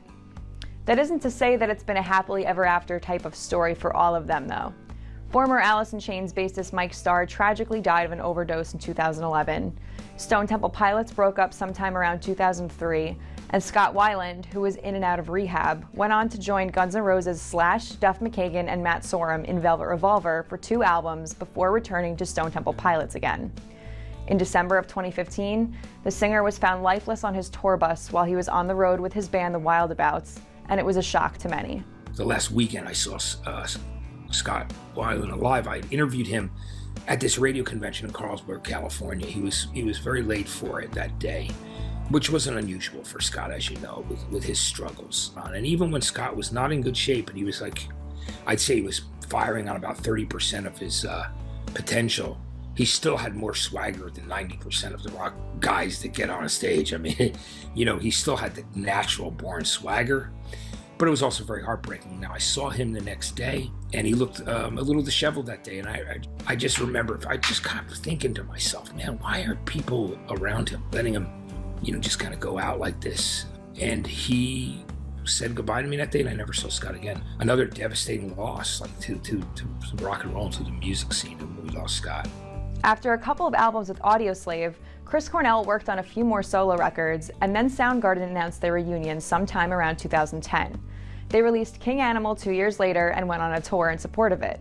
That isn't to say that it's been a happily ever after type of story for all of them, though. Former Alice in Chains bassist Mike Starr tragically died of an overdose in 2011. Stone Temple Pilots broke up sometime around 2003, and Scott Weiland, who was in and out of rehab, went on to join Guns N' Roses Slash, Duff McKagan, and Matt Sorum in Velvet Revolver for 2 albums before returning to Stone Temple Pilots again. In December of 2015, the singer was found lifeless on his tour bus while he was on the road with his band The Wildabouts, and it was a shock to many. The last weekend I saw Scott Weiland live. I interviewed him at this radio convention in Carlsbad, California. He was very late for it that day, which wasn't unusual for Scott, as you know, with his struggles. And even when Scott was not in good shape, and he was like, I'd say he was firing on about 30% of his potential, he still had more swagger than 90% of the rock guys that get on a stage. I mean, you know, he still had the natural born swagger, but it was also very heartbreaking. Now, I saw him the next day, and he looked a little disheveled that day, and I just remember, I just kind of thinking to myself, man, why are people around him letting him, you know, just kind of go out like this? And he said goodbye to me that day, and I never saw Scott again. Another devastating loss, like to rock and roll, to the music scene, when we lost Scott. After a couple of albums with Audioslave, Chris Cornell worked on a few more solo records, and then Soundgarden announced their reunion sometime around 2010. They released King Animal 2 years later and went on a tour in support of it.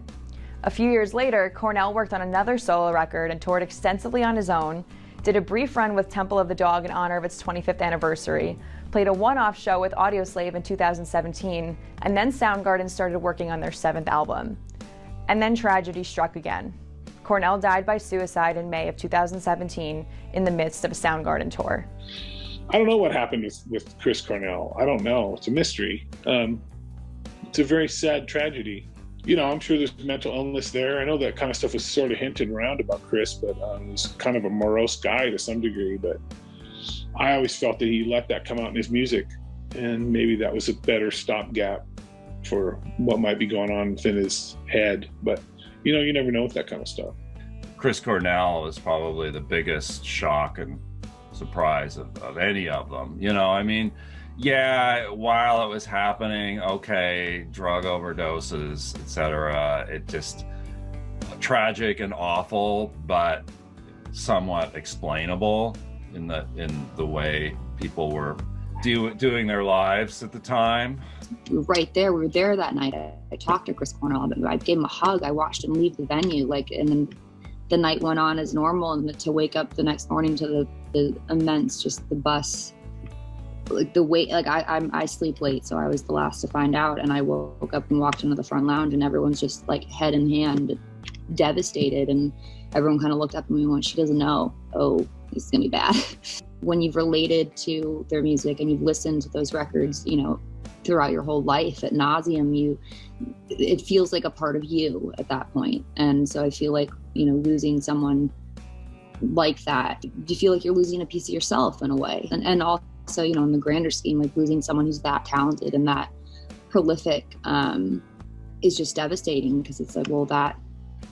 A few years later, Cornell worked on another solo record and toured extensively on his own, did a brief run with Temple of the Dog in honor of its 25th anniversary, played a one-off show with Audioslave in 2017, and then Soundgarden started working on their 7th album. And then tragedy struck again. Cornell died by suicide in May of 2017 in the midst of a Soundgarden tour. I don't know what happened with Chris Cornell. I don't know. It's a mystery. It's a very sad tragedy. You know, I'm sure there's mental illness there. I know that kind of stuff was sort of hinted around about Chris, but he was kind of a morose guy to some degree. But I always felt that he let that come out in his music. and maybe that was a better stopgap for what might be going on within his head. But you never know with that kind of stuff. Chris Cornell is probably the biggest shock and surprise of any of them. I mean, yeah, while it was happening, okay, drug overdoses, etc. It just tragic and awful, but somewhat explainable in the way people were doing their lives at the time. We were there that night. I talked to Chris Cornell, I gave him a hug. I watched him leave the venue, and then the night went on as normal, and to wake up the next morning to the immense, just the bus, the wait. I sleep late, so I was the last to find out, and I woke up and walked into the front lounge, and everyone's just head in hand, devastated, and everyone kind of looked up at me and went, "She doesn't know. Oh, it's gonna be bad." When you've related to their music and you've listened to those records, throughout your whole life ad nauseum, it feels like a part of you at that point. And so I feel like, losing someone like that, you feel like you're losing a piece of yourself in a way. And also, in the grander scheme, losing someone who's that talented and that prolific is just devastating, because it's well, that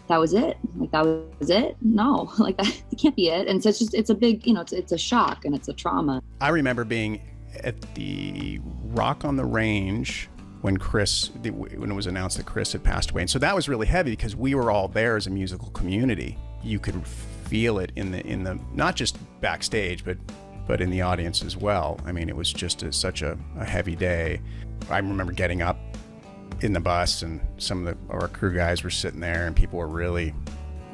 was it. That was it? No, that it can't be it. And so it's a big, it's a shock and it's a trauma. I remember being at the Rock on the Range when it was announced that Chris had passed away. And so that was really heavy because we were all there as a musical community. You could feel it in the not just backstage, but in the audience as well. I mean, it was just such a heavy day. I remember getting up in the bus, and some of our crew guys were sitting there, and people were really,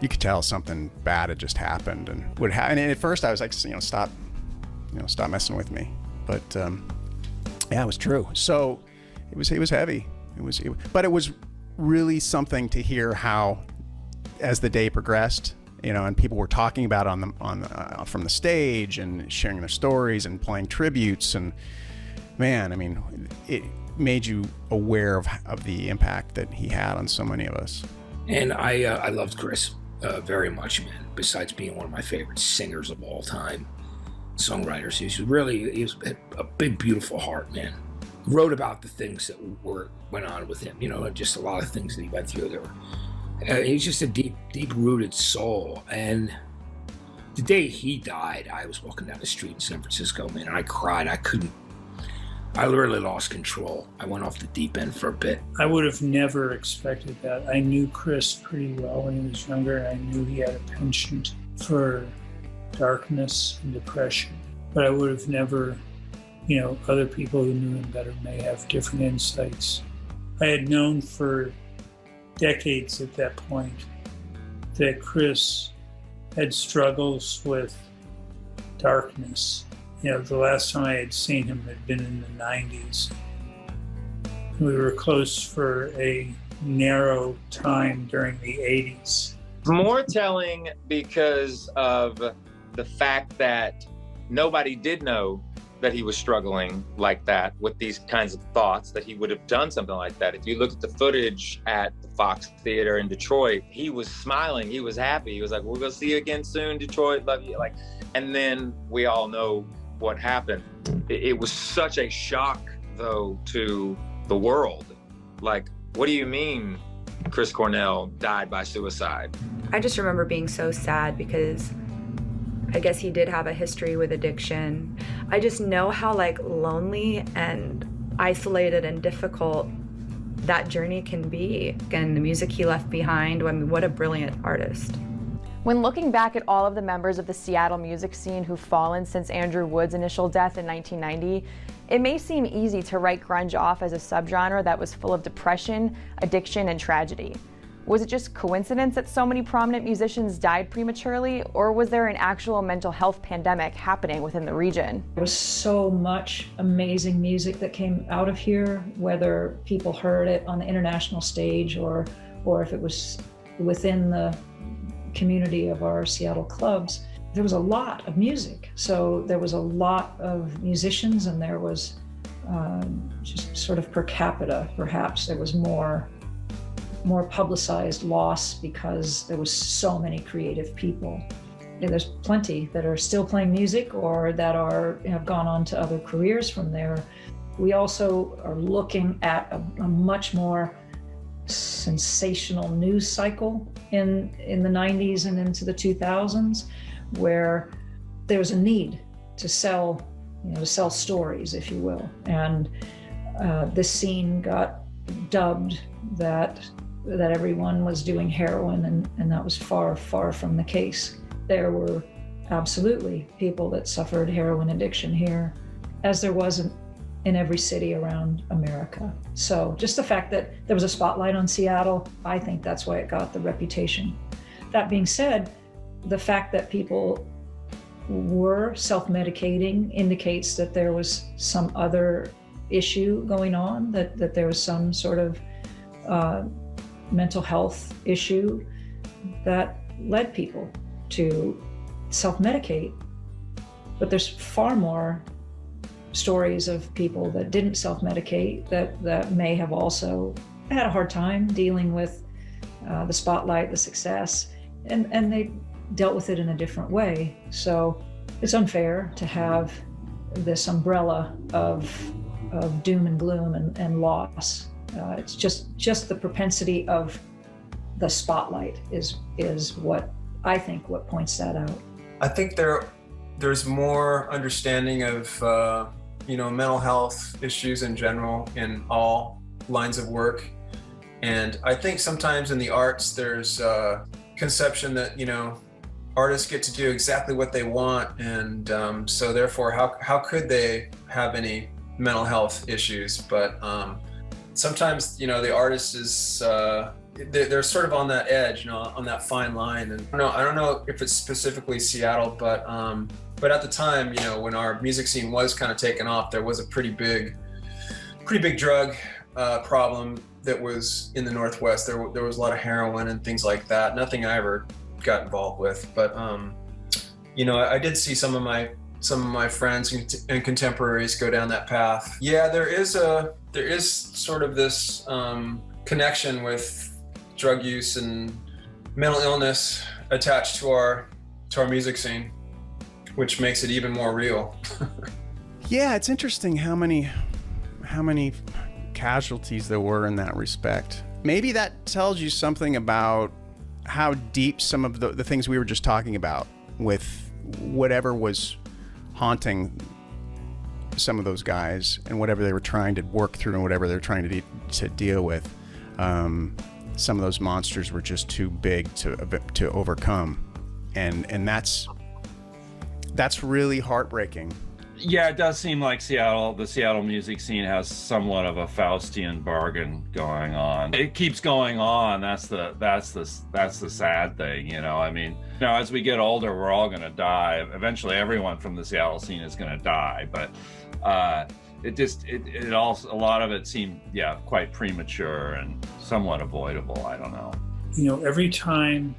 you could tell something bad had just happened. And at first I was like, stop messing with me. But yeah, it was true. So it was heavy. But it was really something to hear how, as the day progressed, and people were talking about from the stage and sharing their stories and playing tributes. And man, I mean, it made you aware of the impact that he had on so many of us. And I loved Chris very much, man. Besides being one of my favorite singers of all time, songwriters, he was a big, beautiful heart, man. Wrote about the things that went on with him, and just a lot of things that he went through. He's just a deep-rooted soul. And the day he died, I was walking down the street in San Francisco, man, and I cried. I literally lost control. I went off the deep end for a bit. I would have never expected that. I knew Chris pretty well when he was younger. I knew he had a penchant for darkness and depression, but I would have never, other people who knew him better may have different insights. I had known for decades at that point that Chris had struggles with darkness. The last time I had seen him had been in the 90s. We were close for a narrow time during the 80s. More telling because of the fact that nobody did know that he was struggling like that with these kinds of thoughts, that he would have done something like that. If you look at the footage at the Fox Theater in Detroit, he was smiling, he was happy. He was like, "We're gonna see you again soon, Detroit, love you." And then we all know what happened. It was such a shock, though, to the world. What do you mean Chris Cornell died by suicide? I just remember being so sad because I guess he did have a history with addiction. I just know how lonely and isolated and difficult that journey can be. And the music he left behind, what a brilliant artist. When looking back at all of the members of the Seattle music scene who've fallen since Andrew Wood's initial death in 1990, it may seem easy to write grunge off as a subgenre that was full of depression, addiction, and tragedy. Was it just coincidence that so many prominent musicians died prematurely, or was there an actual mental health pandemic happening within the region? There was so much amazing music that came out of here, whether people heard it on the international stage or if it was within the community of our Seattle clubs. There was a lot of music. So there was a lot of musicians, and there was just sort of per capita, perhaps, there was more publicized loss because there was so many creative people. And there's plenty that are still playing music or that have gone on to other careers from there. we also are looking at a much more sensational news cycle in the 90s and into the 2000s, where there was a need to sell, to sell stories, if you will. And this scene got dubbed that everyone was doing heroin, and that was far, far from the case. There were absolutely people that suffered heroin addiction here, as there was in every city around America. So just the fact that there was a spotlight on Seattle, I think that's why it got the reputation. That being said, the fact that people were self-medicating indicates that there was some other issue going on, that there was some sort of mental health issue that led people to self-medicate. But there's far more stories of people that didn't self-medicate that may have also had a hard time dealing with the spotlight, the success, and they dealt with it in a different way. So it's unfair to have this umbrella of doom and gloom and loss. It's just the propensity of the spotlight is what I think what points that out. I think there's more understanding of mental health issues in general in all lines of work, and I think sometimes in the arts there's a conception that artists get to do exactly what they want, and so therefore how could they have any mental health issues? But sometimes the artist is they're sort of on that edge, on that fine line. And I don't know if it's specifically Seattle, but at the time, when our music scene was kind of taken off, there was a pretty big drug problem that was in the Northwest. There was a lot of heroin and things like that. Nothing I ever got involved with, but I did see some of my friends and contemporaries go down that path. Yeah, there is sort of this connection with drug use and mental illness attached to our music scene, which makes it even more real. Yeah, it's interesting how many casualties there were in that respect. Maybe that tells you something about how deep some of the things we were just talking about with whatever was haunting some of those guys and whatever they were trying to work through and whatever they were trying to deal with. Some of those monsters were just too big to overcome, and that's really heartbreaking. Yeah, it does seem like the Seattle music scene has somewhat of a Faustian bargain going on. It keeps going on. That's the sad thing, I mean, as we get older, we're all going to die. Eventually, everyone from the Seattle scene is going to die. But it also, a lot of it seemed, quite premature and somewhat avoidable. I don't know. Every time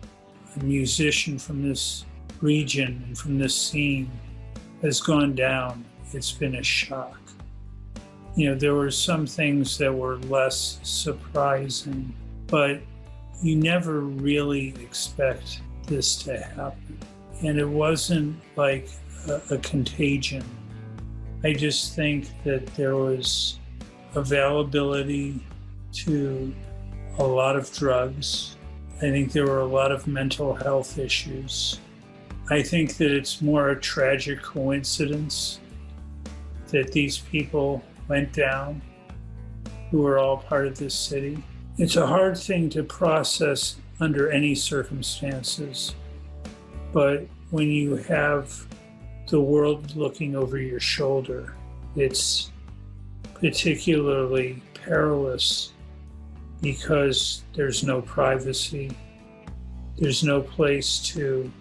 a musician from this region and from this scene has gone down, it's been a shock. There were some things that were less surprising, but you never really expect this to happen. And it wasn't like a contagion. I just think that there was availability to a lot of drugs. I think there were a lot of mental health issues. I think that it's more a tragic coincidence that these people went down who were all part of this city. It's a hard thing to process under any circumstances, but when you have the world looking over your shoulder, it's particularly perilous because there's no privacy. There's no place to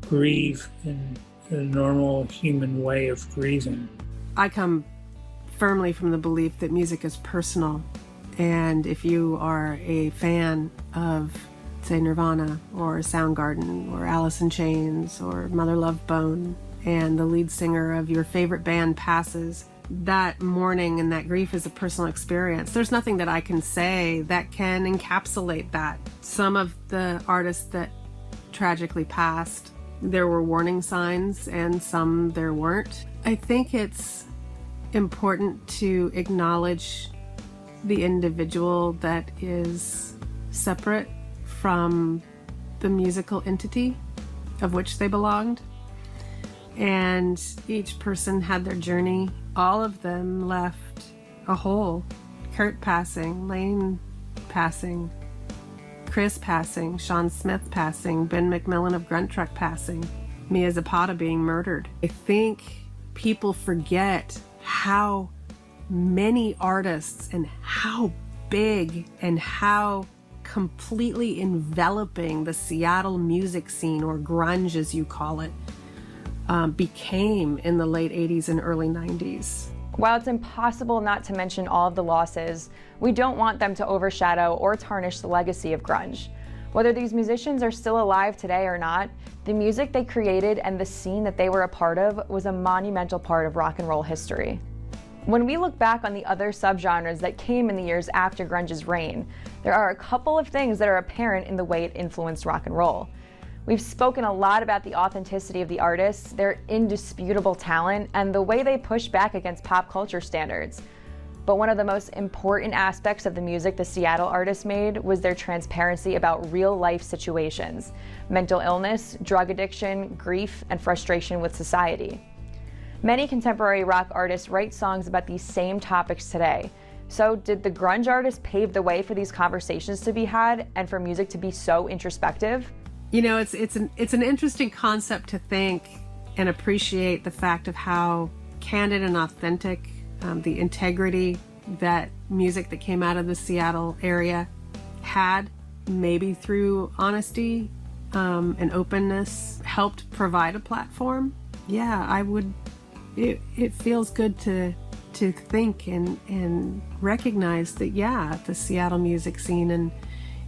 grieve in a normal human way of grieving. I come firmly from the belief that music is personal, and if you are a fan of, say, Nirvana or Soundgarden or Alice in Chains or Mother Love Bone, and the lead singer of your favorite band passes, that mourning and that grief is a personal experience. There's nothing that I can say that can encapsulate that. Some of the artists that tragically passed, there were warning signs, and some there weren't. I think it's important to acknowledge the individual that is separate from the musical entity of which they belonged. And each person had their journey. All of them left a hole. Kurt passing, Lane passing, Chris passing, Sean Smith passing, Ben McMillan of Grunt Truck passing, Mia Zapata being murdered. I think people forget how many artists and how big and how completely enveloping the Seattle music scene, or grunge as you call it, became in the late 80s and early 90s. While it's impossible not to mention all of the losses, we don't want them to overshadow or tarnish the legacy of grunge. Whether these musicians are still alive today or not, the music they created and the scene that they were a part of was a monumental part of rock and roll history. When we look back on the other subgenres that came in the years after grunge's reign, there are a couple of things that are apparent in the way it influenced rock and roll. We've spoken a lot about the authenticity of the artists, their indisputable talent, and the way they push back against pop culture standards. But one of the most important aspects of the music the Seattle artists made was their transparency about real-life situations: mental illness, drug addiction, grief, and frustration with society. Many contemporary rock artists write songs about these same topics today. So did the grunge artists pave the way for these conversations to be had and for music to be so introspective? You know, it's an interesting concept to think and appreciate the fact of how candid and authentic the integrity that music that came out of the Seattle area had, maybe through honesty and openness, helped provide a platform. Yeah, I would. It feels good to think and recognize that, yeah, the Seattle music scene and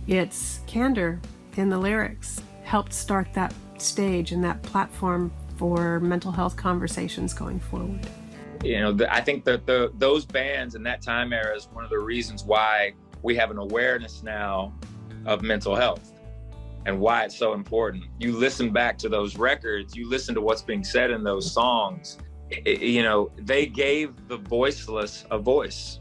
its candor in the lyrics helped start that stage and that platform for mental health conversations going forward. You know, I think that those bands in that time era is one of the reasons why we have an awareness now of mental health and why it's so important. You listen back to those records, you listen to what's being said in those songs. You know, they gave the voiceless a voice.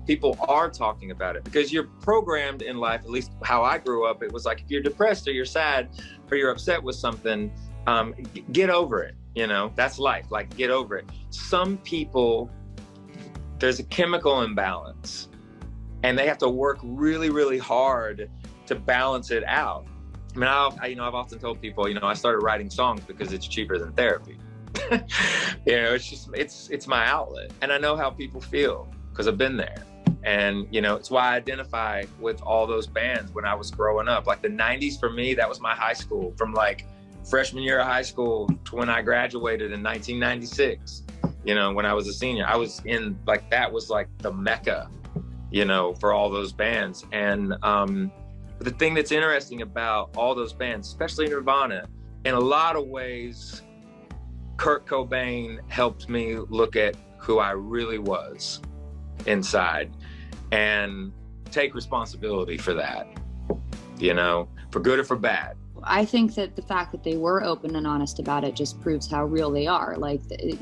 People are talking about it because you're programmed in life, at least how I grew up. It was like, if you're depressed or you're sad or you're upset with something, get over it. You know, that's life. Like, get over it. Some people, there's a chemical imbalance and they have to work really, really hard to balance it out. I mean, I've often told people, I started writing songs because it's cheaper than therapy. It's my outlet, and I know how people feel because I've been there. And it's why I identify with all those bands when I was growing up. Like the 90s for me, that was my high school. From like freshman year of high school to when I graduated in 1996, when I was a senior, I was in, like, that was like the mecca, for all those bands. And the thing that's interesting about all those bands, especially Nirvana, in a lot of ways, Kurt Cobain helped me look at who I really was inside and take responsibility for that, for good or for bad. I think that the fact that they were open and honest about it just proves how real they are. Like, if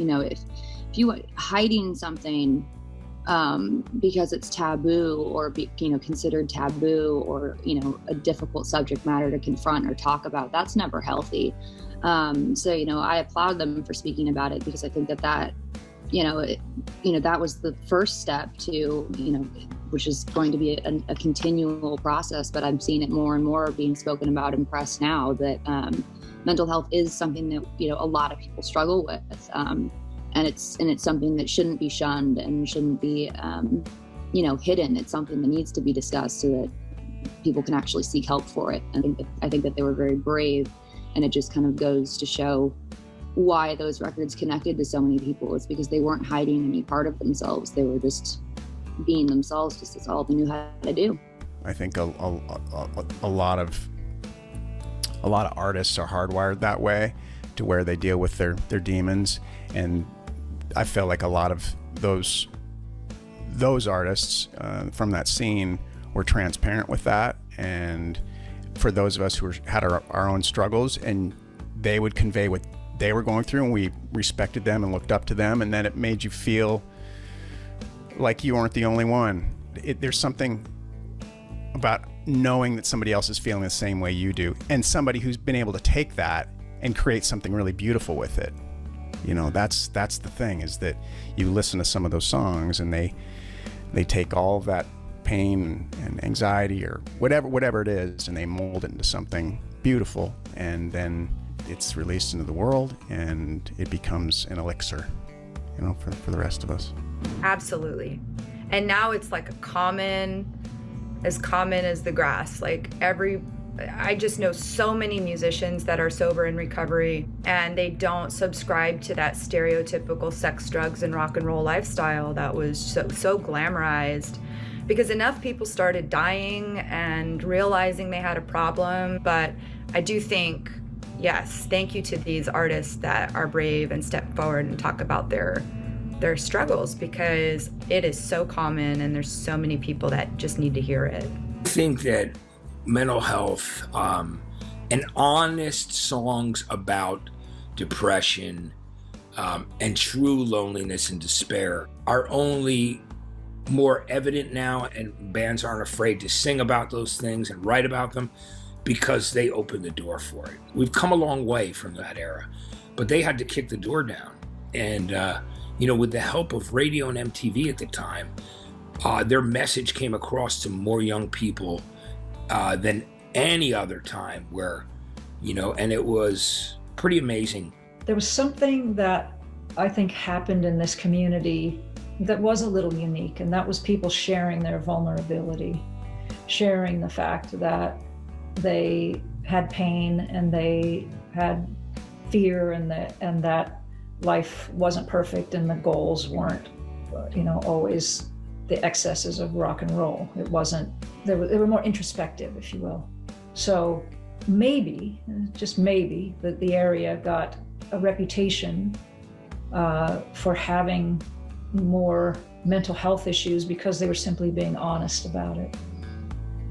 you are hiding something because it's taboo or considered taboo or a difficult subject matter to confront or talk about, that's never healthy. So I applaud them for speaking about it, because I think that that was the first step to which is going to be a continual process. But I'm seeing it more and more being spoken about in press now, that mental health is something that a lot of people struggle with. And it's something that shouldn't be shunned and shouldn't be, hidden. It's something that needs to be discussed so that people can actually seek help for it. I think that they were very brave, and it just kind of goes to show why those records connected to so many people. It's because they weren't hiding any part of themselves. They were just being themselves, just as all they knew how to do. I think a lot of artists are hardwired that way, to where they deal with their demons. And I feel like a lot of those artists from that scene were transparent with that. And for those of us who had our own struggles, and they would convey what they were going through, and we respected them and looked up to them, and then it made you feel like you aren't the only one. There's something about knowing that somebody else is feeling the same way you do, and somebody who's been able to take that and create something really beautiful with it. You know, that's the thing, is that you listen to some of those songs and they take all of that pain and anxiety or whatever it is, and they mold it into something beautiful, and then it's released into the world and it becomes an elixir, you know, for the rest of us. Absolutely. And now it's like as common as the grass. Like I just know so many musicians that are sober in recovery, and they don't subscribe to that stereotypical sex, drugs, and rock and roll lifestyle that was so glamorized, because enough people started dying and realizing they had a problem. But I do think, yes, thank you to these artists that are brave and step forward and talk about their struggles, because it is so common and there's so many people that just need to hear it. I think that mental health and honest songs about depression and true loneliness and despair are only more evident now, and bands aren't afraid to sing about those things and write about them because they opened the door for it. We've come a long way from that era, but they had to kick the door down. And you know, with the help of radio and MTV at the time, their message came across to more young people than any other time, where, you know, and it was pretty amazing. There was something that I think happened in this community that was a little unique, and that was people sharing their vulnerability, sharing the fact that they had pain and they had fear, and that life wasn't perfect and the goals weren't, you know, always the excesses of rock and roll. It wasn't, they were more introspective, if you will. So maybe, just maybe, that the area got a reputation for having more mental health issues because they were simply being honest about it.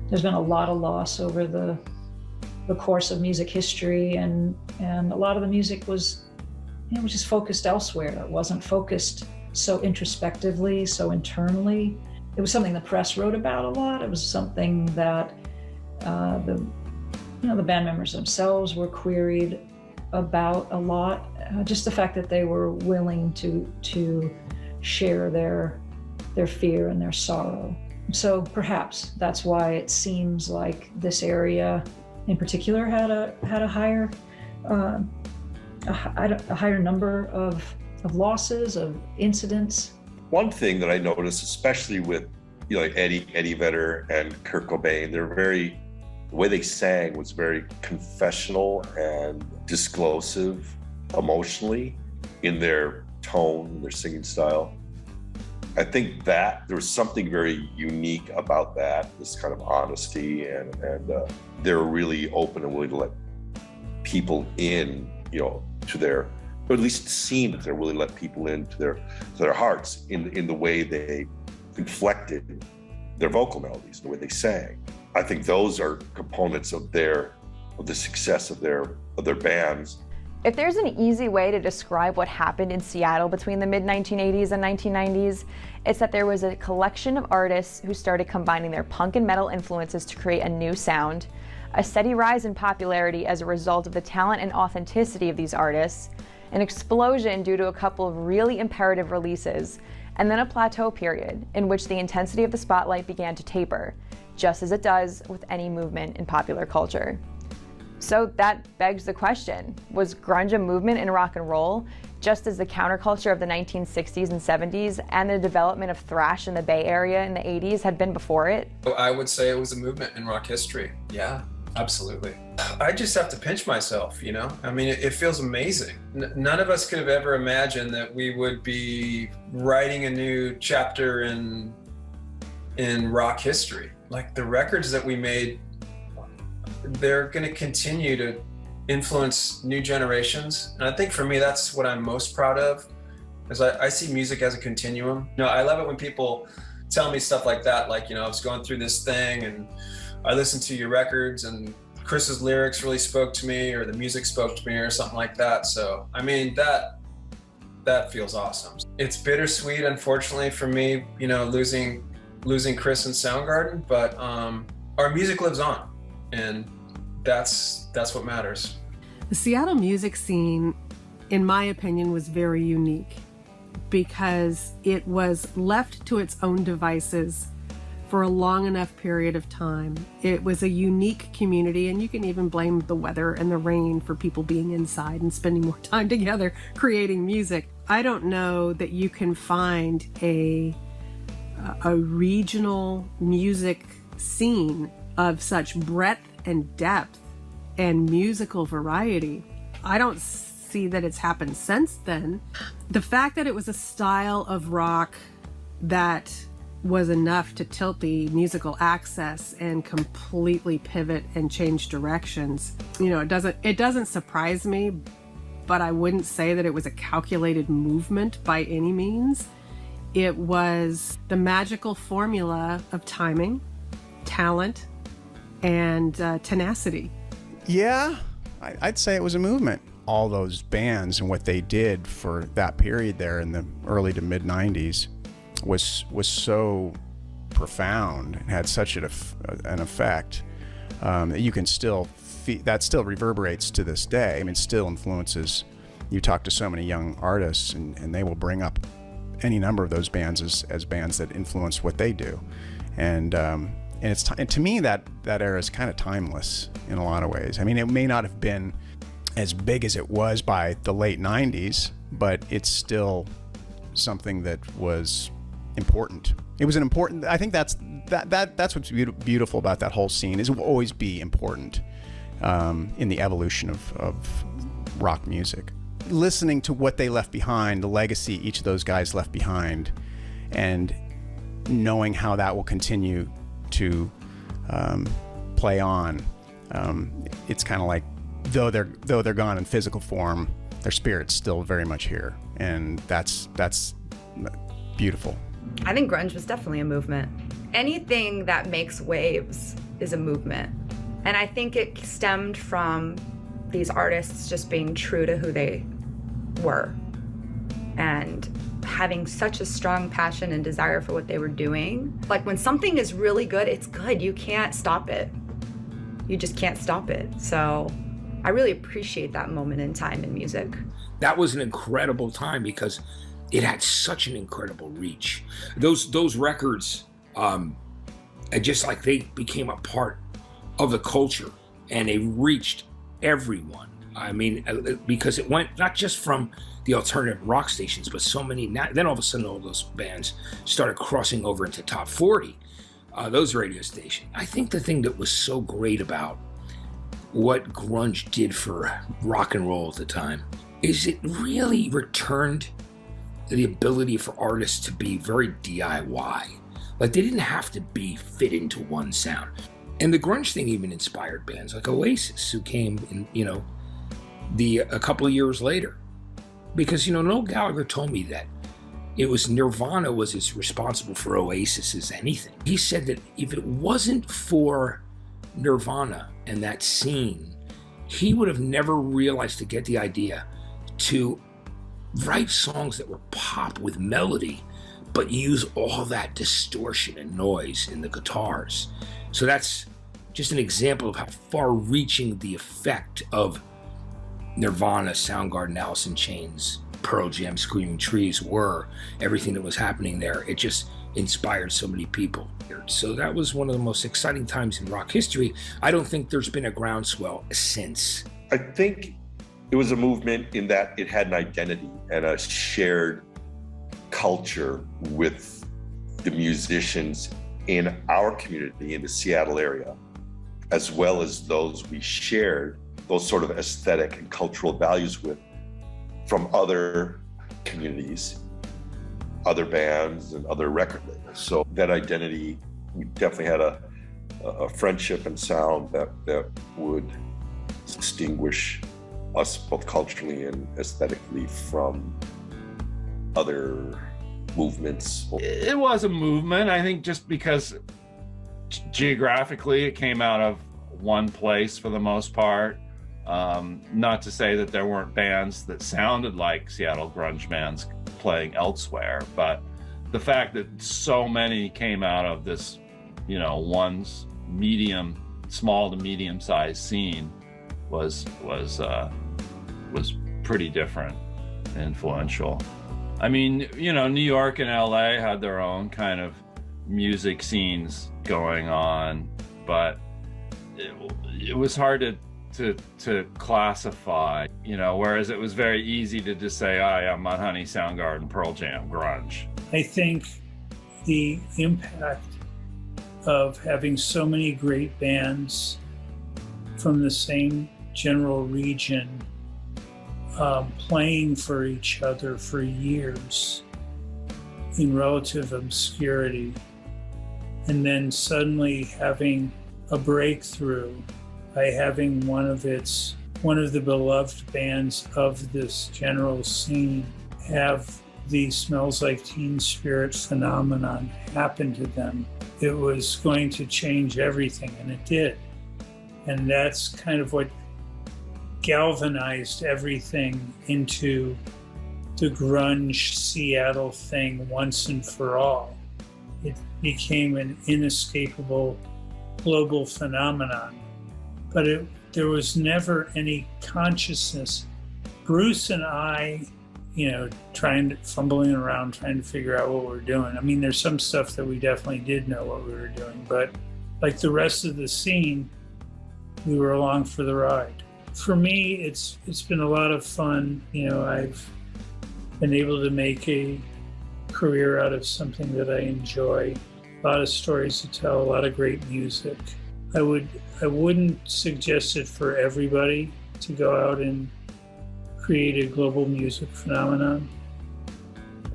There's been a lot of loss over the course of music history, and a lot of the music was, you know, was just focused elsewhere. It wasn't focused so introspectively, so internally. It was something the press wrote about a lot. It was something that the band members themselves were queried about a lot. Just the fact that they were willing to share their fear and their sorrow. So perhaps that's why it seems like this area in particular had a higher number of losses, of incidents. One thing that I noticed, especially with, you know, like Eddie Vedder and Kurt Cobain, the way they sang was very confessional and disclosive emotionally in their tone, their singing style. I think that there was something very unique about that, this kind of honesty, and they were really open and willing to let people in, you know, to their, or at least seem that they're willing to let people into their hearts in the way they inflected their vocal melodies, the way they sang. I think those are components of the success of their bands. If there's an easy way to describe what happened in Seattle between the mid-1980s and 1990s, it's that there was a collection of artists who started combining their punk and metal influences to create a new sound, a steady rise in popularity as a result of the talent and authenticity of these artists, an explosion due to a couple of really imperative releases, and then a plateau period in which the intensity of the spotlight began to taper, just as it does with any movement in popular culture. So that begs the question, was grunge a movement in rock and roll, just as the counterculture of the 1960s and 70s and the development of thrash in the Bay Area in the 80s had been before it? I would say it was a movement in rock history. Yeah, absolutely. I just have to pinch myself, you know? I mean, it feels amazing. None of us could have ever imagined that we would be writing a new chapter in rock history. Like, the records that we made, they're going to continue to influence new generations. And I think for me, that's what I'm most proud of, is I see music as a continuum. You know, I love it when people tell me stuff like that, like, you know, I was going through this thing and I listened to your records and Chris's lyrics really spoke to me, or the music spoke to me, or something like that. So, I mean, that feels awesome. It's bittersweet, unfortunately, for me, you know, losing Chris and Soundgarden, but our music lives on, and that's what matters. The Seattle music scene, in my opinion, was very unique because it was left to its own devices for a long enough period of time. It was a unique community, and you can even blame the weather and the rain for people being inside and spending more time together creating music. I don't know that you can find a regional music scene of such breadth and depth and musical variety. I don't see that it's happened since then. The fact that it was a style of rock that was enough to tilt the musical axis and completely pivot and change directions, you know, it doesn't surprise me, but I wouldn't say that it was a calculated movement by any means. It was the magical formula of timing, talent, and tenacity. Yeah, I'd say it was a movement. All those bands and what they did for that period there in the early to mid 90s was so profound and had such an effect that you can still that still reverberates to this day. I mean, it still influences. You talk to so many young artists and they will bring up any number of those bands as bands that influence what they do, and it's and to me that era is kind of timeless in a lot of ways. I mean, it may not have been as big as it was by the late 90s, but it's still something that was important. It was an important. I think that's what's beautiful about that whole scene, is it will always be important in the evolution of rock music. Listening to what they left behind, the legacy each of those guys left behind, and knowing how that will continue to play on, it's kind of like though they're gone in physical form, their spirit's still very much here, and that's beautiful. I think grunge was definitely a movement. Anything that makes waves is a movement. And I think it stemmed from these artists just being true to who they were and having such a strong passion and desire for what they were doing. Like, when something is really good, it's good. You can't stop it. You just can't stop it. So I really appreciate that moment in time in music. That was an incredible time because it had such an incredible reach. Those records, just like they became a part of the culture and they reached everyone. I mean, because it went not just from the alternative rock stations, but so many. Then all of a sudden, all those bands started crossing over into top 40, those radio stations. I think the thing that was so great about what grunge did for rock and roll at the time is it really returned the ability for artists to be very DIY. Like, they didn't have to be fit into one sound. And the grunge thing even inspired bands like Oasis, who came in, a couple of years later. Because, Noel Gallagher told me that it was Nirvana was as responsible for Oasis as anything. He said that if it wasn't for Nirvana and that scene, he would have never realized to get the idea to write songs that were pop with melody, but use all that distortion and noise in the guitars. So that's just an example of how far-reaching the effect of Nirvana, Soundgarden, Alice in Chains, Pearl Jam, Screaming Trees were. Everything that was happening there, it just inspired so many people. So that was one of the most exciting times in rock history. I don't think there's been a groundswell since. I think it was a movement in that it had an identity and a shared culture with the musicians in our community in the Seattle area, as well as those we shared those sort of aesthetic and cultural values with from other communities, other bands, and other record labels. So that identity, we definitely had a friendship and sound that would distinguish us both culturally and aesthetically from other movements. It was a movement, I think, just because geographically it came out of one place for the most part. Not to say that there weren't bands that sounded like Seattle grunge bands playing elsewhere, but the fact that so many came out of this, one small to medium sized scene was pretty different, influential. I mean, New York and LA had their own kind of music scenes going on, but it was hard to classify, whereas it was very easy to just say, oh yeah, Mudhoney, Soundgarden, Pearl Jam, grunge. I think the impact of having so many great bands from the same general region playing for each other for years in relative obscurity, and then suddenly having a breakthrough by having one of the beloved bands of this general scene have the Smells Like Teen Spirit phenomenon happen to them. It was going to change everything, and it did. And that's kind of what galvanized everything into the grunge Seattle thing once and for all. It became an inescapable global phenomenon, but there was never any consciousness. Bruce and I, fumbling around, trying to figure out what we're doing. I mean, there's some stuff that we definitely did know what we were doing, but like the rest of the scene, we were along for the ride. For me, it's been a lot of fun. I've been able to make a career out of something that I enjoy. A lot of stories to tell, a lot of great music. I wouldn't suggest it for everybody to go out and create a global music phenomenon.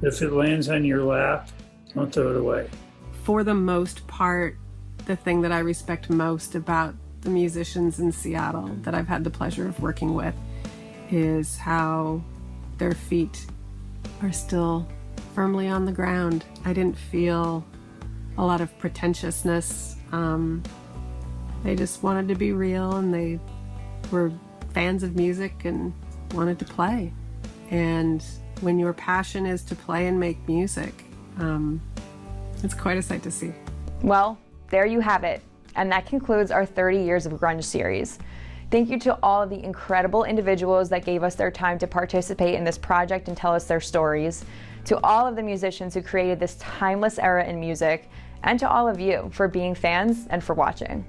But if it lands on your lap, don't throw it away. For the most part, the thing that I respect most about the musicians in Seattle that I've had the pleasure of working with is how their feet are still firmly on the ground. I didn't feel a lot of pretentiousness. They just wanted to be real, and they were fans of music and wanted to play. And when your passion is to play and make music, it's quite a sight to see. Well, there you have it. And that concludes our 30 Years of Grunge series. Thank you to all of the incredible individuals that gave us their time to participate in this project and tell us their stories, to all of the musicians who created this timeless era in music, and to all of you for being fans and for watching.